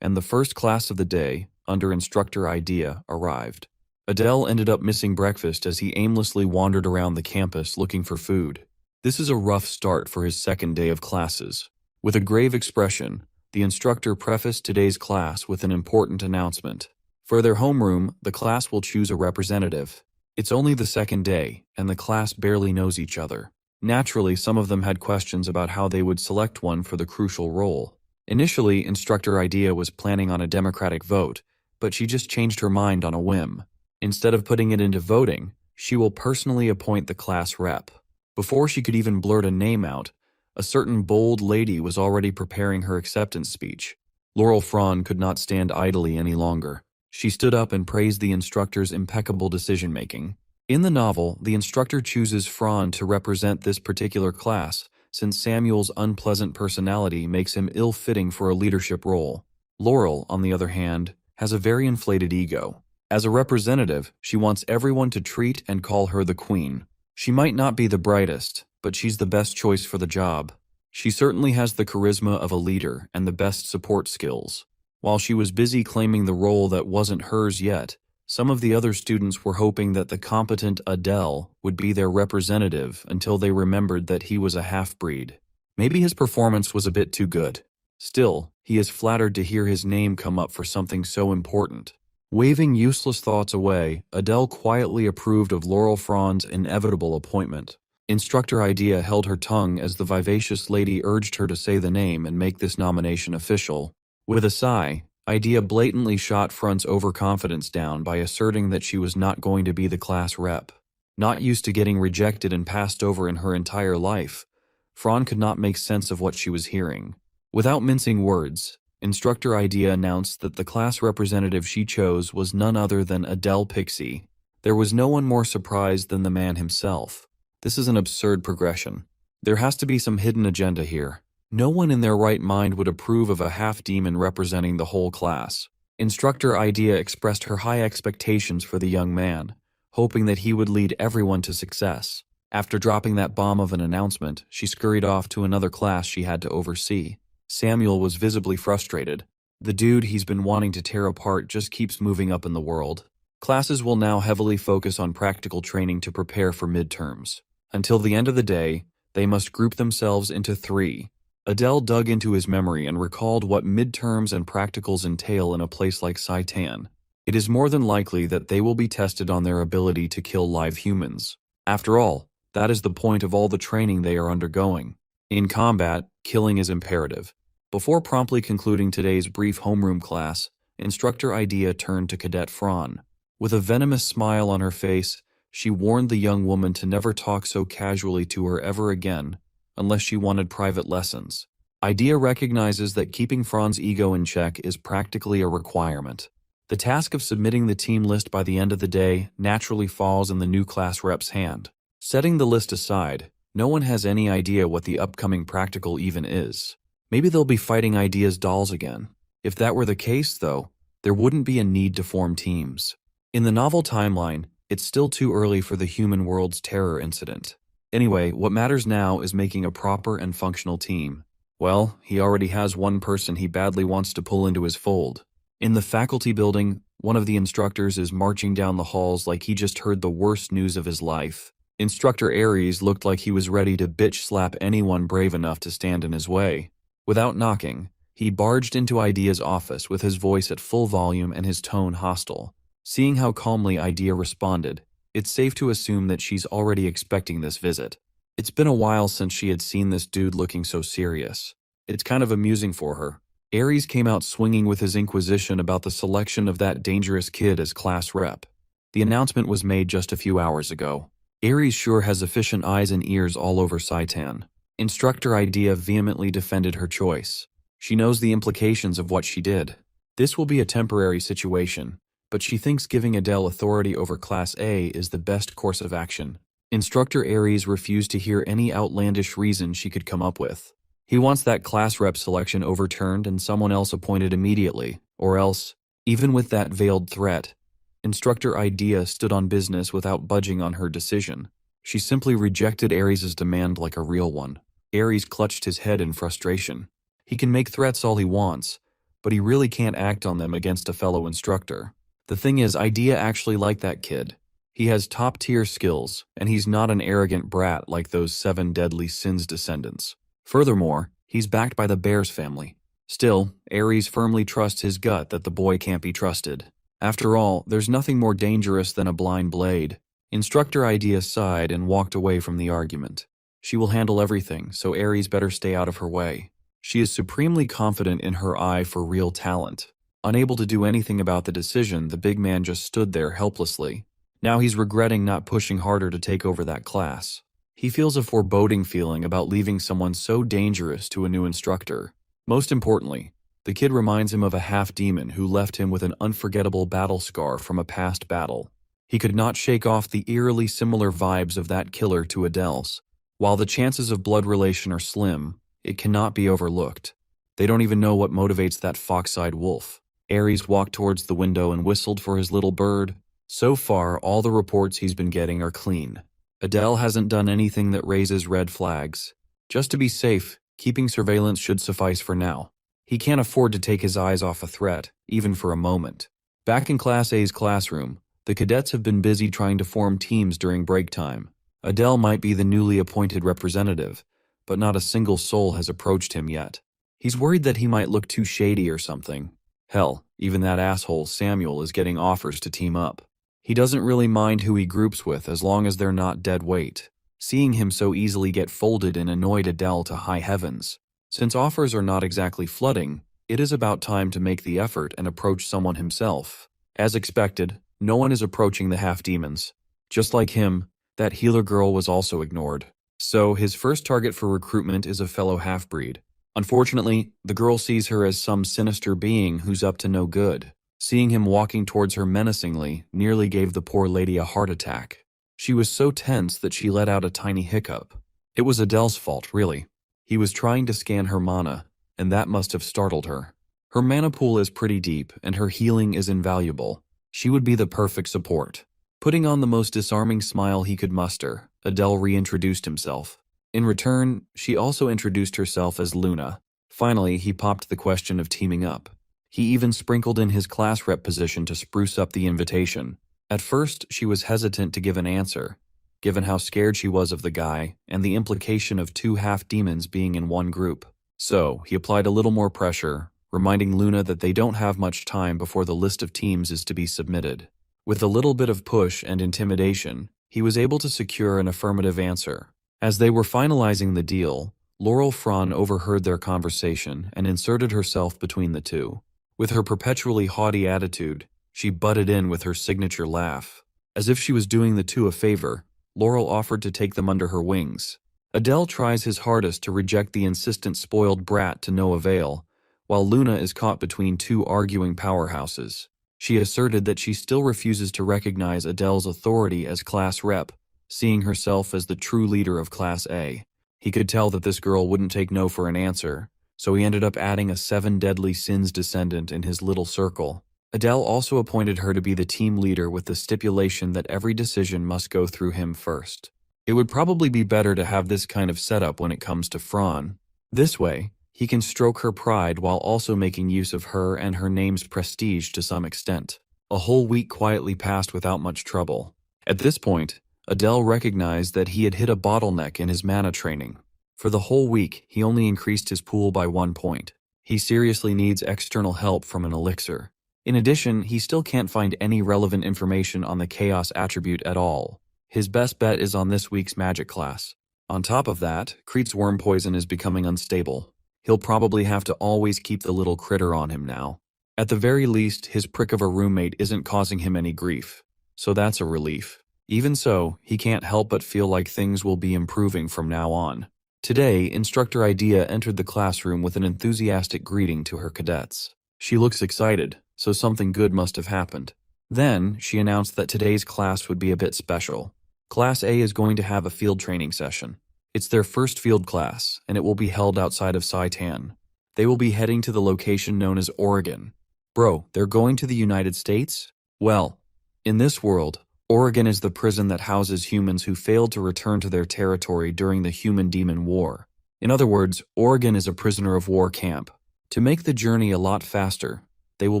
and the first class of the day, under Instructor Idea, arrived. Adele ended up missing breakfast as he aimlessly wandered around the campus looking for food. This is a rough start for his second day of classes. With a grave expression, the instructor prefaced today's class with an important announcement. For their homeroom, the class will choose a representative. It's only the second day, and the class barely knows each other. Naturally, some of them had questions about how they would select one for the crucial role. Initially, Instructor Idea was planning on a democratic vote, but she just changed her mind on a whim. Instead of putting it into voting, she will personally appoint the class rep. Before she could even blurt a name out, a certain bold lady was already preparing her acceptance speech. Laurel Fran could not stand idly any longer. She stood up and praised the instructor's impeccable decision-making. In the novel, the instructor chooses Fran to represent this particular class, since Samuel's unpleasant personality makes him ill-fitting for a leadership role. Laurel, on the other hand, has a very inflated ego. As a representative, she wants everyone to treat and call her the queen. She might not be the brightest, but she's the best choice for the job. She certainly has the charisma of a leader and the best support skills. While she was busy claiming the role that wasn't hers yet, some of the other students were hoping that the competent Adele would be their representative until they remembered that he was a half-breed. Maybe his performance was a bit too good. Still, he is flattered to hear his name come up for something so important. Waving useless thoughts away, Adele quietly approved of Laurel Fran's inevitable appointment. Instructor Idea held her tongue as the vivacious lady urged her to say the name and make this nomination official. With a sigh, Idea blatantly shot Fran's overconfidence down by asserting that she was not going to be the class rep. Not used to getting rejected and passed over in her entire life, Fran could not make sense of what she was hearing. Without mincing words, Instructor Idea announced that the class representative she chose was none other than Adele Pixie. There was no one more surprised than the man himself. This is an absurd progression. There has to be some hidden agenda here. No one in their right mind would approve of a half-demon representing the whole class. Instructor Idea expressed her high expectations for the young man, hoping that he would lead everyone to success. After dropping that bomb of an announcement, she scurried off to another class she had to oversee. Samuel was visibly frustrated. The dude he's been wanting to tear apart just keeps moving up in the world. Classes will now heavily focus on practical training to prepare for midterms. Until the end of the day, they must group themselves into 3. Adele dug into his memory and recalled what midterms and practicals entail in a place like Saitan. It is more than likely that they will be tested on their ability to kill live humans. After all, that is the point of all the training they are undergoing. In combat, killing is imperative. Before promptly concluding today's brief homeroom class, Instructor Idea turned to Cadet Fran. With a venomous smile on her face, she warned the young woman to never talk so casually to her ever again, unless she wanted private lessons. Idea recognizes that keeping Fran's ego in check is practically a requirement. The task of submitting the team list by the end of the day naturally falls in the new class rep's hand. Setting the list aside, no one has any idea what the upcoming practical even is. Maybe they'll be fighting Idea's dolls again. If that were the case, though, there wouldn't be a need to form teams. In the novel timeline, it's still too early for the human world's terror incident. Anyway, what matters now is making a proper and functional team. Well, he already has one person he badly wants to pull into his fold. In the faculty building, one of the instructors is marching down the halls like he just heard the worst news of his life. Instructor Aries looked like he was ready to bitch slap anyone brave enough to stand in his way. Without knocking, he barged into Idea's office with his voice at full volume and his tone hostile. Seeing how calmly Idea responded, it's safe to assume that she's already expecting this visit. It's been a while since she had seen this dude looking so serious. It's kind of amusing for her. Aries came out swinging with his inquisition about the selection of that dangerous kid as class rep. The announcement was made just a few hours ago. Aries sure has efficient eyes and ears all over Saitan. Instructor Idea vehemently defended her choice. She knows the implications of what she did. This will be a temporary situation, but she thinks giving Adele authority over Class A is the best course of action. Instructor Aries refused to hear any outlandish reason she could come up with. He wants that class rep selection overturned and someone else appointed immediately, or else, even with that veiled threat, Instructor Idea stood on business without budging on her decision. She simply rejected Aries' demand like a real one. Aries clutched his head in frustration. He can make threats all he wants, but he really can't act on them against a fellow instructor. The thing is, Idea actually liked that kid. He has top-tier skills, and he's not an arrogant brat like those 7 deadly sins descendants. Furthermore, he's backed by the Bears family. Still, Aries firmly trusts his gut that the boy can't be trusted. After all, there's nothing more dangerous than a blind blade. Instructor Idea sighed and walked away from the argument. She will handle everything, so Aries better stay out of her way. She is supremely confident in her eye for real talent. Unable to do anything about the decision, the big man just stood there helplessly. Now he's regretting not pushing harder to take over that class. He feels a foreboding feeling about leaving someone so dangerous to a new instructor. Most importantly, the kid reminds him of a half-demon who left him with an unforgettable battle scar from a past battle. He could not shake off the eerily similar vibes of that killer to Adele's. While the chances of blood relation are slim, it cannot be overlooked. They don't even know what motivates that fox-eyed wolf. Aries walked towards the window and whistled for his little bird. So far, all the reports he's been getting are clean. Adele hasn't done anything that raises red flags. Just to be safe, keeping surveillance should suffice for now. He can't afford to take his eyes off a threat, even for a moment. Back in Class A's classroom, the cadets have been busy trying to form teams during break time. Adele might be the newly appointed representative, but not a single soul has approached him yet. He's worried that he might look too shady or something. Hell, even that asshole Samuel is getting offers to team up. He doesn't really mind who he groups with as long as they're not dead weight. Seeing him so easily get folded in annoyed Adele to high heavens. Since offers are not exactly flooding, it is about time to make the effort and approach someone himself. As expected, no one is approaching the half-demons. Just like him, that healer girl was also ignored. So his first target for recruitment is a fellow half-breed. Unfortunately, the girl sees her as some sinister being who's up to no good. Seeing him walking towards her menacingly nearly gave the poor lady a heart attack. She was so tense that she let out a tiny hiccup. It was Adele's fault, really. He was trying to scan her mana, and that must have startled her. Her mana pool is pretty deep, and her healing is invaluable. She would be the perfect support. Putting on the most disarming smile he could muster, Adele reintroduced himself. In return, she also introduced herself as Luna. Finally, he popped the question of teaming up. He even sprinkled in his class rep position to spruce up the invitation. At first, she was hesitant to give an answer, given how scared she was of the guy and the implication of two half-demons being in one group. So, he applied a little more pressure, reminding Luna that they don't have much time before the list of teams is to be submitted. With a little bit of push and intimidation, he was able to secure an affirmative answer. As they were finalizing the deal, Laurel Fran overheard their conversation and inserted herself between the two. With her perpetually haughty attitude, she butted in with her signature laugh. As if she was doing the two a favor, Laurel offered to take them under her wings. Adele tries his hardest to reject the insistent spoiled brat to no avail, while Luna is caught between two arguing powerhouses. She asserted that she still refuses to recognize Adele's authority as class rep, seeing herself as the true leader of Class A. He could tell that this girl wouldn't take no for an answer, so he ended up adding a 7 deadly sins descendant in his little circle. Adele also appointed her to be the team leader with the stipulation that every decision must go through him first. It would probably be better to have this kind of setup when it comes to Fran. This way, he can stroke her pride while also making use of her and her name's prestige to some extent. A whole week quietly passed without much trouble. At this point, Adele recognized that he had hit a bottleneck in his mana training. For the whole week, he only increased his pool by 1 point. He seriously needs external help from an elixir. In addition, he still can't find any relevant information on the Chaos attribute at all. His best bet is on this week's magic class. On top of that, Crete's worm poison is becoming unstable. He'll probably have to always keep the little critter on him now. At the very least, his prick of a roommate isn't causing him any grief, so that's a relief. Even so, he can't help but feel like things will be improving from now on. Today, Instructor Idea entered the classroom with an enthusiastic greeting to her cadets. She looks excited, so something good must have happened. Then, she announced that today's class would be a bit special. Class A is going to have a field training session. It's their first field class, and it will be held outside of Saitan. They will be heading to the location known as Oregon. Bro, they're going to the United States? Well, in this world, Oregon is the prison that houses humans who failed to return to their territory during the Human-Demon War. In other words, Oregon is a prisoner of war camp. To make the journey a lot faster, they will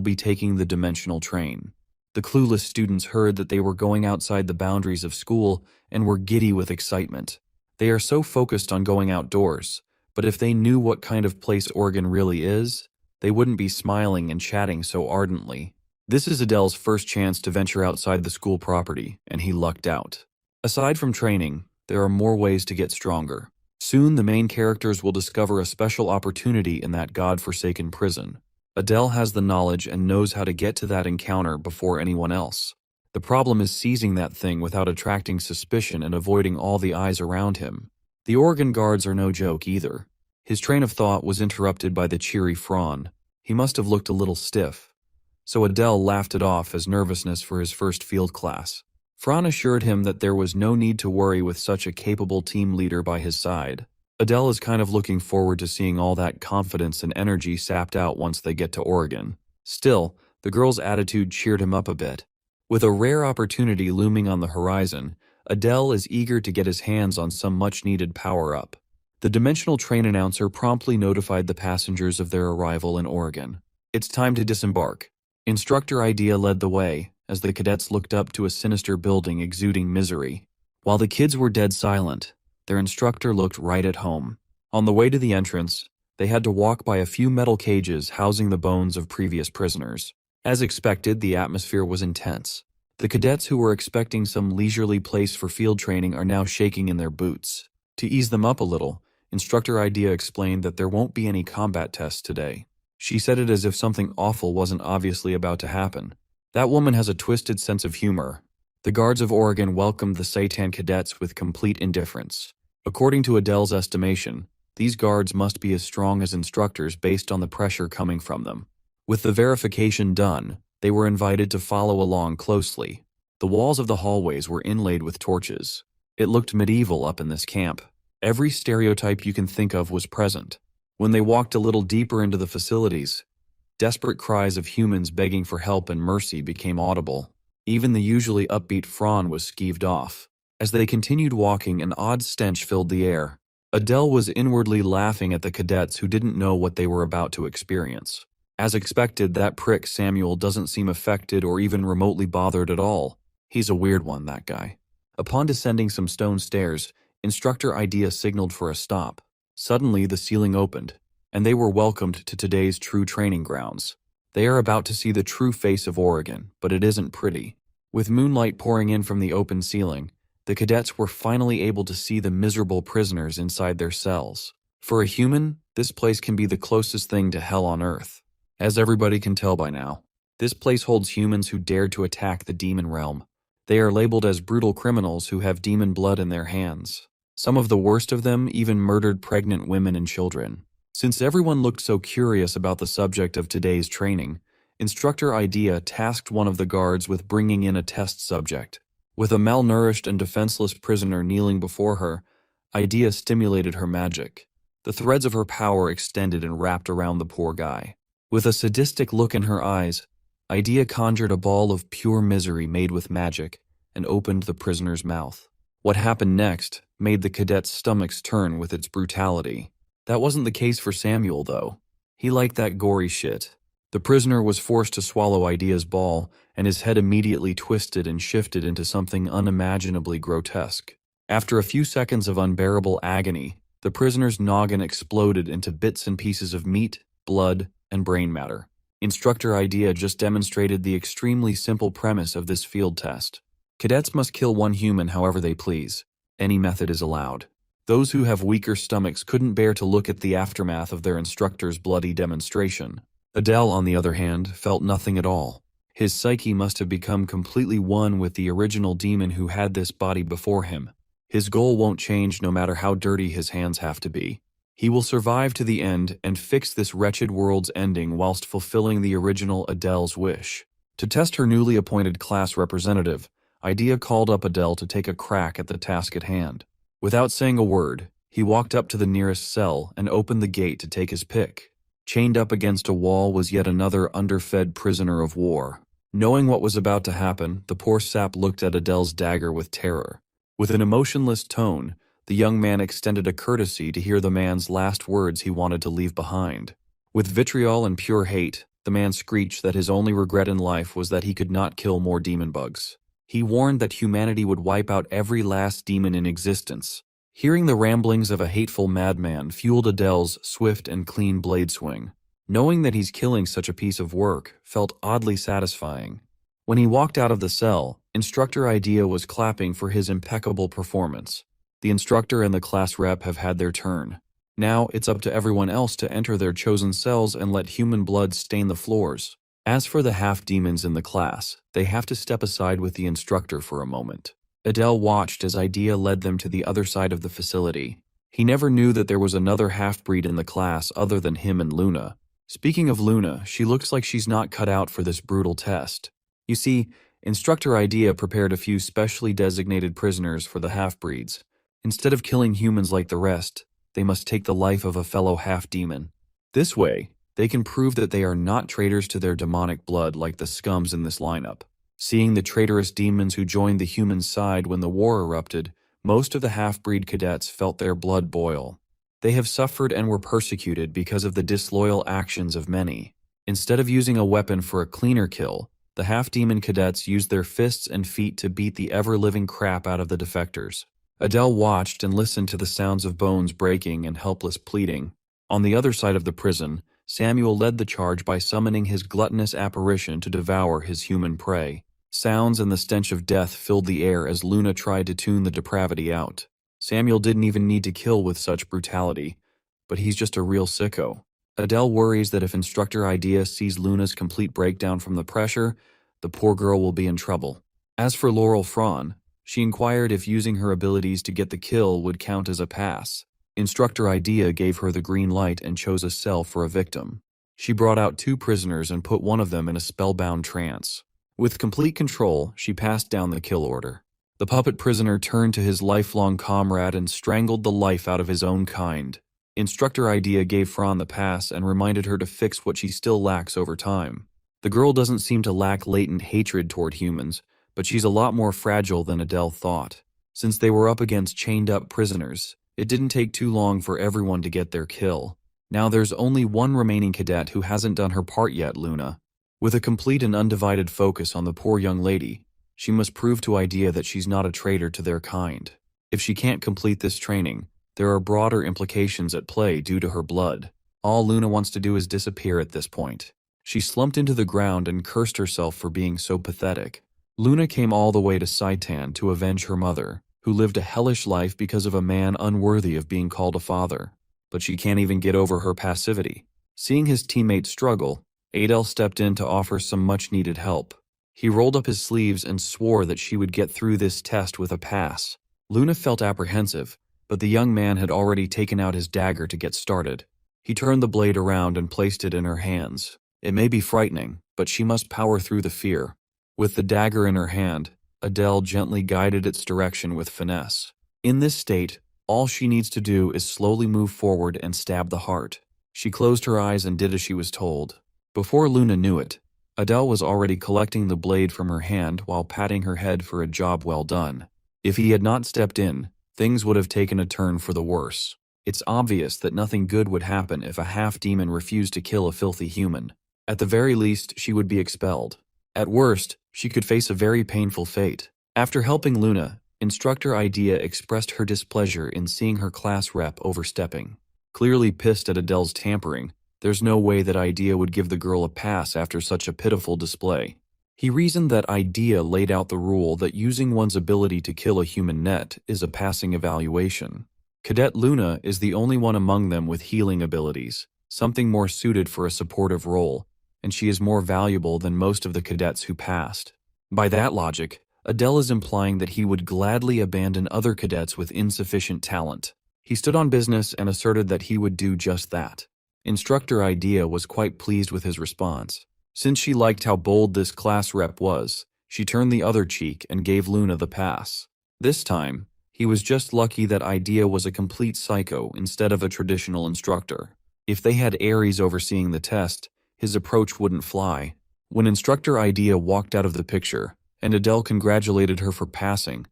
be taking the dimensional train. The clueless students heard that they were going outside the boundaries of school and were giddy with excitement. They are so focused on going outdoors, but if they knew what kind of place Oregon really is, they wouldn't be smiling and chatting so ardently. This is Adele's first chance to venture outside the school property, and he lucked out. Aside from training, there are more ways to get stronger. Soon the main characters will discover a special opportunity in that god-forsaken prison. Adele has the knowledge and knows how to get to that encounter before anyone else. The problem is seizing that thing without attracting suspicion and avoiding all the eyes around him. The Oregon guards are no joke either. His train of thought was interrupted by the cheery Fran. He must have looked a little stiff. So Adele laughed it off as nervousness for his first field class. Fran assured him that there was no need to worry with such a capable team leader by his side. Adele is kind of looking forward to seeing all that confidence and energy sapped out once they get to Oregon. Still, the girl's attitude cheered him up a bit. With a rare opportunity looming on the horizon, Adele is eager to get his hands on some much-needed power-up. The dimensional train announcer promptly notified the passengers of their arrival in Oregon. It's time to disembark. Instructor Idea led the way, as the cadets looked up to a sinister building exuding misery. While the kids were dead silent, their instructor looked right at home. On the way to the entrance, they had to walk by a few metal cages housing the bones of previous prisoners. As expected, the atmosphere was intense. The cadets who were expecting some leisurely place for field training are now shaking in their boots. To ease them up a little, Instructor Idea explained that there won't be any combat tests today. She said it as if something awful wasn't obviously about to happen. That woman has a twisted sense of humor. The guards of Oregon welcomed the Satan cadets with complete indifference. According to Adele's estimation, these guards must be as strong as instructors based on the pressure coming from them. With the verification done, they were invited to follow along closely. The walls of the hallways were inlaid with torches. It looked medieval up in this camp. Every stereotype you can think of was present. When they walked a little deeper into the facilities, desperate cries of humans begging for help and mercy became audible. Even the usually upbeat Fran was skeeved off. As they continued walking, an odd stench filled the air. Adele was inwardly laughing at the cadets who didn't know what they were about to experience. As expected, that prick Samuel doesn't seem affected or even remotely bothered at all. He's a weird one, that guy. Upon descending some stone stairs, Instructor Idea signaled for a stop. Suddenly, the ceiling opened, and they were welcomed to today's true training grounds. They are about to see the true face of Oregon, but it isn't pretty. With moonlight pouring in from the open ceiling, the cadets were finally able to see the miserable prisoners inside their cells. For a human, this place can be the closest thing to hell on earth. As everybody can tell by now, this place holds humans who dared to attack the demon realm. They are labeled as brutal criminals who have demon blood in their hands. Some of the worst of them even murdered pregnant women and children. Since everyone looked so curious about the subject of today's training, Instructor Idea tasked one of the guards with bringing in a test subject. With a malnourished and defenseless prisoner kneeling before her, Idea stimulated her magic. The threads of her power extended and wrapped around the poor guy. With a sadistic look in her eyes, Idea conjured a ball of pure misery made with magic and opened the prisoner's mouth. What happened next made the cadets' stomachs turn with its brutality. That wasn't the case for Samuel, though. He liked that gory shit. The prisoner was forced to swallow Idea's ball, and his head immediately twisted and shifted into something unimaginably grotesque. After a few seconds of unbearable agony, the prisoner's noggin exploded into bits and pieces of meat, blood, and brain matter. Instructor Idea just demonstrated the extremely simple premise of this field test. Cadets must kill one human however they please. Any method is allowed. Those who have weaker stomachs couldn't bear to look at the aftermath of their instructor's bloody demonstration. Adele, on the other hand, felt nothing at all. His psyche must have become completely one with the original demon who had this body before him. His goal won't change no matter how dirty his hands have to be. He will survive to the end and fix this wretched world's ending whilst fulfilling the original Adele's wish. To test her newly appointed class representative, Idea called up Adele to take a crack at the task at hand. Without saying a word, he walked up to the nearest cell and opened the gate to take his pick. Chained up against a wall was yet another underfed prisoner of war. Knowing what was about to happen, the poor sap looked at Adele's dagger with terror. With an emotionless tone, the young man extended a courtesy to hear the man's last words he wanted to leave behind. With vitriol and pure hate, the man screeched that his only regret in life was that he could not kill more demon bugs. He warned that humanity would wipe out every last demon in existence. Hearing the ramblings of a hateful madman fueled Adele's swift and clean blade swing. Knowing that he's killing such a piece of work felt oddly satisfying. When he walked out of the cell, Instructor Idea was clapping for his impeccable performance. The instructor and the class rep have had their turn. Now it's up to everyone else to enter their chosen cells and let human blood stain the floors. As for the half-demons in the class, they have to step aside with the instructor for a moment. Adele watched as Idea led them to the other side of the facility. He never knew that there was another half-breed in the class other than him and Luna. Speaking of Luna, she looks like she's not cut out for this brutal test. You see, Instructor Idea prepared a few specially designated prisoners for the half-breeds. Instead of killing humans like the rest, they must take the life of a fellow half-demon. This way, they can prove that they are not traitors to their demonic blood like the scums in this lineup. Seeing the traitorous demons who joined the human side when the war erupted, most of the half-breed cadets felt their blood boil. They have suffered and were persecuted because of the disloyal actions of many. Instead of using a weapon for a cleaner kill, the half-demon cadets used their fists and feet to beat the ever-living crap out of the defectors. Adele watched and listened to the sounds of bones breaking and helpless pleading. On the other side of the prison, Samuel led the charge by summoning his gluttonous apparition to devour his human prey. Sounds and the stench of death filled the air as Luna tried to tune the depravity out. Samuel didn't even need to kill with such brutality, but he's just a real sicko. Adele worries that if Instructor Idea sees Luna's complete breakdown from the pressure, the poor girl will be in trouble. As for Laurel Fraun, she inquired if using her abilities to get the kill would count as a pass. Instructor Idea gave her the green light and chose a cell for a victim. She brought out 2 prisoners and put one of them in a spellbound trance. With complete control, she passed down the kill order. The puppet prisoner turned to his lifelong comrade and strangled the life out of his own kind. Instructor Idea gave Fraun the pass and reminded her to fix what she still lacks over time. The girl doesn't seem to lack latent hatred toward humans, but she's a lot more fragile than Adele thought. Since they were up against chained-up prisoners, it didn't take too long for everyone to get their kill. Now there's only one remaining cadet who hasn't done her part yet, Luna. With a complete and undivided focus on the poor young lady, she must prove to Idea that she's not a traitor to their kind. If she can't complete this training, there are broader implications at play due to her blood. All Luna wants to do is disappear at this point. She slumped into the ground and cursed herself for being so pathetic. Luna came all the way to Saitan to avenge her mother, who lived a hellish life because of a man unworthy of being called a father. But she can't even get over her passivity. Seeing his teammates struggle, Adele stepped in to offer some much-needed help. He rolled up his sleeves and swore that she would get through this test with a pass. Luna felt apprehensive, but the young man had already taken out his dagger to get started. He turned the blade around and placed it in her hands. It may be frightening, but she must power through the fear. With the dagger in her hand, Adele gently guided its direction with finesse. In this state, all she needs to do is slowly move forward and stab the heart. She closed her eyes and did as she was told. Before Luna knew it, Adele was already collecting the blade from her hand while patting her head for a job well done. If he had not stepped in, things would have taken a turn for the worse. It's obvious that nothing good would happen if a half-demon refused to kill a filthy human. At the very least, she would be expelled. At worst, she could face a very painful fate. After helping Luna, Instructor Idea expressed her displeasure in seeing her class rep overstepping. Clearly pissed at Adele's tampering, there's no way that Idea would give the girl a pass after such a pitiful display. He reasoned that Idea laid out the rule that using one's ability to kill a human net is a passing evaluation. Cadet Luna is the only one among them with healing abilities, something more suited for a supportive role, and she is more valuable than most of the cadets who passed. By that logic, Adele is implying that he would gladly abandon other cadets with insufficient talent. He stood on business and asserted that he would do just that. Instructor Idea was quite pleased with his response. Since she liked how bold this class rep was, she turned the other cheek and gave Luna the pass. This time, he was just lucky that Idea was a complete psycho instead of a traditional instructor. If they had Ares overseeing the test, his approach wouldn't fly. When Instructor Idea walked out of the picture, and Adele congratulated her for passing,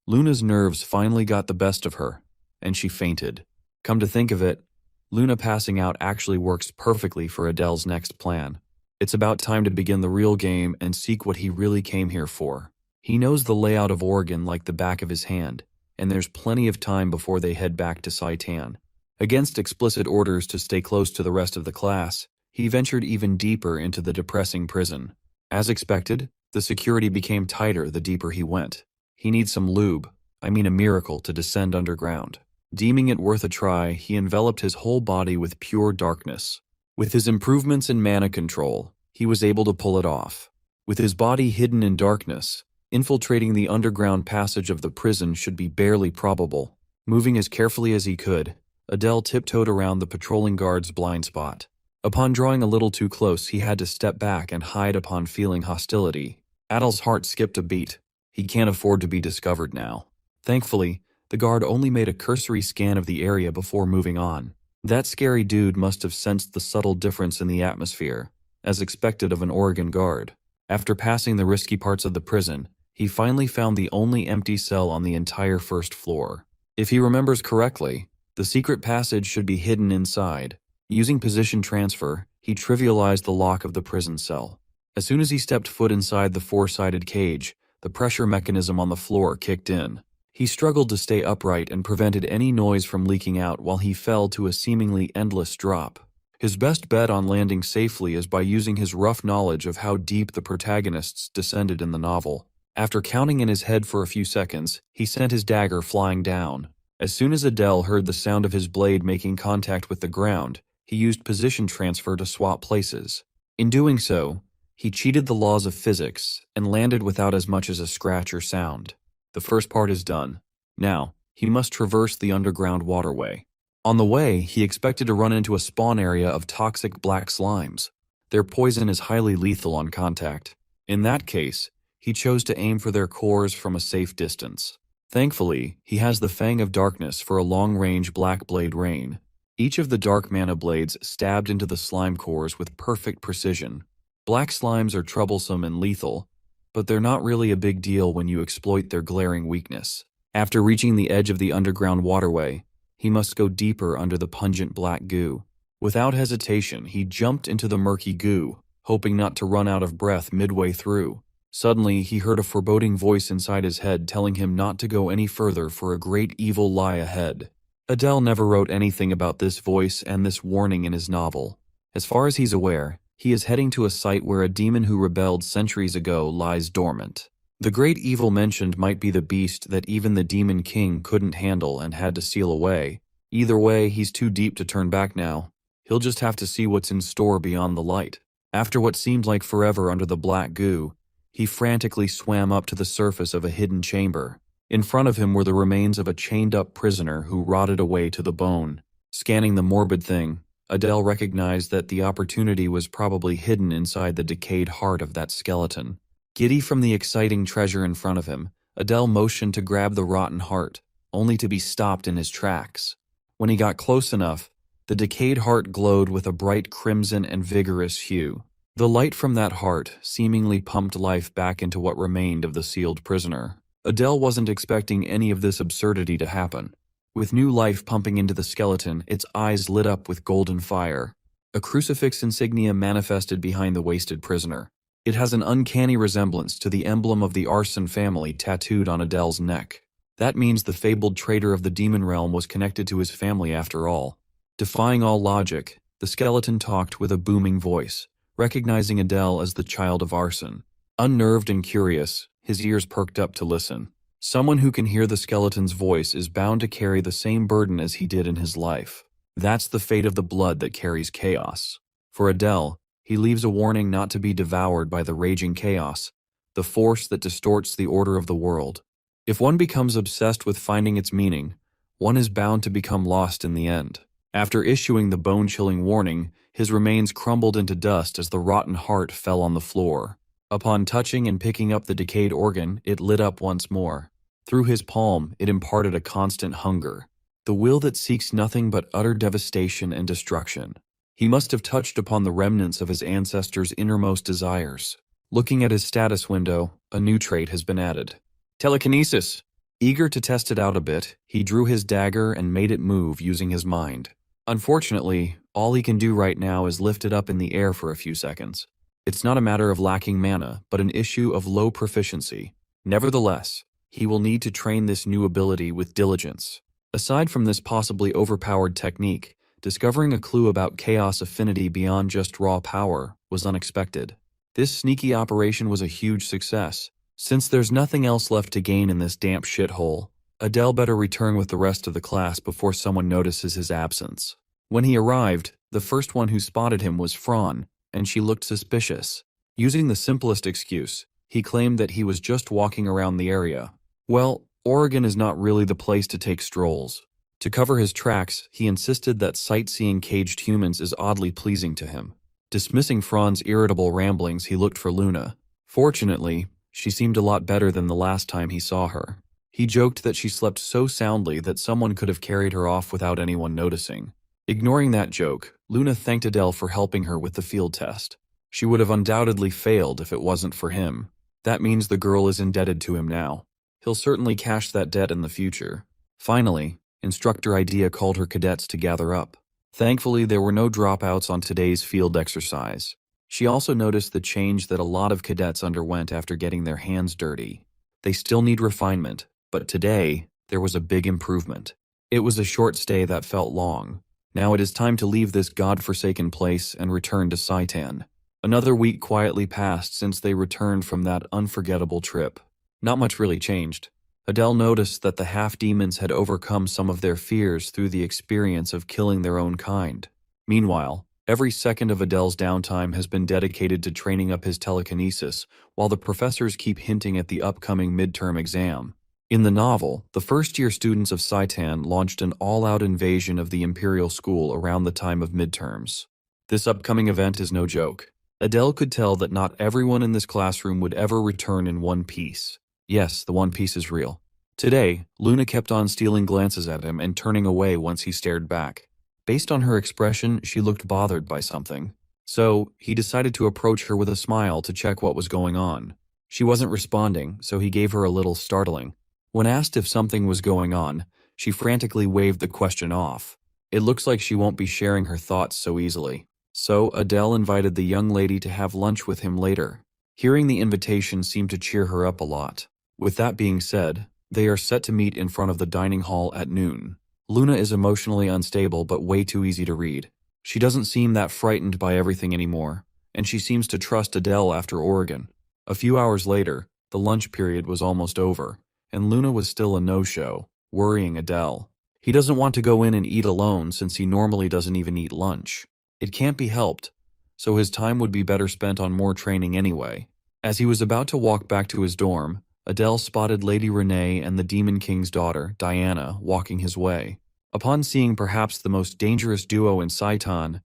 Luna's nerves finally got the best of her, and she fainted. Come to think of it, Luna passing out actually works perfectly for Adele's next plan. It's about time to begin the real game and seek what he really came here for. He knows the layout of Oregon like the back of his hand, and there's plenty of time before they head back to Saitan. Against explicit orders to stay close to the rest of the class, he ventured even deeper into the depressing prison. As expected, the security became tighter the deeper he went. He needs some lube, a miracle, to descend underground. Deeming it worth a try, he enveloped his whole body with pure darkness. With his improvements in mana control, he was able to pull it off. With his body hidden in darkness, infiltrating the underground passage of the prison should be barely probable. Moving as carefully as he could, Adele tiptoed around the patrolling guard's blind spot. Upon drawing a little too close, he had to step back and hide upon feeling hostility. Adele's heart skipped a beat. He can't afford to be discovered now. Thankfully, the guard only made a cursory scan of the area before moving on. That scary dude must have sensed the subtle difference in the atmosphere, as expected of an Oregon guard. After passing the risky parts of the prison, he finally found the only empty cell on the entire first floor. If he remembers correctly, the secret passage should be hidden inside. Using position transfer, he trivialized the lock of the prison cell. As soon as he stepped foot inside the four-sided cage, the pressure mechanism on the floor kicked in. He struggled to stay upright and prevented any noise from leaking out while he fell to a seemingly endless drop. His best bet on landing safely is by using his rough knowledge of how deep the protagonists descended in the novel. After counting in his head for a few seconds, he sent his dagger flying down. As soon as Adele heard the sound of his blade making contact with the ground, he used position transfer to swap places. In doing so, he cheated the laws of physics and landed without as much as a scratch or sound. The first part is done. Now, he must traverse the underground waterway. On the way, he expected to run into a spawn area of toxic black slimes. Their poison is highly lethal on contact. In that case, he chose to aim for their cores from a safe distance. Thankfully, he has the Fang of Darkness for a long-range black blade rain. Each of the dark mana blades stabbed into the slime cores with perfect precision. Black slimes are troublesome and lethal, but they're not really a big deal when you exploit their glaring weakness. After reaching the edge of the underground waterway, he must go deeper under the pungent black goo. Without hesitation, he jumped into the murky goo, hoping not to run out of breath midway through. Suddenly, he heard a foreboding voice inside his head telling him not to go any further for a great evil lie ahead. Adele never wrote anything about this voice and this warning in his novel. As far as he's aware, he is heading to a site where a demon who rebelled centuries ago lies dormant. The great evil mentioned might be the beast that even the Demon King couldn't handle and had to seal away. Either way, he's too deep to turn back now. He'll just have to see what's in store beyond the light. After what seemed like forever under the black goo, he frantically swam up to the surface of a hidden chamber. In front of him were the remains of a chained-up prisoner who rotted away to the bone. Scanning the morbid thing, Adele recognized that the opportunity was probably hidden inside the decayed heart of that skeleton. Giddy from the exciting treasure in front of him, Adele motioned to grab the rotten heart, only to be stopped in his tracks. When he got close enough, the decayed heart glowed with a bright crimson and vigorous hue. The light from that heart seemingly pumped life back into what remained of the sealed prisoner. Adele wasn't expecting any of this absurdity to happen. With new life pumping into the skeleton, its eyes lit up with golden fire. A crucifix insignia manifested behind the wasted prisoner. It has an uncanny resemblance to the emblem of the Arson family tattooed on Adele's neck. That means the fabled traitor of the demon realm was connected to his family after all. Defying all logic, the skeleton talked with a booming voice, recognizing Adele as the child of Arson. Unnerved and curious, his ears perked up to listen. Someone who can hear the skeleton's voice is bound to carry the same burden as he did in his life. That's the fate of the blood that carries chaos. For Adele, he leaves a warning not to be devoured by the raging chaos, the force that distorts the order of the world. If one becomes obsessed with finding its meaning, one is bound to become lost in the end. After issuing the bone-chilling warning, his remains crumbled into dust as the rotten heart fell on the floor. Upon touching and picking up the decayed organ, it lit up once more. Through his palm, it imparted a constant hunger, the will that seeks nothing but utter devastation and destruction. He must have touched upon the remnants of his ancestors' innermost desires. Looking at his status window, a new trait has been added. Telekinesis. Eager to test it out a bit, he drew his dagger and made it move using his mind. Unfortunately, all he can do right now is lift it up in the air for a few seconds. It's not a matter of lacking mana, but an issue of low proficiency. Nevertheless, he will need to train this new ability with diligence. Aside from this possibly overpowered technique, discovering a clue about chaos affinity beyond just raw power was unexpected. This sneaky operation was a huge success. Since there's nothing else left to gain in this damp shithole, Adele better return with the rest of the class before someone notices his absence. When he arrived, the first one who spotted him was Fran, and she looked suspicious. Using the simplest excuse, he claimed that he was just walking around the area. Well, Oregon is not really the place to take strolls. To cover his tracks, he insisted that sightseeing caged humans is oddly pleasing to him. Dismissing Fran's irritable ramblings, he looked for Luna. Fortunately, she seemed a lot better than the last time he saw her. He joked that she slept so soundly that someone could have carried her off without anyone noticing. Ignoring that joke, Luna thanked Adele for helping her with the field test. She would have undoubtedly failed if it wasn't for him. That means the girl is indebted to him now. He'll certainly cash that debt in the future. Finally, Instructor Idea called her cadets to gather up. Thankfully, there were no dropouts on today's field exercise. She also noticed the change that a lot of cadets underwent after getting their hands dirty. They still need refinement, but today, there was a big improvement. It was a short stay that felt long. Now it is time to leave this god-forsaken place and return to Saitan. Another week quietly passed since they returned from that unforgettable trip. Not much really changed. Adele noticed that the half-demons had overcome some of their fears through the experience of killing their own kind. Meanwhile, every second of Adele's downtime has been dedicated to training up his telekinesis, while the professors keep hinting at the upcoming midterm exam. In the novel, the first-year students of Saitan launched an all-out invasion of the Imperial School around the time of midterms. This upcoming event is no joke. Adele could tell that not everyone in this classroom would ever return in one piece. Yes, the One Piece is real. Today, Luna kept on stealing glances at him and turning away once he stared back. Based on her expression, she looked bothered by something. So, he decided to approach her with a smile to check what was going on. She wasn't responding, so he gave her a little startling. When asked if something was going on, she frantically waved the question off. It looks like she won't be sharing her thoughts so easily. So Adele invited the young lady to have lunch with him later. Hearing the invitation seemed to cheer her up a lot. With that being said, they are set to meet in front of the dining hall at noon. Luna is emotionally unstable but way too easy to read. She doesn't seem that frightened by everything anymore, and she seems to trust Adele after Oregon. A few hours later, the lunch period was almost over, and Luna was still a no-show, worrying Adele. He doesn't want to go in and eat alone since he normally doesn't even eat lunch. It can't be helped, so his time would be better spent on more training anyway. As he was about to walk back to his dorm, Adele spotted Lady Renee and the Demon King's daughter, Diana, walking his way. Upon seeing perhaps the most dangerous duo in Saitan,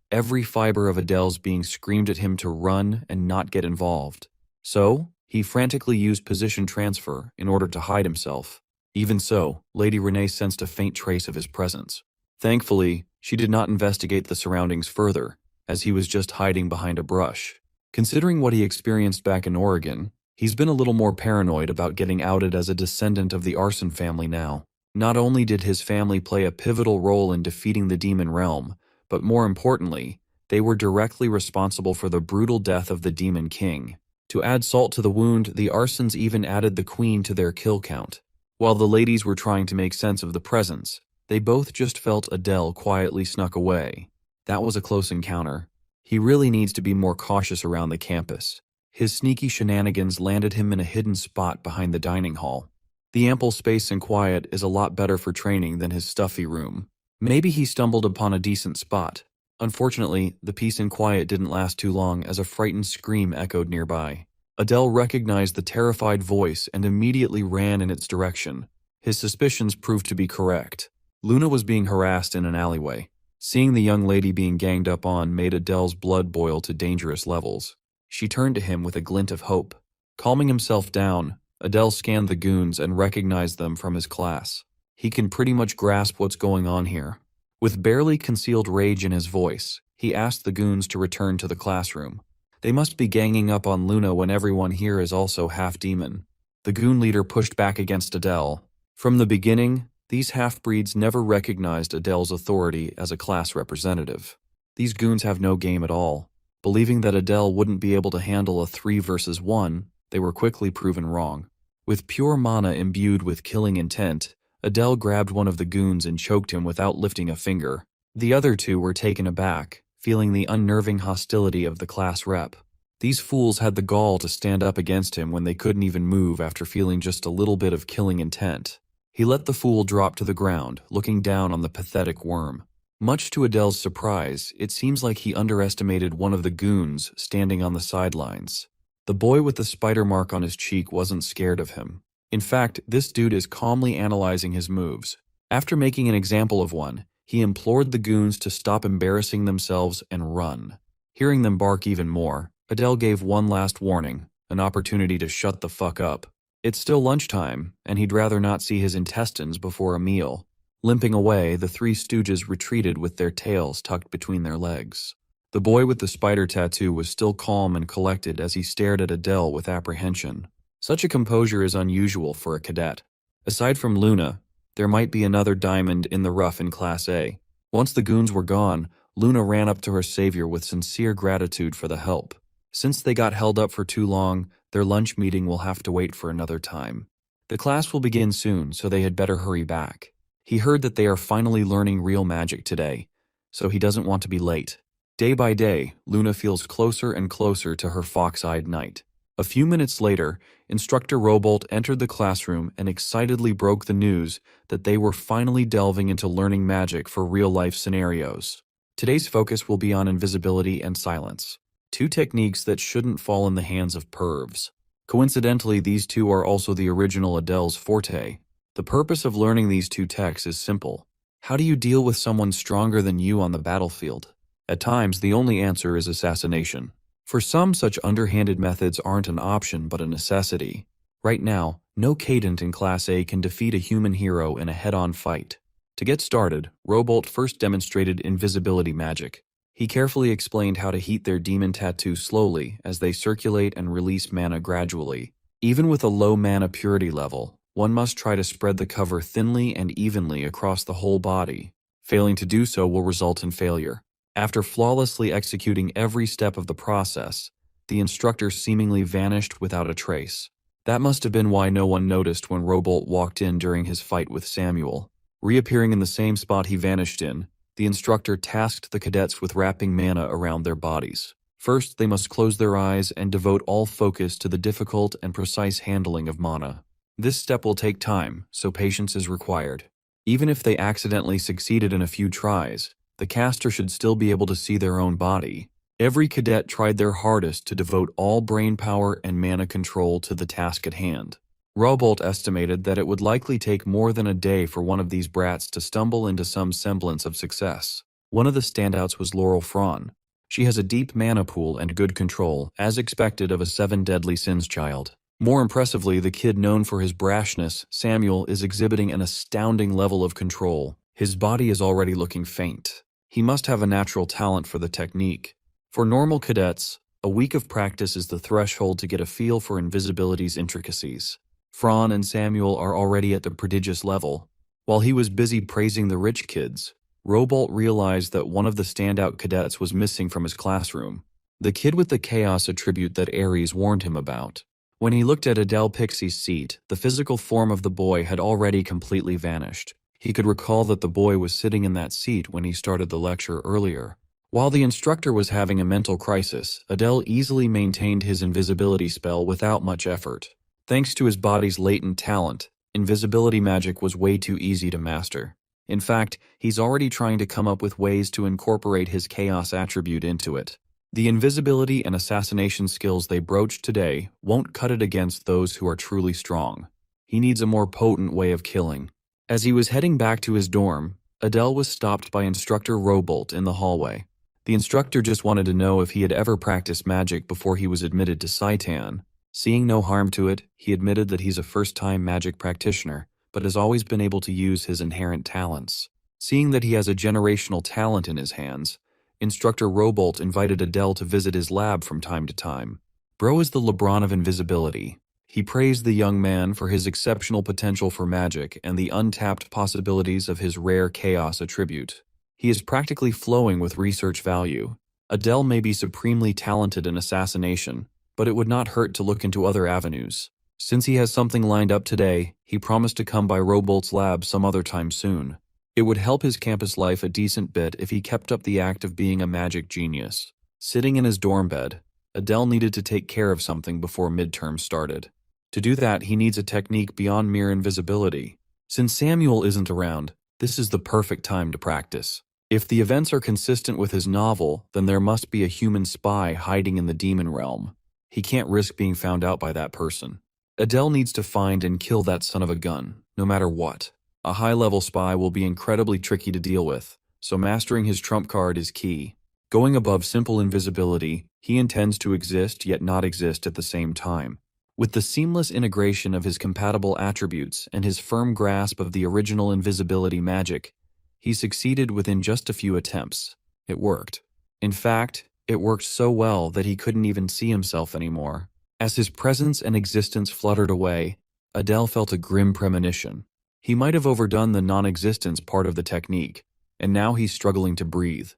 every fiber of Adele's being screamed at him to run and not get involved. So, he frantically used position transfer in order to hide himself. Even so, Lady Renee sensed a faint trace of his presence. Thankfully, she did not investigate the surroundings further, as he was just hiding behind a brush. Considering what he experienced back in Oregon, he's been a little more paranoid about getting outed as a descendant of the arson family now. Not only did his family play a pivotal role in defeating the demon realm, but more importantly, they were directly responsible for the brutal death of the Demon King. To add salt to the wound, the Arsons even added the queen to their kill count. While the ladies were trying to make sense of the presence, they both just felt Adele quietly snuck away. That was a close encounter. He really needs to be more cautious around the campus. His sneaky shenanigans landed him in a hidden spot behind the dining hall. The ample space and quiet is a lot better for training than his stuffy room. Maybe he stumbled upon a decent spot. Unfortunately, the peace and quiet didn't last too long as a frightened scream echoed nearby. Adele recognized the terrified voice and immediately ran in its direction. His suspicions proved to be correct. Luna was being harassed in an alleyway. Seeing the young lady being ganged up on made Adele's blood boil to dangerous levels. She turned to him with a glint of hope. Calming himself down, Adele scanned the goons and recognized them from his class. He can pretty much grasp what's going on here. With barely concealed rage in his voice, he asked the goons to return to the classroom. They must be ganging up on Luna when everyone here is also half-demon. The goon leader pushed back against Adele. From the beginning, these half-breeds never recognized Adele's authority as a class representative. These goons have no game at all. Believing that Adele wouldn't be able to handle a 3 versus 1, they were quickly proven wrong. With pure mana imbued with killing intent, Adele grabbed one of the goons and choked him without lifting a finger. The other two were taken aback, feeling the unnerving hostility of the class rep. These fools had the gall to stand up against him when they couldn't even move after feeling just a little bit of killing intent. He let the fool drop to the ground, looking down on the pathetic worm. Much to Adele's surprise, it seems like he underestimated one of the goons standing on the sidelines. The boy with the spider mark on his cheek wasn't scared of him. In fact, this dude is calmly analyzing his moves. After making an example of one, he implored the goons to stop embarrassing themselves and run. Hearing them bark even more, Adele gave one last warning, an opportunity to shut the fuck up. It's still lunchtime, and he'd rather not see his intestines before a meal. Limping away, the three stooges retreated with their tails tucked between their legs. The boy with the spider tattoo was still calm and collected as he stared at Adele with apprehension. Such a composure is unusual for a cadet. Aside from Luna, there might be another diamond in the rough in Class A. Once the goons were gone, Luna ran up to her savior with sincere gratitude for the help. Since they got held up for too long, their lunch meeting will have to wait for another time. The class will begin soon, so they had better hurry back. He heard that they are finally learning real magic today, so he doesn't want to be late. Day by day, Luna feels closer and closer to her fox-eyed knight. A few minutes later, Instructor Robolt entered the classroom and excitedly broke the news that they were finally delving into learning magic for real-life scenarios. Today's focus will be on invisibility and silence, two techniques that shouldn't fall in the hands of pervs. Coincidentally, these two are also the original Adele's forte. The purpose of learning these two techs is simple. How do you deal with someone stronger than you on the battlefield? At times, the only answer is assassination. For some, such underhanded methods aren't an option but a necessity. Right now, no cadent in Class A can defeat a human hero in a head-on fight. To get started, Robolt first demonstrated invisibility magic. He carefully explained how to heat their demon tattoo slowly as they circulate and release mana gradually. Even with a low mana purity level, One must try to spread the cover thinly and evenly across the whole body. Failing to do so will result in failure. After flawlessly executing every step of the process, the instructor seemingly vanished without a trace. That must have been why no one noticed when Robolt walked in during his fight with Samuel. Reappearing in the same spot he vanished in, the instructor tasked the cadets with wrapping mana around their bodies. First, they must close their eyes and devote all focus to the difficult and precise handling of mana. This step will take time, so patience is required. Even if they accidentally succeeded in a few tries, the caster should still be able to see their own body. Every cadet tried their hardest to devote all brain power and mana control to the task at hand. Robolt estimated that it would likely take more than a day for one of these brats to stumble into some semblance of success. One of the standouts was Laurel Fran. She has a deep mana pool and good control, as expected of a 7 deadly sins child. More impressively, the kid known for his brashness, Samuel, is exhibiting an astounding level of control. His body is already looking faint. He must have a natural talent for the technique. For normal cadets, a week of practice is the threshold to get a feel for invisibility's intricacies. Fran and Samuel are already at the prodigious level. While he was busy praising the rich kids, Robolt realized that one of the standout cadets was missing from his classroom. The kid with the chaos attribute that Ares warned him about. When he looked at Adele Pixie's seat, the physical form of the boy had already completely vanished. He could recall that the boy was sitting in that seat when he started the lecture earlier. While the instructor was having a mental crisis, Adele easily maintained his invisibility spell without much effort. Thanks to his body's latent talent, invisibility magic was way too easy to master. In fact, he's already trying to come up with ways to incorporate his chaos attribute into it. The invisibility and assassination skills they broached today won't cut it against those who are truly strong. He needs a more potent way of killing. As he was heading back to his dorm, Adele was stopped by Instructor Robolt in the hallway. The instructor just wanted to know if he had ever practiced magic before he was admitted to Saitan. Seeing no harm to it, he admitted that he's a first-time magic practitioner, but has always been able to use his inherent talents. Seeing that he has a generational talent in his hands, Instructor Robolt invited Adele to visit his lab from time to time. Bro is the LeBron of invisibility. He praised the young man for his exceptional potential for magic and the untapped possibilities of his rare chaos attribute. He is practically flowing with research value. Adele may be supremely talented in assassination, but it would not hurt to look into other avenues. Since he has something lined up today, he promised to come by Robolt's lab some other time soon. It would help his campus life a decent bit if he kept up the act of being a magic genius. Sitting in his dorm bed, Adele needed to take care of something before midterm started. To do that, he needs a technique beyond mere invisibility. Since Samuel isn't around, this is the perfect time to practice. If the events are consistent with his novel, then there must be a human spy hiding in the demon realm. He can't risk being found out by that person. Adele needs to find and kill that son of a gun, no matter what. A high-level spy will be incredibly tricky to deal with, so mastering his trump card is key. Going above simple invisibility, he intends to exist yet not exist at the same time. With the seamless integration of his compatible attributes and his firm grasp of the original invisibility magic, he succeeded within just a few attempts. It worked. In fact, it worked so well that he couldn't even see himself anymore. As his presence and existence fluttered away, Adele felt a grim premonition. He might have overdone the non-existence part of the technique, and now he's struggling to breathe.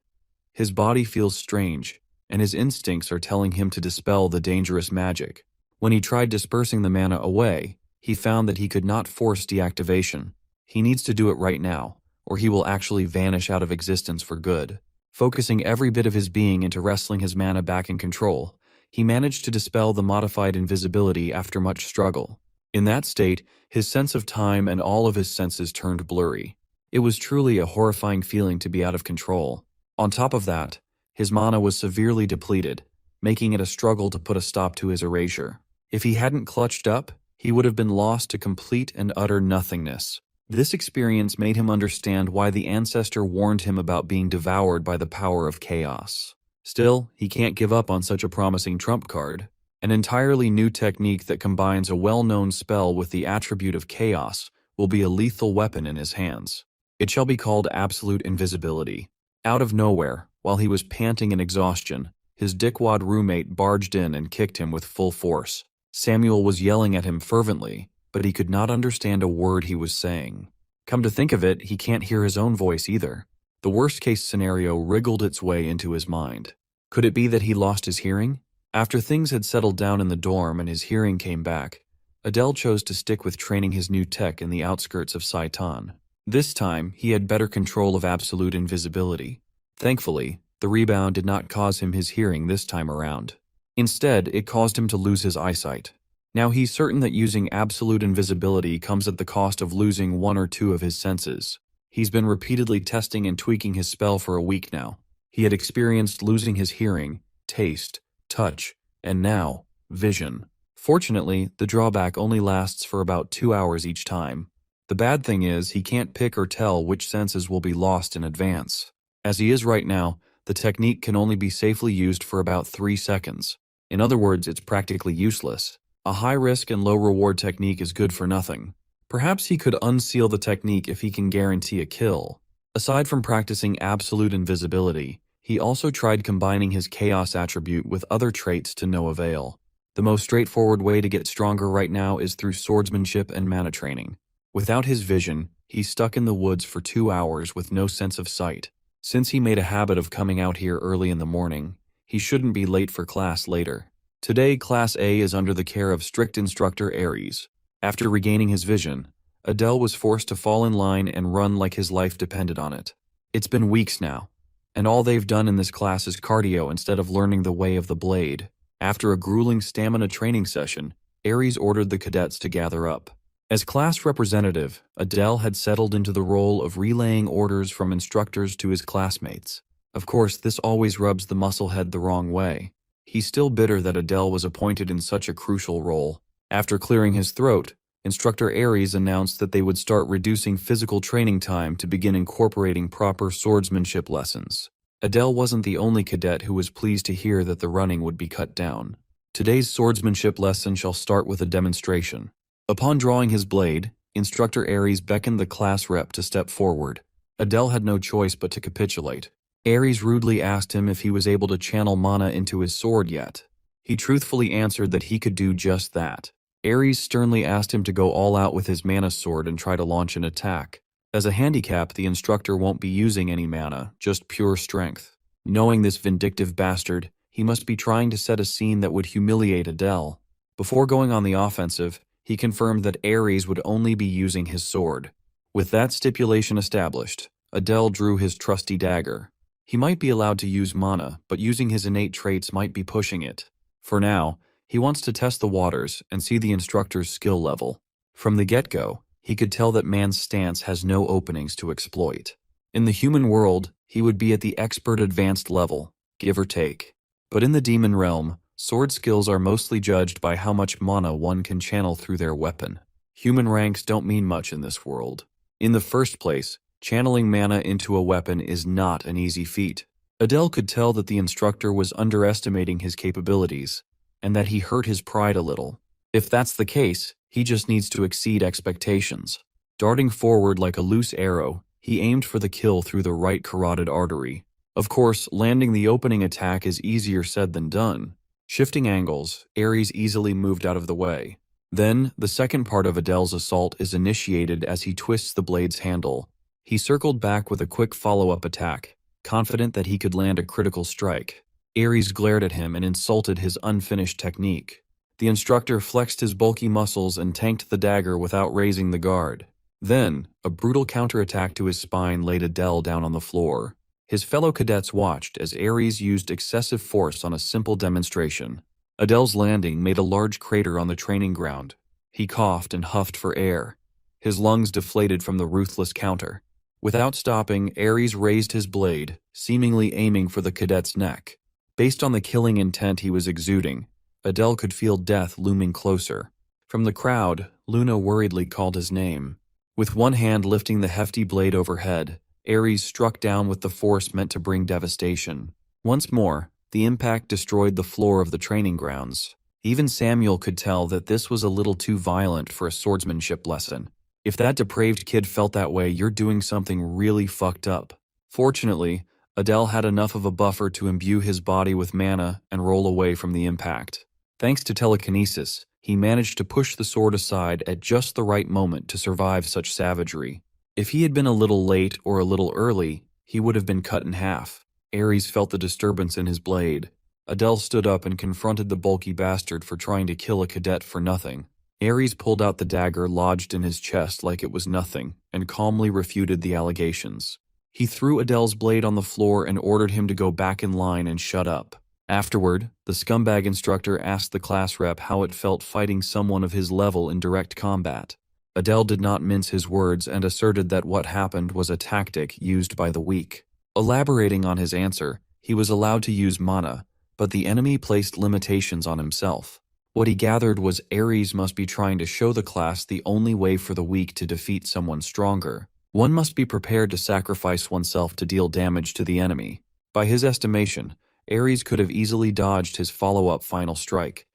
His body feels strange, and his instincts are telling him to dispel the dangerous magic. When he tried dispersing the mana away, he found that he could not force deactivation. He needs to do it right now, or he will actually vanish out of existence for good. Focusing every bit of his being into wrestling his mana back in control, he managed to dispel the modified invisibility after much struggle. In that state, his sense of time and all of his senses turned blurry. It was truly a horrifying feeling to be out of control. On top of that, his mana was severely depleted, making it a struggle to put a stop to his erasure. If he hadn't clutched up, he would have been lost to complete and utter nothingness. This experience made him understand why the ancestor warned him about being devoured by the power of chaos. Still, he can't give up on such a promising trump card. An entirely new technique that combines a well-known spell with the attribute of chaos will be a lethal weapon in his hands. It shall be called absolute invisibility. Out of nowhere, while he was panting in exhaustion, his dickwad roommate barged in and kicked him with full force. Samuel was yelling at him fervently, but he could not understand a word he was saying. Come to think of it, he can't hear his own voice either. The worst-case scenario wriggled its way into his mind. Could it be that he lost his hearing? After things had settled down in the dorm and his hearing came back, Adele chose to stick with training his new tech in the outskirts of Saitan. This time, he had better control of absolute invisibility. Thankfully, the rebound did not cause him his hearing this time around. Instead, it caused him to lose his eyesight. Now he's certain that using absolute invisibility comes at the cost of losing one or two of his senses. He's been repeatedly testing and tweaking his spell for a week now. He had experienced losing his hearing, taste, touch, and now, vision. Fortunately, the drawback only lasts for about 2 hours each time. The bad thing is, he can't pick or tell which senses will be lost in advance. As he is right now, the technique can only be safely used for about 3 seconds. In other words, it's practically useless. A high-risk and low-reward technique is good for nothing. Perhaps he could unseal the technique if he can guarantee a kill. Aside from practicing absolute invisibility, he also tried combining his chaos attribute with other traits to no avail. The most straightforward way to get stronger right now is through swordsmanship and mana training. Without his vision, he's stuck in the woods for 2 hours with no sense of sight. Since he made a habit of coming out here early in the morning, he shouldn't be late for class later. Today, Class A is under the care of strict instructor Aries. After regaining his vision, Adele was forced to fall in line and run like his life depended on it. It's been weeks now, and all they've done in this class is cardio instead of learning the way of the blade. After a grueling stamina training session, Aries ordered the cadets to gather up. As class representative, Adele had settled into the role of relaying orders from instructors to his classmates. Of course, this always rubs the musclehead the wrong way. He's still bitter that Adele was appointed in such a crucial role. After clearing his throat, Instructor Aries announced that they would start reducing physical training time to begin incorporating proper swordsmanship lessons. Adele wasn't the only cadet who was pleased to hear that the running would be cut down. Today's swordsmanship lesson shall start with a demonstration. Upon drawing his blade, Instructor Aries beckoned the class rep to step forward. Adele had no choice but to capitulate. Aries rudely asked him if he was able to channel mana into his sword yet. He truthfully answered that he could do just that. Aries sternly asked him to go all out with his mana sword and try to launch an attack. As a handicap, the instructor won't be using any mana, just pure strength. Knowing this vindictive bastard, he must be trying to set a scene that would humiliate Adele. Before going on the offensive, he confirmed that Aries would only be using his sword. With that stipulation established, Adele drew his trusty dagger. He might be allowed to use mana, but using his innate traits might be pushing it. For now, he wants to test the waters and see the instructor's skill level. From the get-go, he could tell that man's stance has no openings to exploit. In the human world, he would be at the expert advanced level, give or take. But in the demon realm, sword skills are mostly judged by how much mana one can channel through their weapon. Human ranks don't mean much in this world. In the first place, channeling mana into a weapon is not an easy feat. Adele could tell that the instructor was underestimating his capabilities, and that he hurt his pride a little. If that's the case, he just needs to exceed expectations. Darting forward like a loose arrow, he aimed for the kill through the right carotid artery. Of course, landing the opening attack is easier said than done. Shifting angles, Aries easily moved out of the way. Then, the second part of Adele's assault is initiated as he twists the blade's handle. He circled back with a quick follow-up attack, confident that he could land a critical strike. Aries glared at him and insulted his unfinished technique. The instructor flexed his bulky muscles and tanked the dagger without raising the guard. Then, a brutal counterattack to his spine laid Adele down on the floor. His fellow cadets watched as Aries used excessive force on a simple demonstration. Adele's landing made a large crater on the training ground. He coughed and huffed for air. His lungs deflated from the ruthless counter. Without stopping, Aries raised his blade, seemingly aiming for the cadet's neck. Based on the killing intent he was exuding, Adele could feel death looming closer. From the crowd, Luna worriedly called his name. With one hand lifting the hefty blade overhead, Aries struck down with the force meant to bring devastation. Once more, the impact destroyed the floor of the training grounds. Even Samuel could tell that this was a little too violent for a swordsmanship lesson. If that depraved kid felt that way, you're doing something really fucked up. Fortunately, Adele had enough of a buffer to imbue his body with mana and roll away from the impact. Thanks to telekinesis, He managed to push the sword aside at just the right moment to survive such savagery. If he had been a little late or a little early, he would have been cut in half. Ares felt the disturbance in his blade. Adele stood up and confronted the bulky bastard for trying to kill a cadet for nothing. Ares pulled out the dagger lodged in his chest like it was nothing and calmly refuted the allegations. He threw Adele's blade on the floor and ordered him to go back in line and shut up. Afterward, the scumbag instructor asked the class rep how it felt fighting someone of his level in direct combat. Adele did not mince his words and asserted that what happened was a tactic used by the weak. Elaborating on his answer, he was allowed to use mana, but the enemy placed limitations on himself. What he gathered was Ares must be trying to show the class the only way for the weak to defeat someone stronger. One must be prepared to sacrifice oneself to deal damage to the enemy. By his estimation, Ares could have easily dodged his follow-up final strike,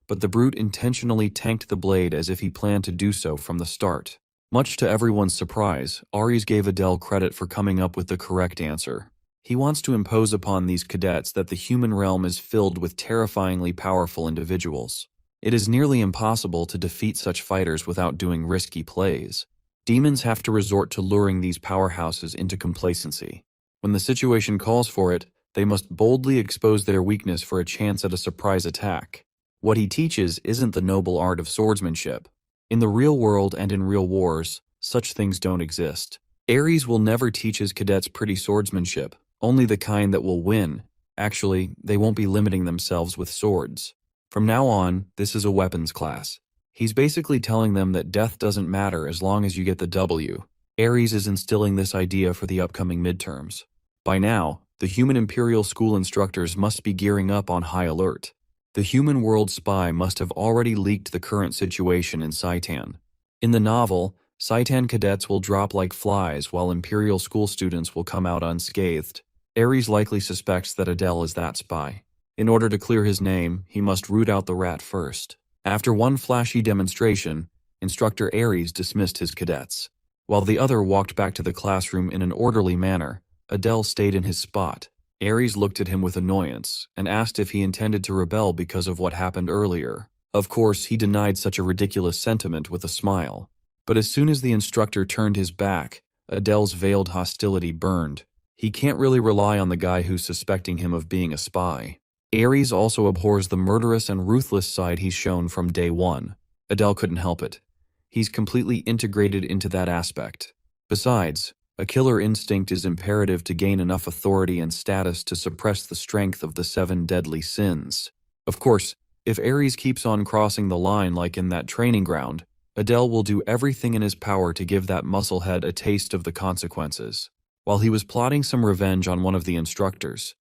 but the brute intentionally tanked the blade as if he planned to do so from the start. Much to everyone's surprise, Ares gave Adele credit for coming up with the correct answer. He wants to impose upon these cadets that the human realm is filled with terrifyingly powerful individuals. It is nearly impossible to defeat such fighters without doing risky plays. Demons have to resort to luring these powerhouses into complacency. When the situation calls for it, they must boldly expose their weakness for a chance at a surprise attack. What he teaches isn't the noble art of swordsmanship. In the real world and in real wars, such things don't exist. Ares will never teach his cadets pretty swordsmanship, only the kind that will win. Actually, they won't be limiting themselves with swords. From now on, this is a weapons class. He's basically telling them that death doesn't matter as long as you get the W. Ares is instilling this idea for the upcoming midterms. By now, the human Imperial School instructors must be gearing up on high alert. The human world spy must have already leaked the current situation in Saitan. In the novel, Saitan cadets will drop like flies while Imperial School students will come out unscathed. Ares likely suspects that Adele is that spy. In order to clear his name, he must root out the rat first. After one flashy demonstration, Instructor Ares dismissed his cadets. While the other walked back to the classroom in an orderly manner, Adele stayed in his spot. Ares looked at him with annoyance and asked if he intended to rebel because of what happened earlier. Of course, he denied such a ridiculous sentiment with a smile. But as soon as the instructor turned his back, Adele's veiled hostility burned. He can't really rely on the guy who's suspecting him of being a spy. Ares also abhors the murderous and ruthless side he's shown from day one. Adele couldn't help it. He's completely integrated into that aspect. Besides, a killer instinct is imperative to gain enough authority and status to suppress the strength of the 7 deadly sins. Of course, if Ares keeps on crossing the line like in that training ground, Adele will do everything in his power to give that musclehead a taste of the consequences. While he was plotting some revenge on one of the instructors,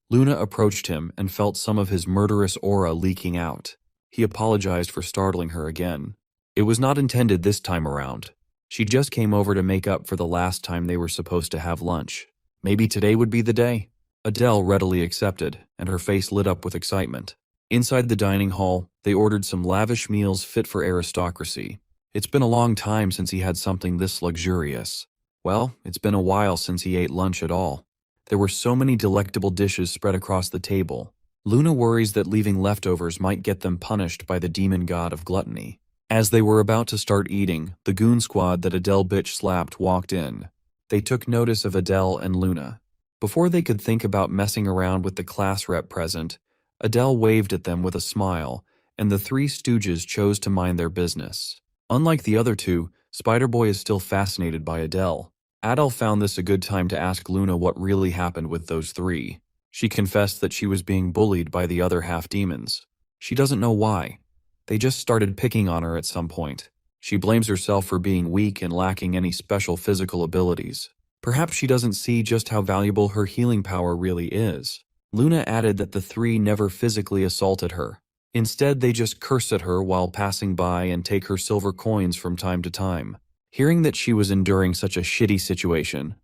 Luna approached him and felt some of his murderous aura leaking out. He apologized for startling her again. It was not intended this time around. She just came over to make up for the last time they were supposed to have lunch. Maybe today would be the day. Adele readily accepted, and her face lit up with excitement. Inside the dining hall, they ordered some lavish meals fit for aristocracy. It's been a long time since he had something this luxurious. Well, it's been a while since he ate lunch at all. There were so many delectable dishes spread across the table. Luna worries that leaving leftovers might get them punished by the demon god of gluttony. As they were about to start eating, the goon squad that Adele bitch slapped walked in. They took notice of Adele and Luna. Before they could think about messing around with the class rep present, Adele waved at them with a smile, and the 3 stooges chose to mind their business. Unlike the other 2, Spider-Boy is still fascinated by Adele. Adele found this a good time to ask Luna what really happened with those 3. She confessed that she was being bullied by the other half-demons. She doesn't know why. They just started picking on her at some point. She blames herself for being weak and lacking any special physical abilities. Perhaps she doesn't see just how valuable her healing power really is. Luna added that the 3 never physically assaulted her. Instead, they just curse at her while passing by and take her silver coins from time to time. Hearing that she was enduring such a shitty situation,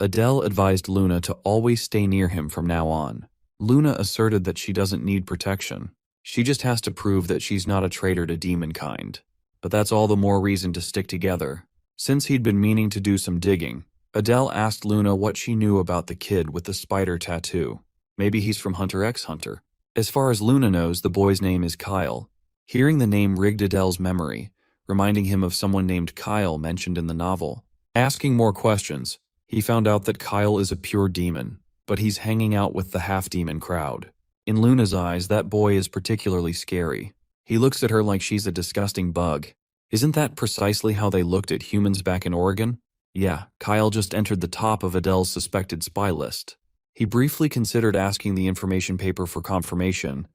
Adele advised Luna to always stay near him from now on. Luna asserted that she doesn't need protection. She just has to prove that she's not a traitor to demonkind. But that's all the more reason to stick together. Since he'd been meaning to do some digging, Adele asked Luna what she knew about the kid with the spider tattoo. Maybe he's from Hunter x Hunter. As far as Luna knows, the boy's name is Kyle. Hearing the name rigged Adele's memory, reminding him of someone named Kyle mentioned in the novel. Asking more questions, he found out that Kyle is a pure demon, but he's hanging out with the half-demon crowd. In Luna's eyes, that boy is particularly scary. He looks at her like she's a disgusting bug. Isn't that precisely how they looked at humans back in Oregon? Yeah, Kyle just entered the top of Adele's suspected spy list. He briefly considered asking the information paper for confirmation,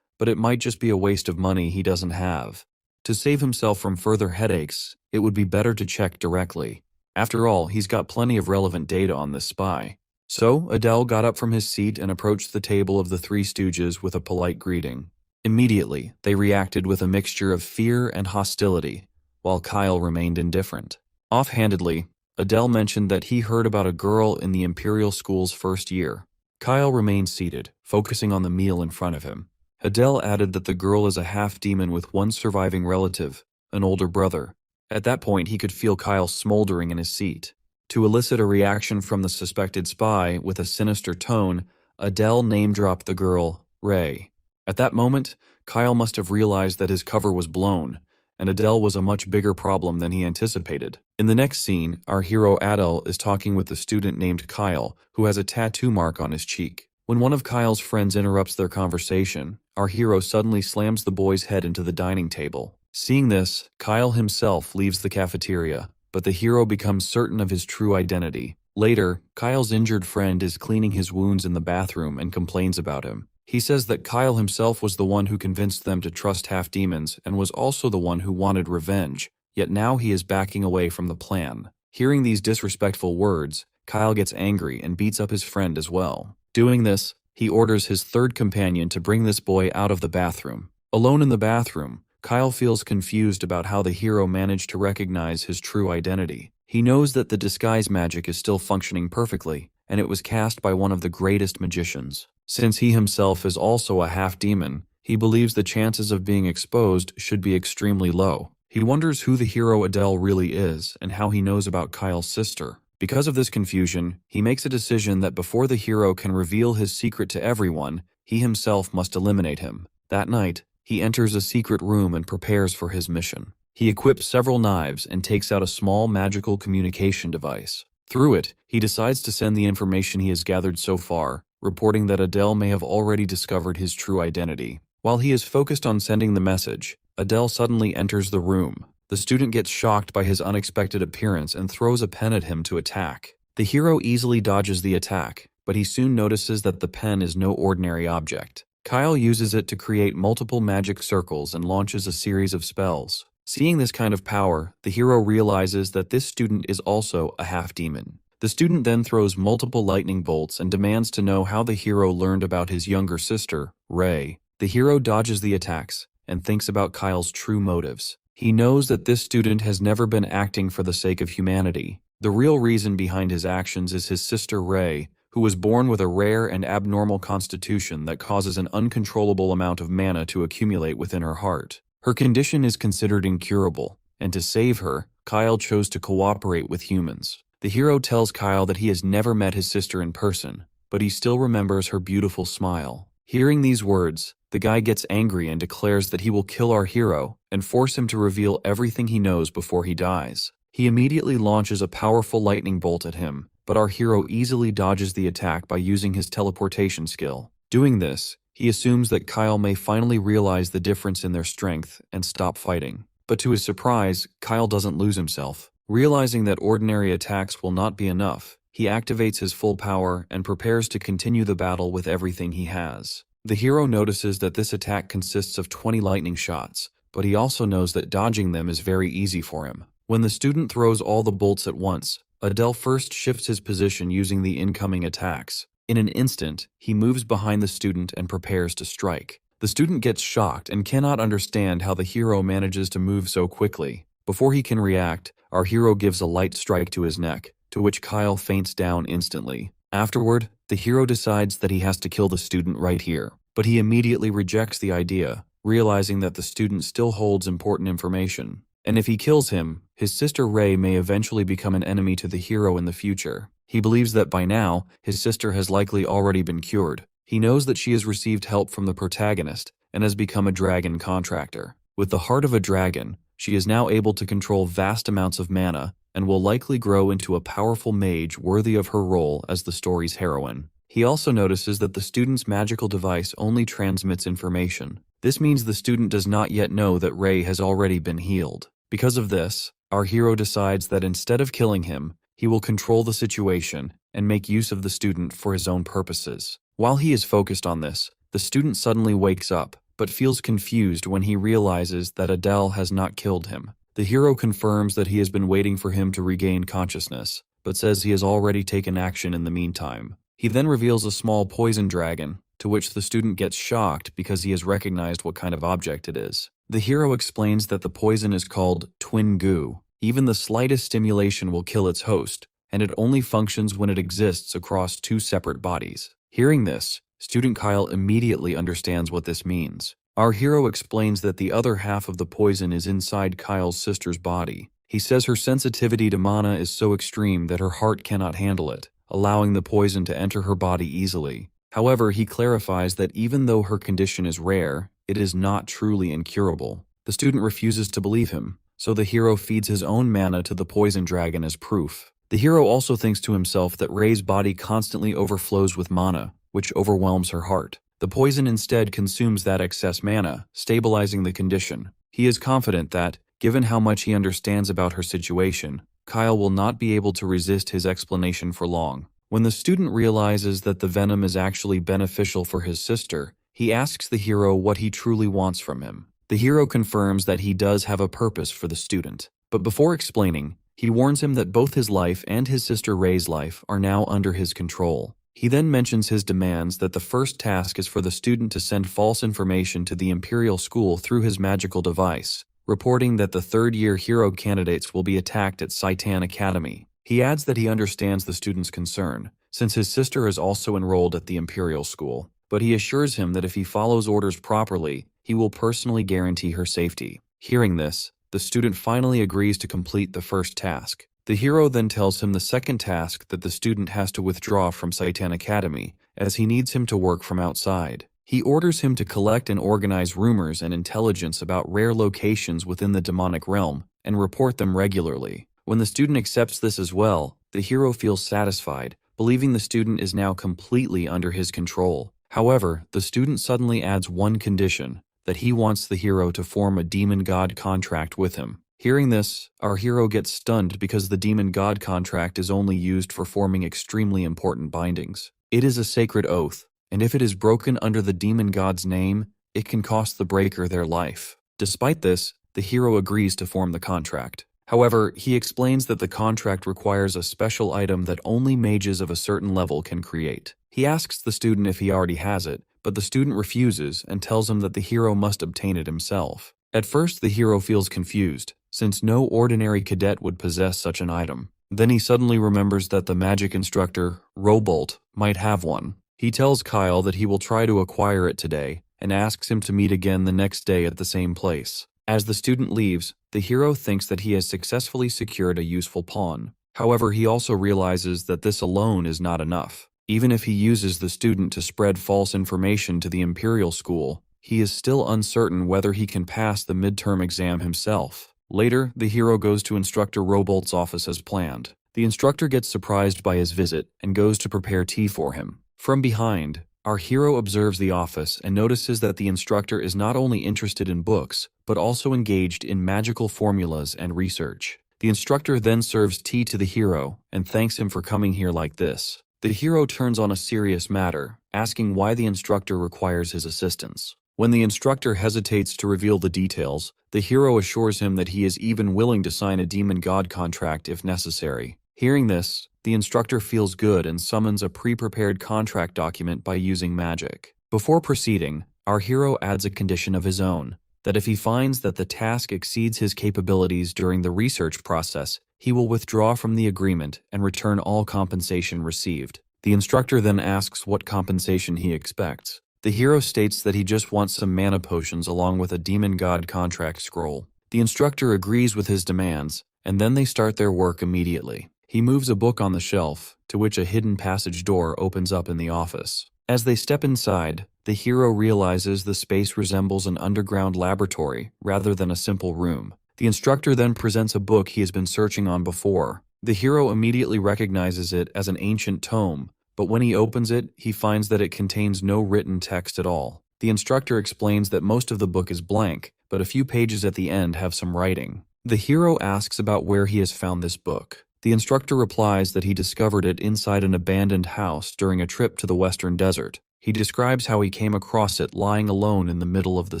but it might just be a waste of money he doesn't have. To save himself from further headaches, it would be better to check directly. After all, he's got plenty of relevant data on this spy. So, Adele got up from his seat and approached the table of the Three Stooges with a polite greeting. Immediately, they reacted with a mixture of fear and hostility, while Kyle remained indifferent. Offhandedly, Adele mentioned that he heard about a girl in the Imperial School's first year. Kyle remained seated, focusing on the meal in front of him. Adele added that the girl is a half-demon with one surviving relative, an older brother. At that point, he could feel Kyle smoldering in his seat. To elicit a reaction from the suspected spy with a sinister tone, Adele name-dropped the girl, Ray. At that moment, Kyle must have realized that his cover was blown, and Adele was a much bigger problem than he anticipated. In the next scene, our hero Adele is talking with a student named Kyle, who has a tattoo mark on his cheek. When one of Kyle's friends interrupts their conversation, our hero suddenly slams the boy's head into the dining table. Seeing this, Kyle himself leaves the cafeteria, but the hero becomes certain of his true identity. Later, Kyle's injured friend is cleaning his wounds in the bathroom and complains about him. He says that Kyle himself was the one who convinced them to trust half-demons and was also the one who wanted revenge, yet now he is backing away from the plan. Hearing these disrespectful words, Kyle gets angry and beats up his friend as well. Doing this, he orders his third companion to bring this boy out of the bathroom. Alone in the bathroom, Kyle feels confused about how the hero managed to recognize his true identity. He knows that the disguise magic is still functioning perfectly, and it was cast by one of the greatest magicians. Since he himself is also a half-demon, he believes the chances of being exposed should be extremely low. He wonders who the hero Adele really is and how he knows about Kyle's sister. Because of this confusion, he makes a decision that before the hero can reveal his secret to everyone, he himself must eliminate him. That night, he enters a secret room and prepares for his mission. He equips several knives and takes out a small magical communication device. Through it, he decides to send the information he has gathered so far, reporting that Adele may have already discovered his true identity. While he is focused on sending the message, Adele suddenly enters the room. The student gets shocked by his unexpected appearance and throws a pen at him to attack. The hero easily dodges the attack, but he soon notices that the pen is no ordinary object. Kyle uses it to create multiple magic circles and launches a series of spells. Seeing this kind of power, the hero realizes that this student is also a half-demon. The student then throws multiple lightning bolts and demands to know how the hero learned about his younger sister, Ray. The hero dodges the attacks and thinks about Kyle's true motives. He knows that this student has never been acting for the sake of humanity. The real reason behind his actions is his sister Ray, who was born with a rare and abnormal constitution that causes an uncontrollable amount of mana to accumulate within her heart. Her condition is considered incurable, and to save her, Kyle chose to cooperate with humans. The hero tells Kyle that he has never met his sister in person, but he still remembers her beautiful smile. Hearing these words, the guy gets angry and declares that he will kill our hero and force him to reveal everything he knows before he dies. He immediately launches a powerful lightning bolt at him, but our hero easily dodges the attack by using his teleportation skill. Doing this, he assumes that Kyle may finally realize the difference in their strength and stop fighting. But to his surprise, Kyle doesn't lose himself. Realizing that ordinary attacks will not be enough, he activates his full power and prepares to continue the battle with everything he has. The hero notices that this attack consists of 20 lightning shots, but he also knows that dodging them is very easy for him. When the student throws all the bolts at once, Adele first shifts his position using the incoming attacks. In an instant, he moves behind the student and prepares to strike. The student gets shocked and cannot understand how the hero manages to move so quickly. Before he can react, our hero gives a light strike to his neck, to which Kyle faints down instantly. Afterward, the hero decides that he has to kill the student right here, but he immediately rejects the idea, realizing that the student still holds important information. And if he kills him, his sister Ray may eventually become an enemy to the hero in the future. He believes that by now, his sister has likely already been cured. He knows that she has received help from the protagonist and has become a dragon contractor. With the heart of a dragon, she is now able to control vast amounts of mana and will likely grow into a powerful mage worthy of her role as the story's heroine. He also notices that the student's magical device only transmits information. This means the student does not yet know that Ray has already been healed. Because of this, our hero decides that instead of killing him, he will control the situation and make use of the student for his own purposes. While he is focused on this, the student suddenly wakes up, but feels confused when he realizes that Adele has not killed him. The hero confirms that he has been waiting for him to regain consciousness, but says he has already taken action in the meantime. He then reveals a small poison dragon, to which the student gets shocked because he has recognized what kind of object it is. The hero explains that the poison is called twin goo. Even the slightest stimulation will kill its host, and it only functions when it exists across two separate bodies. Hearing this, student Kyle immediately understands what this means. Our hero explains that the other half of the poison is inside Kyle's sister's body. He says her sensitivity to mana is so extreme that her heart cannot handle it, allowing the poison to enter her body easily. However, he clarifies that even though her condition is rare, it is not truly incurable. The student refuses to believe him, so the hero feeds his own mana to the poison dragon as proof. The hero also thinks to himself that Ray's body constantly overflows with mana, which overwhelms her heart. The poison instead consumes that excess mana, stabilizing the condition. He is confident that, given how much he understands about her situation, Kyle will not be able to resist his explanation for long. When the student realizes that the venom is actually beneficial for his sister, he asks the hero what he truly wants from him. The hero confirms that he does have a purpose for the student, but before explaining, he warns him that both his life and his sister Ray's life are now under his control. He then mentions his demands that the first task is for the student to send false information to the Imperial School through his magical device, reporting that the third-year hero candidates will be attacked at Saitan Academy. He adds that he understands the student's concern, since his sister is also enrolled at the Imperial School, but he assures him that if he follows orders properly, he will personally guarantee her safety. Hearing this, the student finally agrees to complete the first task. The hero then tells him the second task that the student has to withdraw from Saitan Academy, as he needs him to work from outside. He orders him to collect and organize rumors and intelligence about rare locations within the demonic realm, and report them regularly. When the student accepts this as well, the hero feels satisfied, believing the student is now completely under his control. However, the student suddenly adds one condition, that he wants the hero to form a demon god contract with him. Hearing this, our hero gets stunned because the demon god contract is only used for forming extremely important bindings. It is a sacred oath, and if it is broken under the demon god's name, it can cost the breaker their life. Despite this, the hero agrees to form the contract. However, he explains that the contract requires a special item that only mages of a certain level can create. He asks the student if he already has it, but the student refuses and tells him that the hero must obtain it himself. At first, the hero feels confused, since no ordinary cadet would possess such an item. Then he suddenly remembers that the magic instructor, Robolt, might have one. He tells Kyle that he will try to acquire it today, and asks him to meet again the next day at the same place. As the student leaves, the hero thinks that he has successfully secured a useful pawn. However, he also realizes that this alone is not enough. Even if he uses the student to spread false information to the Imperial School, he is still uncertain whether he can pass the midterm exam himself. Later, the hero goes to Instructor Robolt's office as planned. The instructor gets surprised by his visit and goes to prepare tea for him. From behind, our hero observes the office and notices that the instructor is not only interested in books, but also engaged in magical formulas and research. The instructor then serves tea to the hero and thanks him for coming here like this. The hero turns on a serious matter, asking why the instructor requires his assistance. When the instructor hesitates to reveal the details, the hero assures him that he is even willing to sign a demon god contract if necessary. Hearing this, the instructor feels good and summons a pre-prepared contract document by using magic. Before proceeding, our hero adds a condition of his own, that if he finds that the task exceeds his capabilities during the research process, he will withdraw from the agreement and return all compensation received. The instructor then asks what compensation he expects. The hero states that he just wants some mana potions along with a demon god contract scroll. The instructor agrees with his demands, and then they start their work immediately. He moves a book on the shelf, to which a hidden passage door opens up in the office. As they step inside, the hero realizes the space resembles an underground laboratory rather than a simple room. The instructor then presents a book he has been searching on before. The hero immediately recognizes it as an ancient tome, but when he opens it, he finds that it contains no written text at all. The instructor explains that most of the book is blank, but a few pages at the end have some writing. The hero asks about where he has found this book. The instructor replies that he discovered it inside an abandoned house during a trip to the western desert. He describes how he came across it lying alone in the middle of the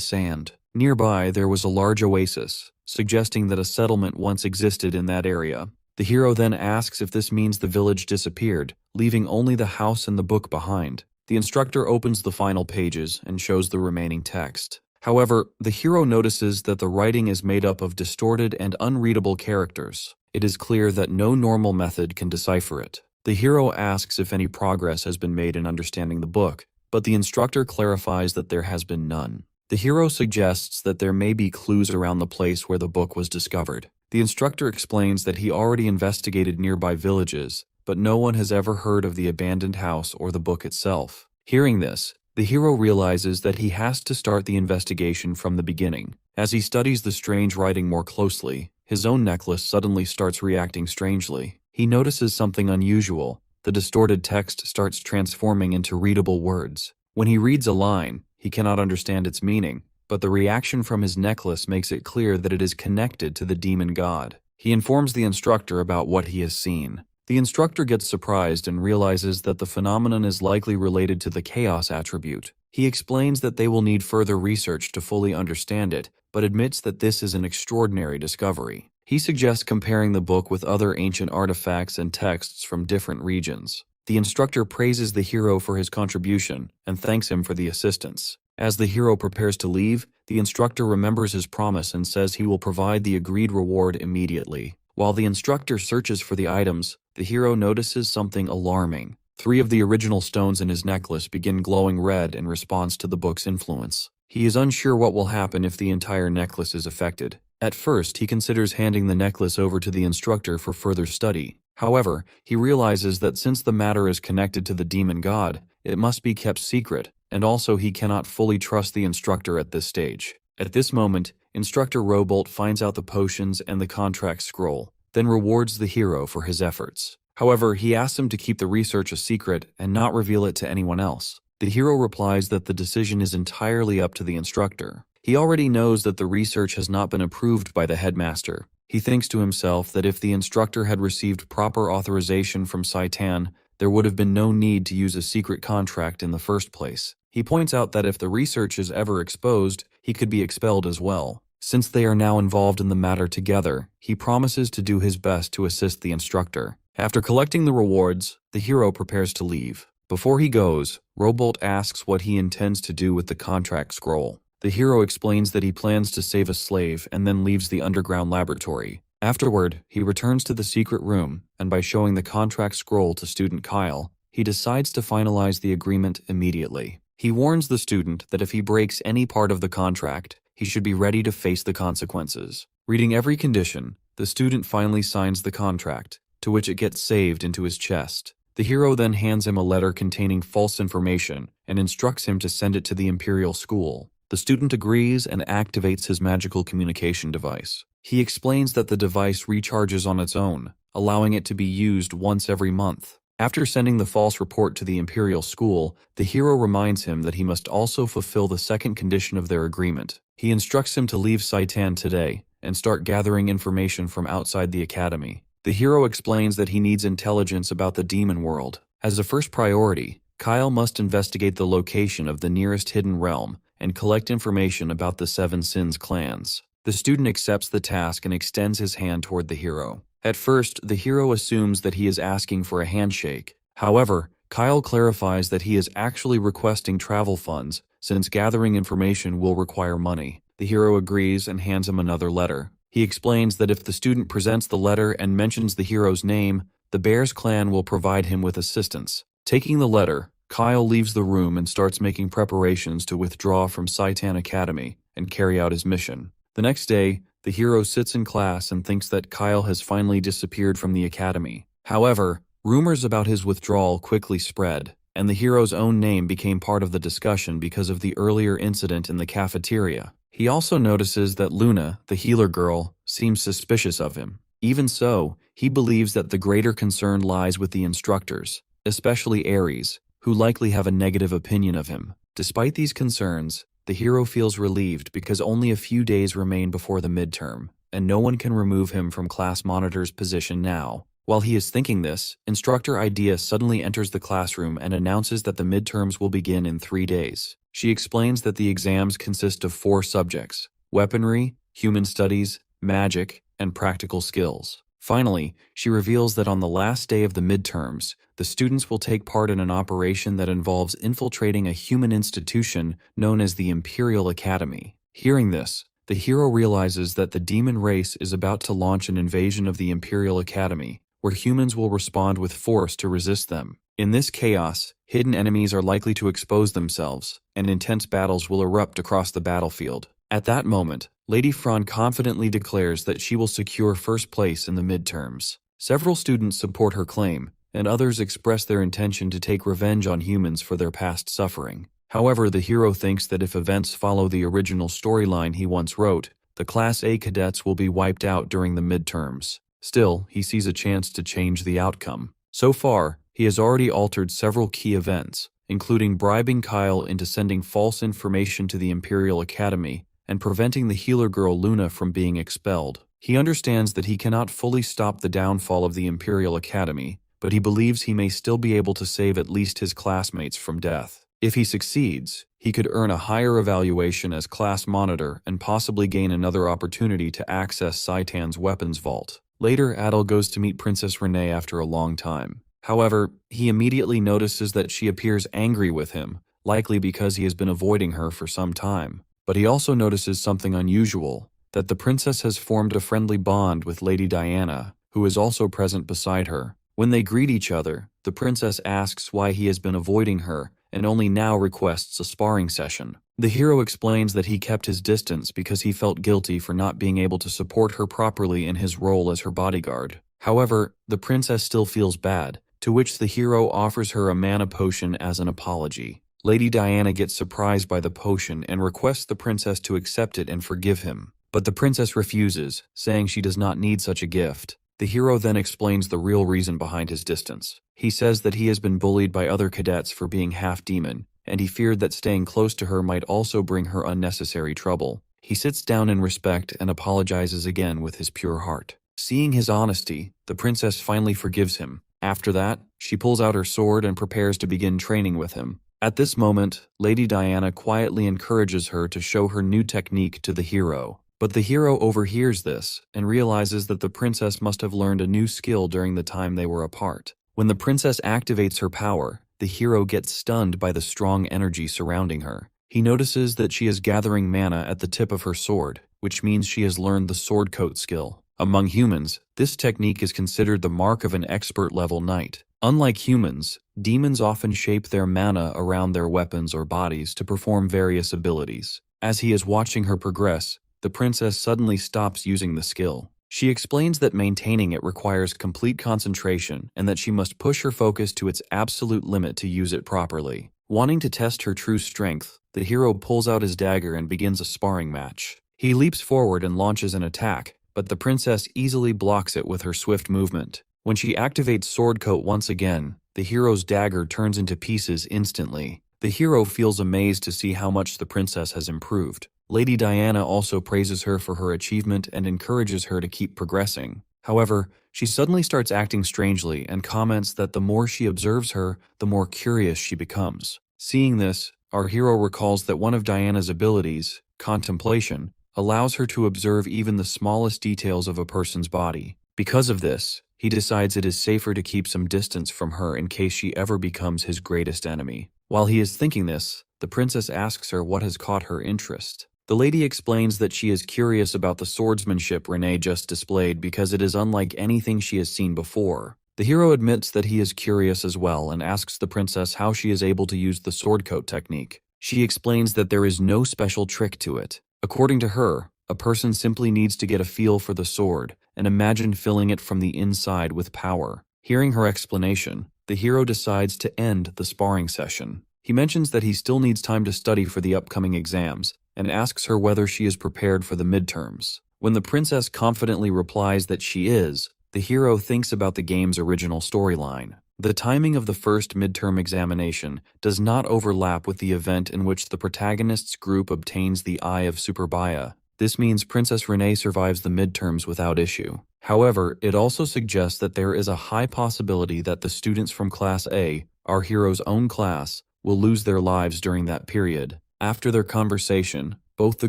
sand. Nearby, there was a large oasis, suggesting that a settlement once existed in that area. The hero then asks if this means the village disappeared, leaving only the house and the book behind. The instructor opens the final pages and shows the remaining text. However, the hero notices that the writing is made up of distorted and unreadable characters. It is clear that no normal method can decipher it. The hero asks if any progress has been made in understanding the book, but the instructor clarifies that there has been none. The hero suggests that there may be clues around the place where the book was discovered. The instructor explains that he already investigated nearby villages, but no one has ever heard of the abandoned house or the book itself. Hearing this, the hero realizes that he has to start the investigation from the beginning. As he studies the strange writing more closely, his own necklace suddenly starts reacting strangely. He notices something unusual. The distorted text starts transforming into readable words. When he reads a line, he cannot understand its meaning, but the reaction from his necklace makes it clear that it is connected to the demon god. He informs the instructor about what he has seen. The instructor gets surprised and realizes that the phenomenon is likely related to the chaos attribute. He explains that they will need further research to fully understand it, but admits that this is an extraordinary discovery. He suggests comparing the book with other ancient artifacts and texts from different regions. The instructor praises the hero for his contribution and thanks him for the assistance. As the hero prepares to leave, the instructor remembers his promise and says he will provide the agreed reward immediately. While the instructor searches for the items, the hero notices something alarming. 3 of the original stones in his necklace begin glowing red in response to the book's influence. He is unsure what will happen if the entire necklace is affected. At first, he considers handing the necklace over to the instructor for further study. However, he realizes that since the matter is connected to the demon god, it must be kept secret, and also he cannot fully trust the instructor at this stage. At this moment, Instructor Robolt finds out the potions and the contract scroll, then rewards the hero for his efforts. However, he asks him to keep the research a secret and not reveal it to anyone else. The hero replies that the decision is entirely up to the instructor. He already knows that the research has not been approved by the headmaster. He thinks to himself that if the instructor had received proper authorization from Saitan, there would have been no need to use a secret contract in the first place. He points out that if the research is ever exposed, he could be expelled as well. Since they are now involved in the matter together, he promises to do his best to assist the instructor. After collecting the rewards, the hero prepares to leave. Before he goes, Robolt asks what he intends to do with the contract scroll. The hero explains that he plans to save a slave and then leaves the underground laboratory. Afterward, he returns to the secret room, and by showing the contract scroll to student Kyle, he decides to finalize the agreement immediately. He warns the student that if he breaks any part of the contract, he should be ready to face the consequences. Reading every condition, the student finally signs the contract, to which it gets saved into his chest. The hero then hands him a letter containing false information and instructs him to send it to the Imperial School. The student agrees and activates his magical communication device. He explains that the device recharges on its own, allowing it to be used once every month. After sending the false report to the Imperial School, the hero reminds him that he must also fulfill the second condition of their agreement. He instructs him to leave Saitan today and start gathering information from outside the academy. The hero explains that he needs intelligence about the demon world. As a first priority, Kyle must investigate the location of the nearest hidden realm and collect information about the Seven Sins clans. The student accepts the task and extends his hand toward the hero. At first, the hero assumes that he is asking for a handshake. However, Kyle clarifies that he is actually requesting travel funds, since gathering information will require money. The hero agrees and hands him another letter. He explains that if the student presents the letter and mentions the hero's name, the Bears clan will provide him with assistance. Taking the letter, Kyle leaves the room and starts making preparations to withdraw from Saitan Academy and carry out his mission. The next day, the hero sits in class and thinks that Kyle has finally disappeared from the academy. However, rumors about his withdrawal quickly spread. and the hero's own name became part of the discussion because of the earlier incident in the cafeteria. He also notices that Luna, the healer girl, seems suspicious of him. Even so, he believes that the greater concern lies with the instructors, especially Ares, who likely have a negative opinion of him. Despite these concerns, the hero feels relieved because only a few days remain before the midterm, and no one can remove him from class monitor's position now. While he is thinking this, Instructor Idea suddenly enters the classroom and announces that the midterms will begin in 3 days. She explains that the exams consist of 4 subjects: weaponry, human studies, magic, and practical skills. Finally, she reveals that on the last day of the midterms, the students will take part in an operation that involves infiltrating a human institution known as the Imperial Academy. Hearing this, the hero realizes that the demon race is about to launch an invasion of the Imperial Academy, where humans will respond with force to resist them. In this chaos, hidden enemies are likely to expose themselves, and intense battles will erupt across the battlefield. At that moment, Lady Fran confidently declares that she will secure first place in the midterms. Several students support her claim, and others express their intention to take revenge on humans for their past suffering. However, the hero thinks that if events follow the original storyline he once wrote, the Class A cadets will be wiped out during the midterms. Still, he sees a chance to change the outcome. So far, he has already altered several key events, including bribing Kyle into sending false information to the Imperial Academy and preventing the healer girl Luna from being expelled. He understands that he cannot fully stop the downfall of the Imperial Academy, but he believes he may still be able to save at least his classmates from death. If he succeeds, he could earn a higher evaluation as class monitor and possibly gain another opportunity to access Saitan's weapons vault. Later, Adel goes to meet Princess Renee after a long time. However, he immediately notices that she appears angry with him, likely because he has been avoiding her for some time. But he also notices something unusual, that the princess has formed a friendly bond with Lady Diana, who is also present beside her. When they greet each other, the princess asks why he has been avoiding her and only now requests a sparring session. The hero explains that he kept his distance because he felt guilty for not being able to support her properly in his role as her bodyguard. However, the princess still feels bad, to which the hero offers her a mana potion as an apology. Lady Diana gets surprised by the potion and requests the princess to accept it and forgive him. But the princess refuses, saying she does not need such a gift. The hero then explains the real reason behind his distance. He says that he has been bullied by other cadets for being half-demon, and he feared that staying close to her might also bring her unnecessary trouble. He sits down in respect and apologizes again with his pure heart. Seeing his honesty, the princess finally forgives him. After that, she pulls out her sword and prepares to begin training with him. At this moment, Lady Diana quietly encourages her to show her new technique to the hero. But the hero overhears this and realizes that the princess must have learned a new skill during the time they were apart. When the princess activates her power, the hero gets stunned by the strong energy surrounding her. He notices that she is gathering mana at the tip of her sword, which means she has learned the sword coat skill. Among humans, this technique is considered the mark of an expert-level knight. Unlike humans, demons often shape their mana around their weapons or bodies to perform various abilities. As he is watching her progress, the princess suddenly stops using the skill. She explains that maintaining it requires complete concentration and that she must push her focus to its absolute limit to use it properly. Wanting to test her true strength, the hero pulls out his dagger and begins a sparring match. He leaps forward and launches an attack, but the princess easily blocks it with her swift movement. When she activates Sword Coat once again, the hero's dagger turns into pieces instantly. The hero feels amazed to see how much the princess has improved. Lady Diana also praises her for her achievement and encourages her to keep progressing. However, she suddenly starts acting strangely and comments that the more she observes her, the more curious she becomes. Seeing this, our hero recalls that one of Diana's abilities, contemplation, allows her to observe even the smallest details of a person's body. Because of this, he decides it is safer to keep some distance from her in case she ever becomes his greatest enemy. While he is thinking this, the princess asks her what has caught her interest. The lady explains that she is curious about the swordsmanship Renee just displayed because it is unlike anything she has seen before. The hero admits that he is curious as well and asks the princess how she is able to use the sword coat technique. She explains that there is no special trick to it. According to her, a person simply needs to get a feel for the sword and imagine filling it from the inside with power. Hearing her explanation, the hero decides to end the sparring session. He mentions that he still needs time to study for the upcoming exams, and asks her whether she is prepared for the midterms. When the princess confidently replies that she is, the hero thinks about the game's original storyline. The timing of the first midterm examination does not overlap with the event in which the protagonist's group obtains the Eye of Superbia. This means Princess Renee survives the midterms without issue. However, it also suggests that there is a high possibility that the students from Class A, our hero's own class, will lose their lives during that period. After their conversation, both the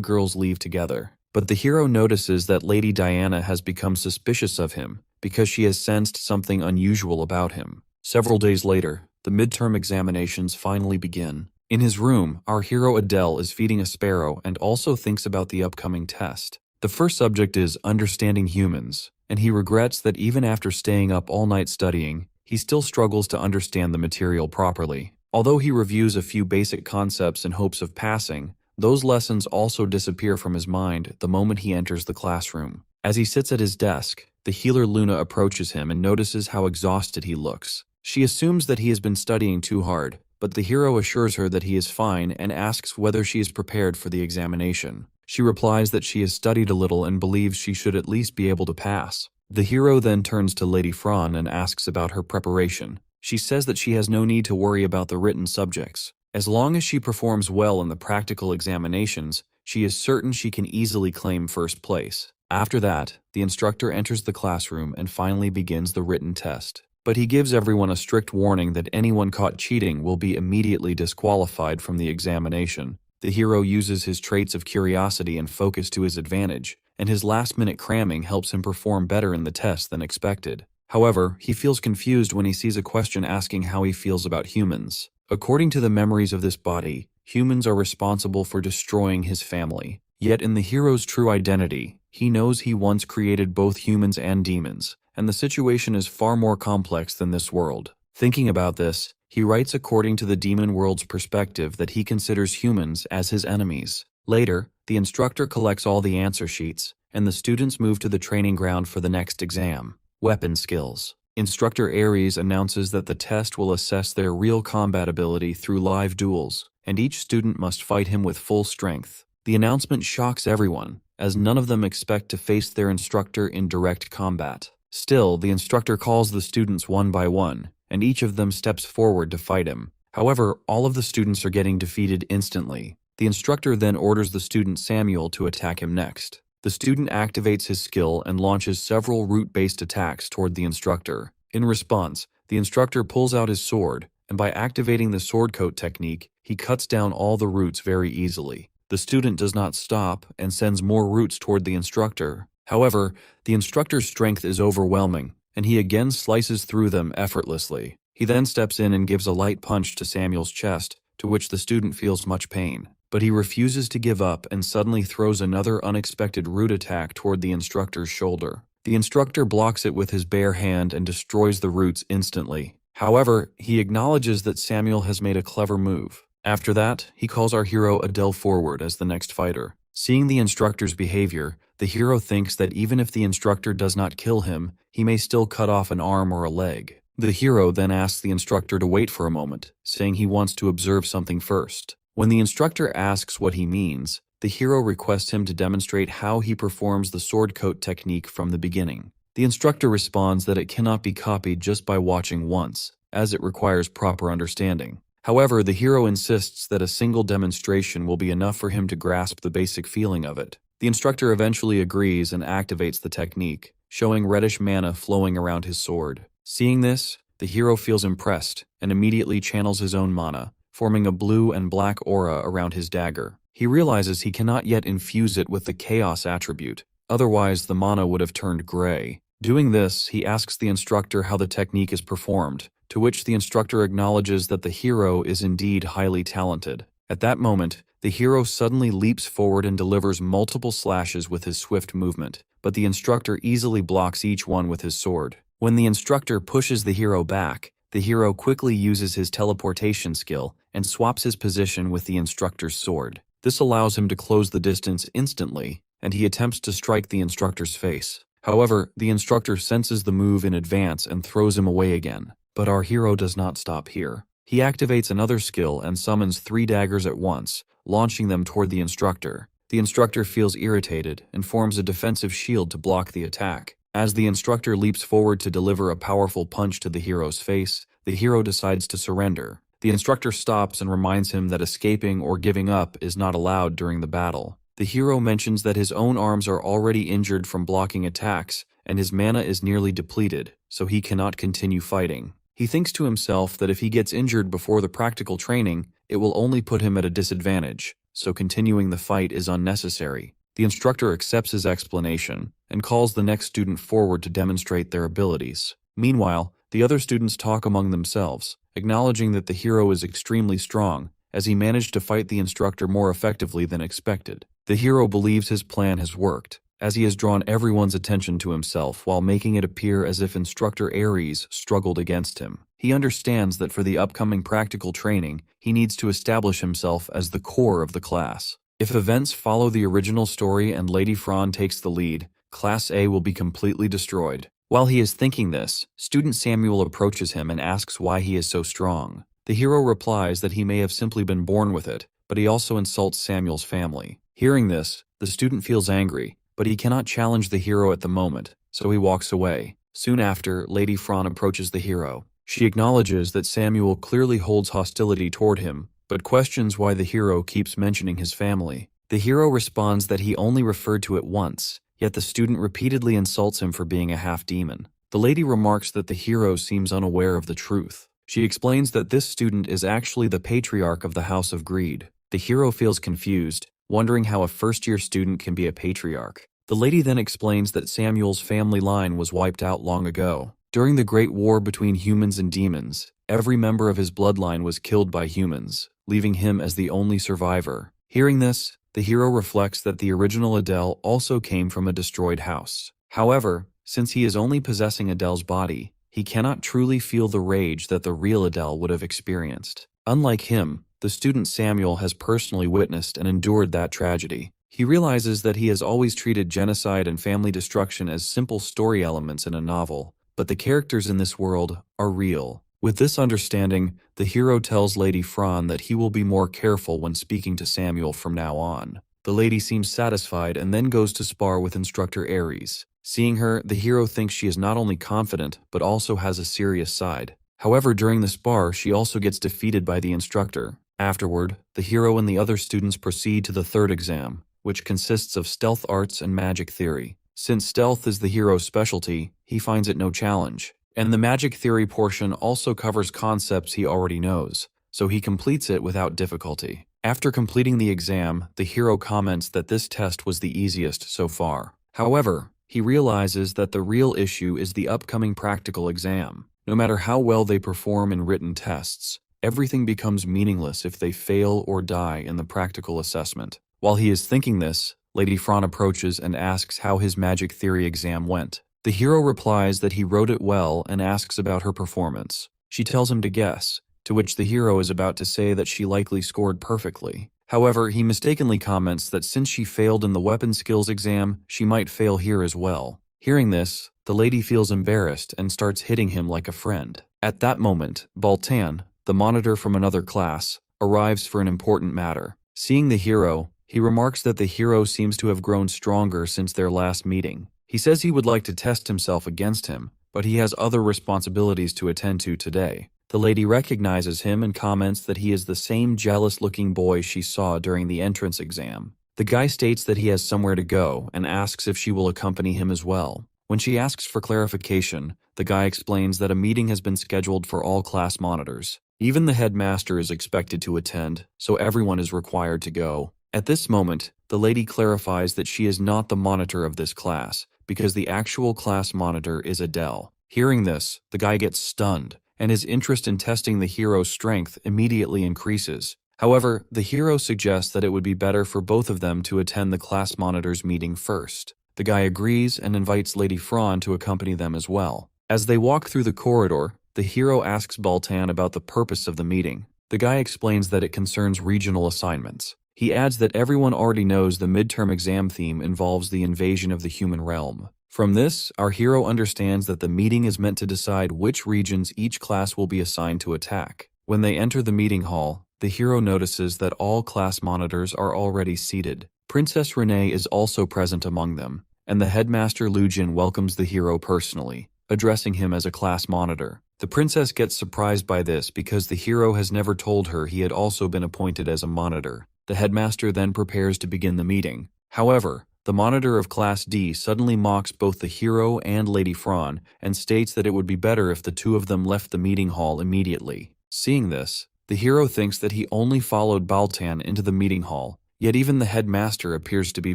girls leave together. But the hero notices that Lady Diana has become suspicious of him because she has sensed something unusual about him. Several days later, the midterm examinations finally begin. In his room, our hero Adele is feeding a sparrow and also thinks about the upcoming test. The first subject is understanding humans, and he regrets that even after staying up all night studying, he still struggles to understand the material properly. Although he reviews a few basic concepts in hopes of passing, those lessons also disappear from his mind the moment he enters the classroom. As he sits at his desk, the healer Luna approaches him and notices how exhausted he looks. She assumes that he has been studying too hard, but the hero assures her that he is fine and asks whether she is prepared for the examination. She replies that she has studied a little and believes she should at least be able to pass. The hero then turns to Lady Fran and asks about her preparation. She says that she has no need to worry about the written subjects. As long as she performs well in the practical examinations, she is certain she can easily claim first place. After that, the instructor enters the classroom and finally begins the written test. But he gives everyone a strict warning that anyone caught cheating will be immediately disqualified from the examination. The hero uses his traits of curiosity and focus to his advantage, and his last-minute cramming helps him perform better in the test than expected. However, he feels confused when he sees a question asking how he feels about humans. According to the memories of this body, humans are responsible for destroying his family. Yet in the hero's true identity, he knows he once created both humans and demons, and the situation is far more complex than this world. Thinking about this, he writes according to the demon world's perspective that he considers humans as his enemies. Later, the instructor collects all the answer sheets, and the students move to the training ground for the next exam. Weapon skills. Instructor Ares announces that the test will assess their real combat ability through live duels, and each student must fight him with full strength. The announcement shocks everyone, as none of them expect to face their instructor in direct combat. Still, the instructor calls the students one by one, and each of them steps forward to fight him. However, all of the students are getting defeated instantly. The instructor then orders the student Samuel to attack him next. The student activates his skill and launches several root-based attacks toward the instructor. In response, the instructor pulls out his sword, and by activating the sword coat technique, he cuts down all the roots very easily. The student does not stop and sends more roots toward the instructor. However, the instructor's strength is overwhelming, and he again slices through them effortlessly. He then steps in and gives a light punch to Samuel's chest, to which the student feels much pain. But he refuses to give up and suddenly throws another unexpected root attack toward the instructor's shoulder. The instructor blocks it with his bare hand and destroys the roots instantly. However, he acknowledges that Samuel has made a clever move. After that, he calls our hero Adele forward as the next fighter. Seeing the instructor's behavior, the hero thinks that even if the instructor does not kill him, he may still cut off an arm or a leg. The hero then asks the instructor to wait for a moment, saying he wants to observe something first. When the instructor asks what he means, the hero requests him to demonstrate how he performs the sword coat technique from the beginning. The instructor responds that it cannot be copied just by watching once, as it requires proper understanding. However, the hero insists that a single demonstration will be enough for him to grasp the basic feeling of it. The instructor eventually agrees and activates the technique, showing reddish mana flowing around his sword. Seeing this, the hero feels impressed and immediately channels his own mana, forming a blue and black aura around his dagger. He realizes he cannot yet infuse it with the chaos attribute, otherwise the mana would have turned gray. Doing this, he asks the instructor how the technique is performed, to which the instructor acknowledges that the hero is indeed highly talented. At that moment, the hero suddenly leaps forward and delivers multiple slashes with his swift movement, but the instructor easily blocks each one with his sword. When the instructor pushes the hero back, the hero quickly uses his teleportation skill and swaps his position with the instructor's sword. This allows him to close the distance instantly, and he attempts to strike the instructor's face. However, the instructor senses the move in advance and throws him away again. But our hero does not stop here. He activates another skill and summons 3 daggers at once, launching them toward the instructor. The instructor feels irritated and forms a defensive shield to block the attack. As the instructor leaps forward to deliver a powerful punch to the hero's face, the hero decides to surrender. The instructor stops and reminds him that escaping or giving up is not allowed during the battle. The hero mentions that his own arms are already injured from blocking attacks, and his mana is nearly depleted, so he cannot continue fighting. He thinks to himself that if he gets injured before the practical training, it will only put him at a disadvantage, so continuing the fight is unnecessary. The instructor accepts his explanation and calls the next student forward to demonstrate their abilities. Meanwhile, the other students talk among themselves, acknowledging that the hero is extremely strong, as he managed to fight the instructor more effectively than expected. The hero believes his plan has worked, as he has drawn everyone's attention to himself while making it appear as if Instructor Ares struggled against him. He understands that for the upcoming practical training, he needs to establish himself as the core of the class. If events follow the original story and Lady Fran takes the lead, Class A will be completely destroyed. While he is thinking this, student Samuel approaches him and asks why he is so strong. The hero replies that he may have simply been born with it, but he also insults Samuel's family. Hearing this, the student feels angry, but he cannot challenge the hero at the moment, so he walks away. Soon after, Lady Fran approaches the hero. She acknowledges that Samuel clearly holds hostility toward him, but questions why the hero keeps mentioning his family. The hero responds that he only referred to it once, yet the student repeatedly insults him for being a half-demon. The lady remarks that the hero seems unaware of the truth. She explains that this student is actually the patriarch of the House of Greed. The hero feels confused, wondering how a first-year student can be a patriarch. The lady then explains that Samuel's family line was wiped out long ago. During the Great War between humans and demons, every member of his bloodline was killed by humans, leaving him as the only survivor. Hearing this, the hero reflects that the original Adele also came from a destroyed house. However, since he is only possessing Adele's body, he cannot truly feel the rage that the real Adele would have experienced. Unlike him, the student Samuel has personally witnessed and endured that tragedy. He realizes that he has always treated genocide and family destruction as simple story elements in a novel, but the characters in this world are real. With this understanding, the hero tells Lady Fran that he will be more careful when speaking to Samuel from now on. The lady seems satisfied and then goes to spar with Instructor Ares. Seeing her, the hero thinks she is not only confident, but also has a serious side. However, during the spar, she also gets defeated by the instructor. Afterward, the hero and the other students proceed to the third exam, which consists of stealth arts and magic theory. Since stealth is the hero's specialty, he finds it no challenge. And the magic theory portion also covers concepts he already knows, so he completes it without difficulty. After completing the exam, the hero comments that this test was the easiest so far. However, he realizes that the real issue is the upcoming practical exam. No matter how well they perform in written tests, everything becomes meaningless if they fail or die in the practical assessment. While he is thinking this, Lady Fran approaches and asks how his magic theory exam went. The hero replies that he wrote it well and asks about her performance. She tells him to guess, to which the hero is about to say that she likely scored perfectly. However, he mistakenly comments that since she failed in the weapon skills exam, she might fail here as well. Hearing this, the lady feels embarrassed and starts hitting him like a friend. At that moment, Baltan, the monitor from another class, arrives for an important matter. Seeing the hero, he remarks that the hero seems to have grown stronger since their last meeting. He says he would like to test himself against him, but he has other responsibilities to attend to today. The lady recognizes him and comments that he is the same jealous-looking boy she saw during the entrance exam. The guy states that he has somewhere to go and asks if she will accompany him as well. When she asks for clarification, the guy explains that a meeting has been scheduled for all class monitors. Even the headmaster is expected to attend, so everyone is required to go. At this moment, the lady clarifies that she is not the monitor of this class, because the actual class monitor is Adele. Hearing this, the guy gets stunned, and his interest in testing the hero's strength immediately increases. However, the hero suggests that it would be better for both of them to attend the class monitor's meeting first. The guy agrees and invites Lady Fran to accompany them as well. As they walk through the corridor, the hero asks Baltan about the purpose of the meeting. The guy explains that it concerns regional assignments. He adds that everyone already knows the midterm exam theme involves the invasion of the human realm. From this, our hero understands that the meeting is meant to decide which regions each class will be assigned to attack. When they enter the meeting hall, the hero notices that all class monitors are already seated. Princess Renee is also present among them, and the headmaster Lu Jin welcomes the hero personally, addressing him as a class monitor. The princess gets surprised by this because the hero has never told her he had also been appointed as a monitor. The headmaster then prepares to begin the meeting. However, the monitor of Class D suddenly mocks both the hero and Lady Fran and states that it would be better if the two of them left the meeting hall immediately. Seeing this, the hero thinks that he only followed Baltan into the meeting hall, yet even the headmaster appears to be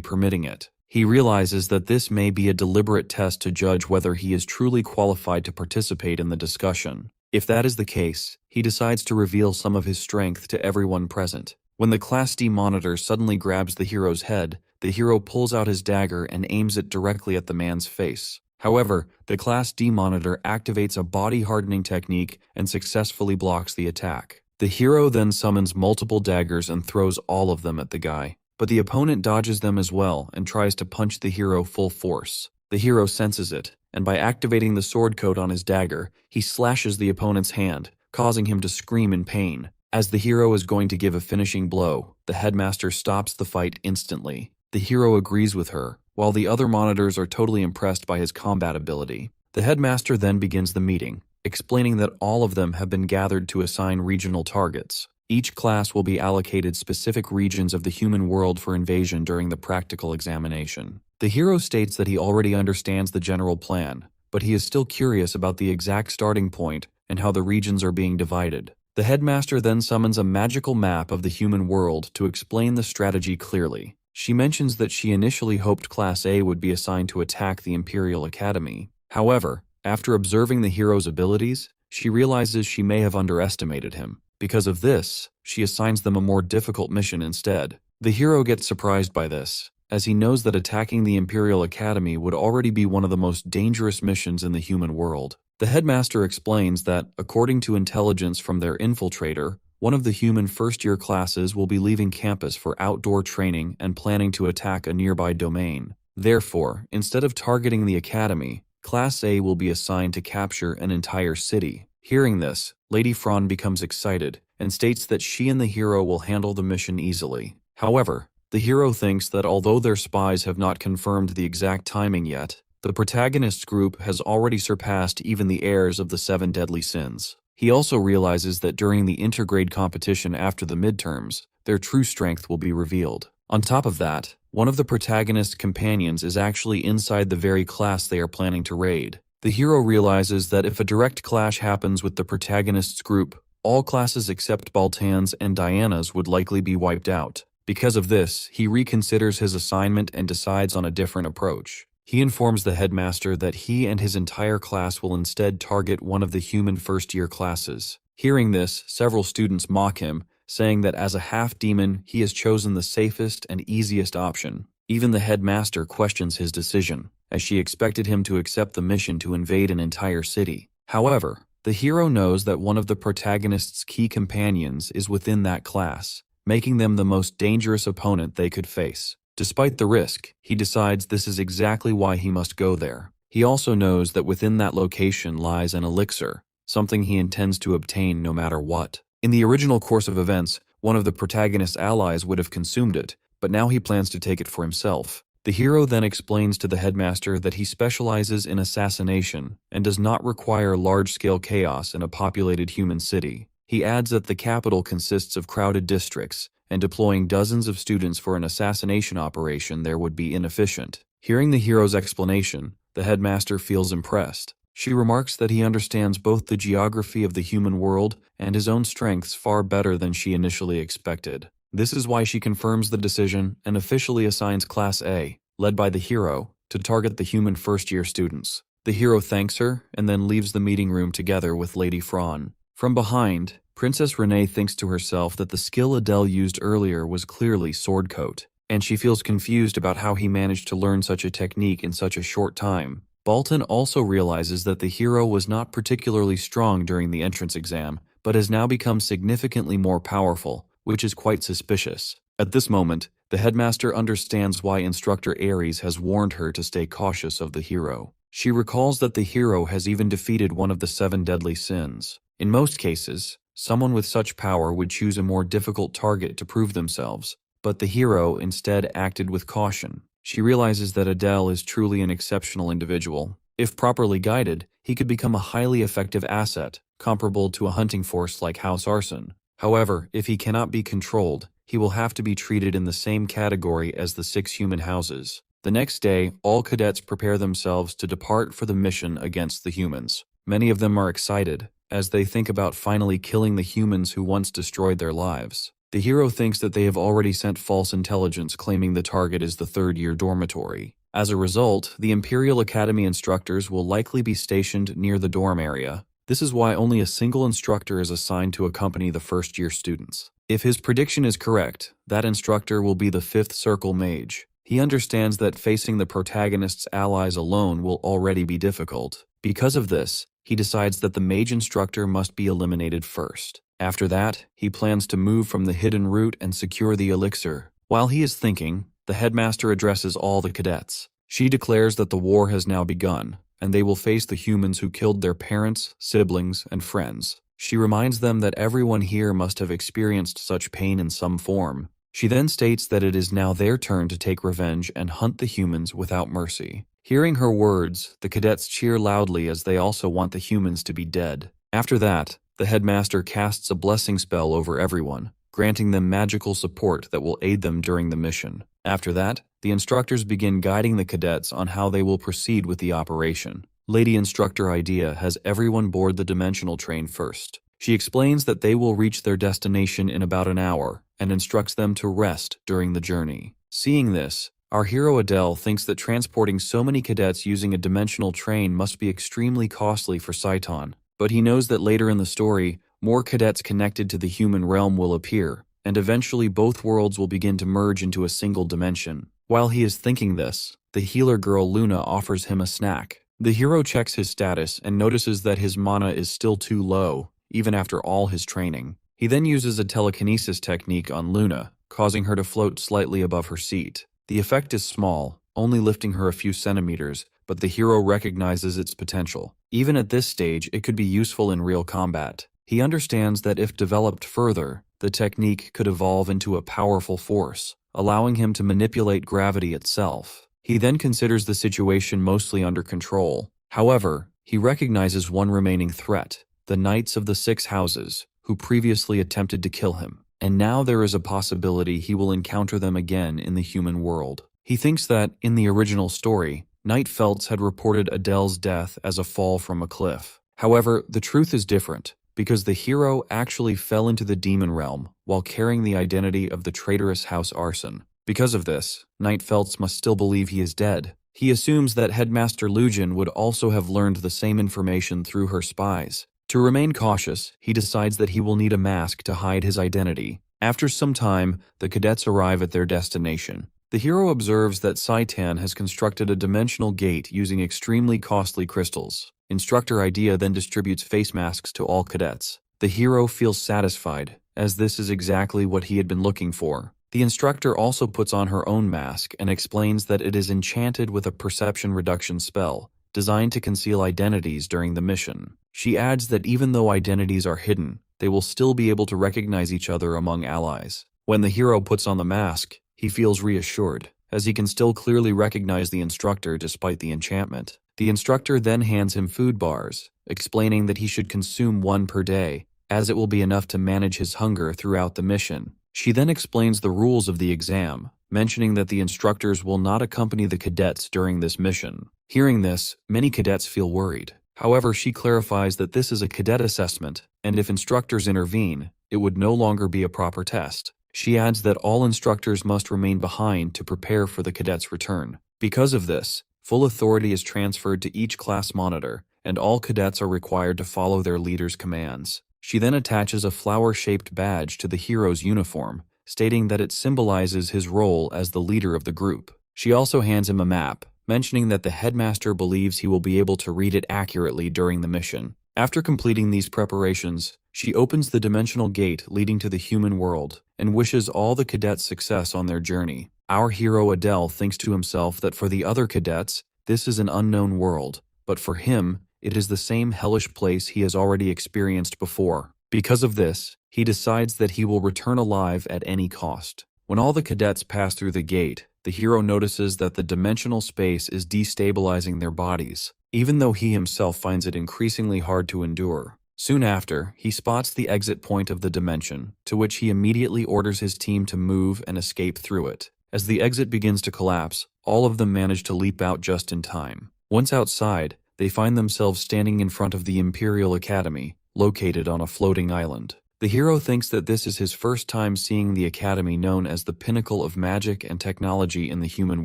permitting it. He realizes that this may be a deliberate test to judge whether he is truly qualified to participate in the discussion. If that is the case, he decides to reveal some of his strength to everyone present. When the Class D monitor suddenly grabs the hero's head, the hero pulls out his dagger and aims it directly at the man's face. However, the Class D monitor activates a body-hardening technique and successfully blocks the attack. The hero then summons multiple daggers and throws all of them at the guy. But the opponent dodges them as well and tries to punch the hero full force. The hero senses it, and by activating the sword coat on his dagger, he slashes the opponent's hand, causing him to scream in pain. As the hero is going to give a finishing blow, the headmaster stops the fight instantly. The hero agrees with her, while the other monitors are totally impressed by his combat ability. The headmaster then begins the meeting, explaining that all of them have been gathered to assign regional targets. Each class will be allocated specific regions of the human world for invasion during the practical examination. The hero states that he already understands the general plan, but he is still curious about the exact starting point and how the regions are being divided. The headmaster then summons a magical map of the human world to explain the strategy clearly. She mentions that she initially hoped Class A would be assigned to attack the Imperial Academy. However, after observing the hero's abilities, she realizes she may have underestimated him. Because of this, she assigns them a more difficult mission instead. The hero gets surprised by this, as he knows that attacking the Imperial Academy would already be one of the most dangerous missions in the human world. The headmaster explains that, according to intelligence from their infiltrator, one of the human first-year classes will be leaving campus for outdoor training and planning to attack a nearby domain. Therefore, instead of targeting the academy, Class A will be assigned to capture an entire city. Hearing this, Lady Fran becomes excited and states that she and the hero will handle the mission easily. However, the hero thinks that although their spies have not confirmed the exact timing yet, the protagonist's group has already surpassed even the heirs of the 7 deadly sins. He also realizes that during the intergrade competition after the midterms, their true strength will be revealed. On top of that, one of the protagonist's companions is actually inside the very class they are planning to raid. The hero realizes that if a direct clash happens with the protagonist's group, all classes except Baltan's and Diana's would likely be wiped out. Because of this, he reconsiders his assignment and decides on a different approach. He informs the headmaster that he and his entire class will instead target one of the human first-year classes. Hearing this, several students mock him, saying that as a half-demon, he has chosen the safest and easiest option. Even the headmaster questions his decision, as she expected him to accept the mission to invade an entire city. However, the hero knows that one of the protagonist's key companions is within that class, making them the most dangerous opponent they could face. Despite the risk, he decides this is exactly why he must go there. He also knows that within that location lies an elixir, something he intends to obtain no matter what. In the original course of events, one of the protagonist's allies would have consumed it, but now he plans to take it for himself. The hero then explains to the headmaster that he specializes in assassination and does not require large-scale chaos in a populated human city. He adds that the capital consists of crowded districts, and deploying dozens of students for an assassination operation there would be inefficient. Hearing the hero's explanation, the headmaster feels impressed. She remarks that he understands both the geography of the human world and his own strengths far better than she initially expected. This is why she confirms the decision and officially assigns Class A, led by the hero, to target the human first-year students. The hero thanks her and then leaves the meeting room together with Lady Fran. From behind, Princess Renee thinks to herself that the skill Adele used earlier was clearly sword coat, and she feels confused about how he managed to learn such a technique in such a short time. Baltan also realizes that the hero was not particularly strong during the entrance exam, but has now become significantly more powerful, which is quite suspicious. At this moment, The headmaster understands why Instructor Aries has warned her to stay cautious of the hero. She recalls that the hero has even defeated one of the 7 deadly sins. In most cases, someone with such power would choose a more difficult target to prove themselves, but the hero instead acted with caution. She realizes that Adele is truly an exceptional individual. If properly guided, he could become a highly effective asset, comparable to a hunting force like House Arson. However, if he cannot be controlled, he will have to be treated in the same category as the 6 human houses. The next day, all cadets prepare themselves to depart for the mission against the humans. Many of them are excited, as they think about finally killing the humans who once destroyed their lives. The hero thinks that they have already sent false intelligence claiming the target is the 3rd-year dormitory. As a result, the Imperial Academy instructors will likely be stationed near the dorm area. This is why only a single instructor is assigned to accompany the first-year students. If his prediction is correct, that instructor will be the 5th Circle Mage. He understands that facing the protagonist's allies alone will already be difficult. Because of this, he decides that the mage instructor must be eliminated first. After that, he plans to move from the hidden route and secure the elixir. While he is thinking, the headmaster addresses all the cadets. She declares that the war has now begun, and they will face the humans who killed their parents, siblings, and friends. She reminds them that everyone here must have experienced such pain in some form. She then states that it is now their turn to take revenge and hunt the humans without mercy. Hearing her words, the cadets cheer loudly as they also want the humans to be dead. After that, the headmaster casts a blessing spell over everyone, granting them magical support that will aid them during the mission. After that, the instructors begin guiding the cadets on how they will proceed with the operation. Lady Instructor Idea has everyone board the dimensional train first. She explains that they will reach their destination in about an hour and instructs them to rest during the journey. Seeing this, our hero Adele thinks that transporting so many cadets using a dimensional train must be extremely costly for Saiton, but he knows that later in the story, more cadets connected to the human realm will appear, and eventually both worlds will begin to merge into a single dimension. While he is thinking this, the healer girl Luna offers him a snack. The hero checks his status and notices that his mana is still too low, even after all his training. He then uses a telekinesis technique on Luna, causing her to float slightly above her seat. The effect is small, only lifting her a few centimeters, but the hero recognizes its potential. Even at this stage, it could be useful in real combat. He understands that if developed further, the technique could evolve into a powerful force, allowing him to manipulate gravity itself. He then considers the situation mostly under control. However, he recognizes one remaining threat, the Knights of the 6 Houses, who previously attempted to kill him, and now there is a possibility he will encounter them again in the human world. He thinks that, in the original story, Knight Feltz had reported Adele's death as a fall from a cliff. However, the truth is different, because the hero actually fell into the demon realm while carrying the identity of the traitorous House Arson. Because of this, Knight Feltz must still believe he is dead. He assumes that Headmaster Lujin would also have learned the same information through her spies. To remain cautious, he decides that he will need a mask to hide his identity. After some time, the cadets arrive at their destination. The hero observes that Saitan has constructed a dimensional gate using extremely costly crystals. Instructor Idea then distributes face masks to all cadets. The hero feels satisfied, as this is exactly what he had been looking for. The instructor also puts on her own mask and explains that it is enchanted with a perception reduction spell, designed to conceal identities during the mission. She adds that even though identities are hidden, they will still be able to recognize each other among allies. When the hero puts on the mask, he feels reassured, as he can still clearly recognize the instructor despite the enchantment. The instructor then hands him food bars, explaining that he should consume 1 per day, as it will be enough to manage his hunger throughout the mission. She then explains the rules of the exam, mentioning that the instructors will not accompany the cadets during this mission. Hearing this, many cadets feel worried. However, she clarifies that this is a cadet assessment, and if instructors intervene, it would no longer be a proper test. She adds that all instructors must remain behind to prepare for the cadets' return. Because of this, full authority is transferred to each class monitor, and all cadets are required to follow their leader's commands. She then attaches a flower-shaped badge to the hero's uniform, stating that it symbolizes his role as the leader of the group. She also hands him a map, mentioning that the headmaster believes he will be able to read it accurately during the mission. After completing these preparations, she opens the dimensional gate leading to the human world and wishes all the cadets success on their journey. Our hero Adele thinks to himself that for the other cadets, this is an unknown world, but for him, it is the same hellish place he has already experienced before. Because of this, he decides that he will return alive at any cost. When all the cadets pass through the gate, the hero notices that the dimensional space is destabilizing their bodies, even though he himself finds it increasingly hard to endure. Soon after, he spots the exit point of the dimension, to which he immediately orders his team to move and escape through it. As the exit begins to collapse, all of them manage to leap out just in time. Once outside, they find themselves standing in front of the Imperial Academy, located on a floating island. The hero thinks that this is his first time seeing the academy known as the pinnacle of magic and technology in the human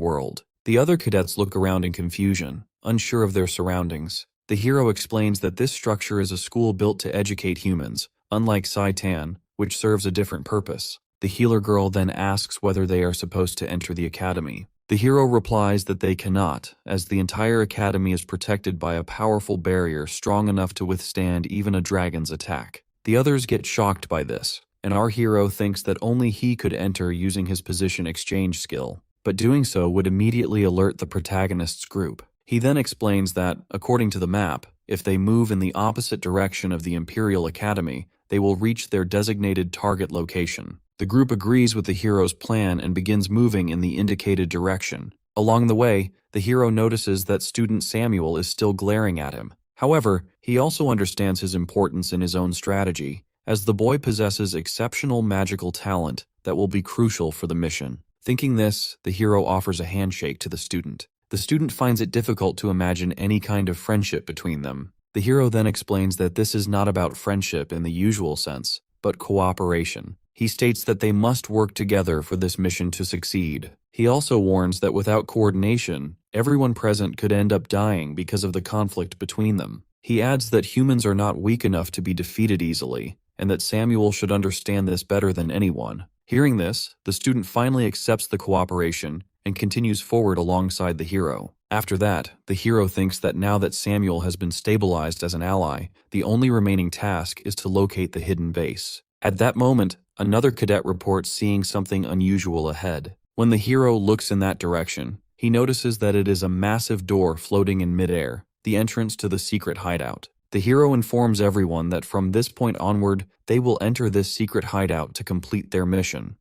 world. The other cadets look around in confusion, unsure of their surroundings. The hero explains that this structure is a school built to educate humans, unlike Saitan, which serves a different purpose. The healer girl then asks whether they are supposed to enter the academy. The hero replies that they cannot, as the entire academy is protected by a powerful barrier strong enough to withstand even a dragon's attack. The others get shocked by this, and our hero thinks that only he could enter using his position exchange skill, but doing so would immediately alert the protagonist's group. He then explains that, according to the map, if they move in the opposite direction of the Imperial Academy, they will reach their designated target location. The group agrees with the hero's plan and begins moving in the indicated direction. Along the way, the hero notices that student Samuel is still glaring at him. However, he also understands his importance in his own strategy, as the boy possesses exceptional magical talent that will be crucial for the mission. Thinking this, the hero offers a handshake to the student. The student finds it difficult to imagine any kind of friendship between them. The hero then explains that this is not about friendship in the usual sense, but cooperation. He states that they must work together for this mission to succeed. He also warns that without coordination, everyone present could end up dying because of the conflict between them. He adds that humans are not weak enough to be defeated easily, and that Samuel should understand this better than anyone. Hearing this, the student finally accepts the cooperation and continues forward alongside the hero. After that, the hero thinks that now that Samuel has been stabilized as an ally, the only remaining task is to locate the hidden base. At that moment, another cadet reports seeing something unusual ahead. When the hero looks in that direction, he notices that it is a massive door floating in midair, the entrance to the secret hideout. The hero informs everyone that from this point onward, they will enter this secret hideout to complete their mission.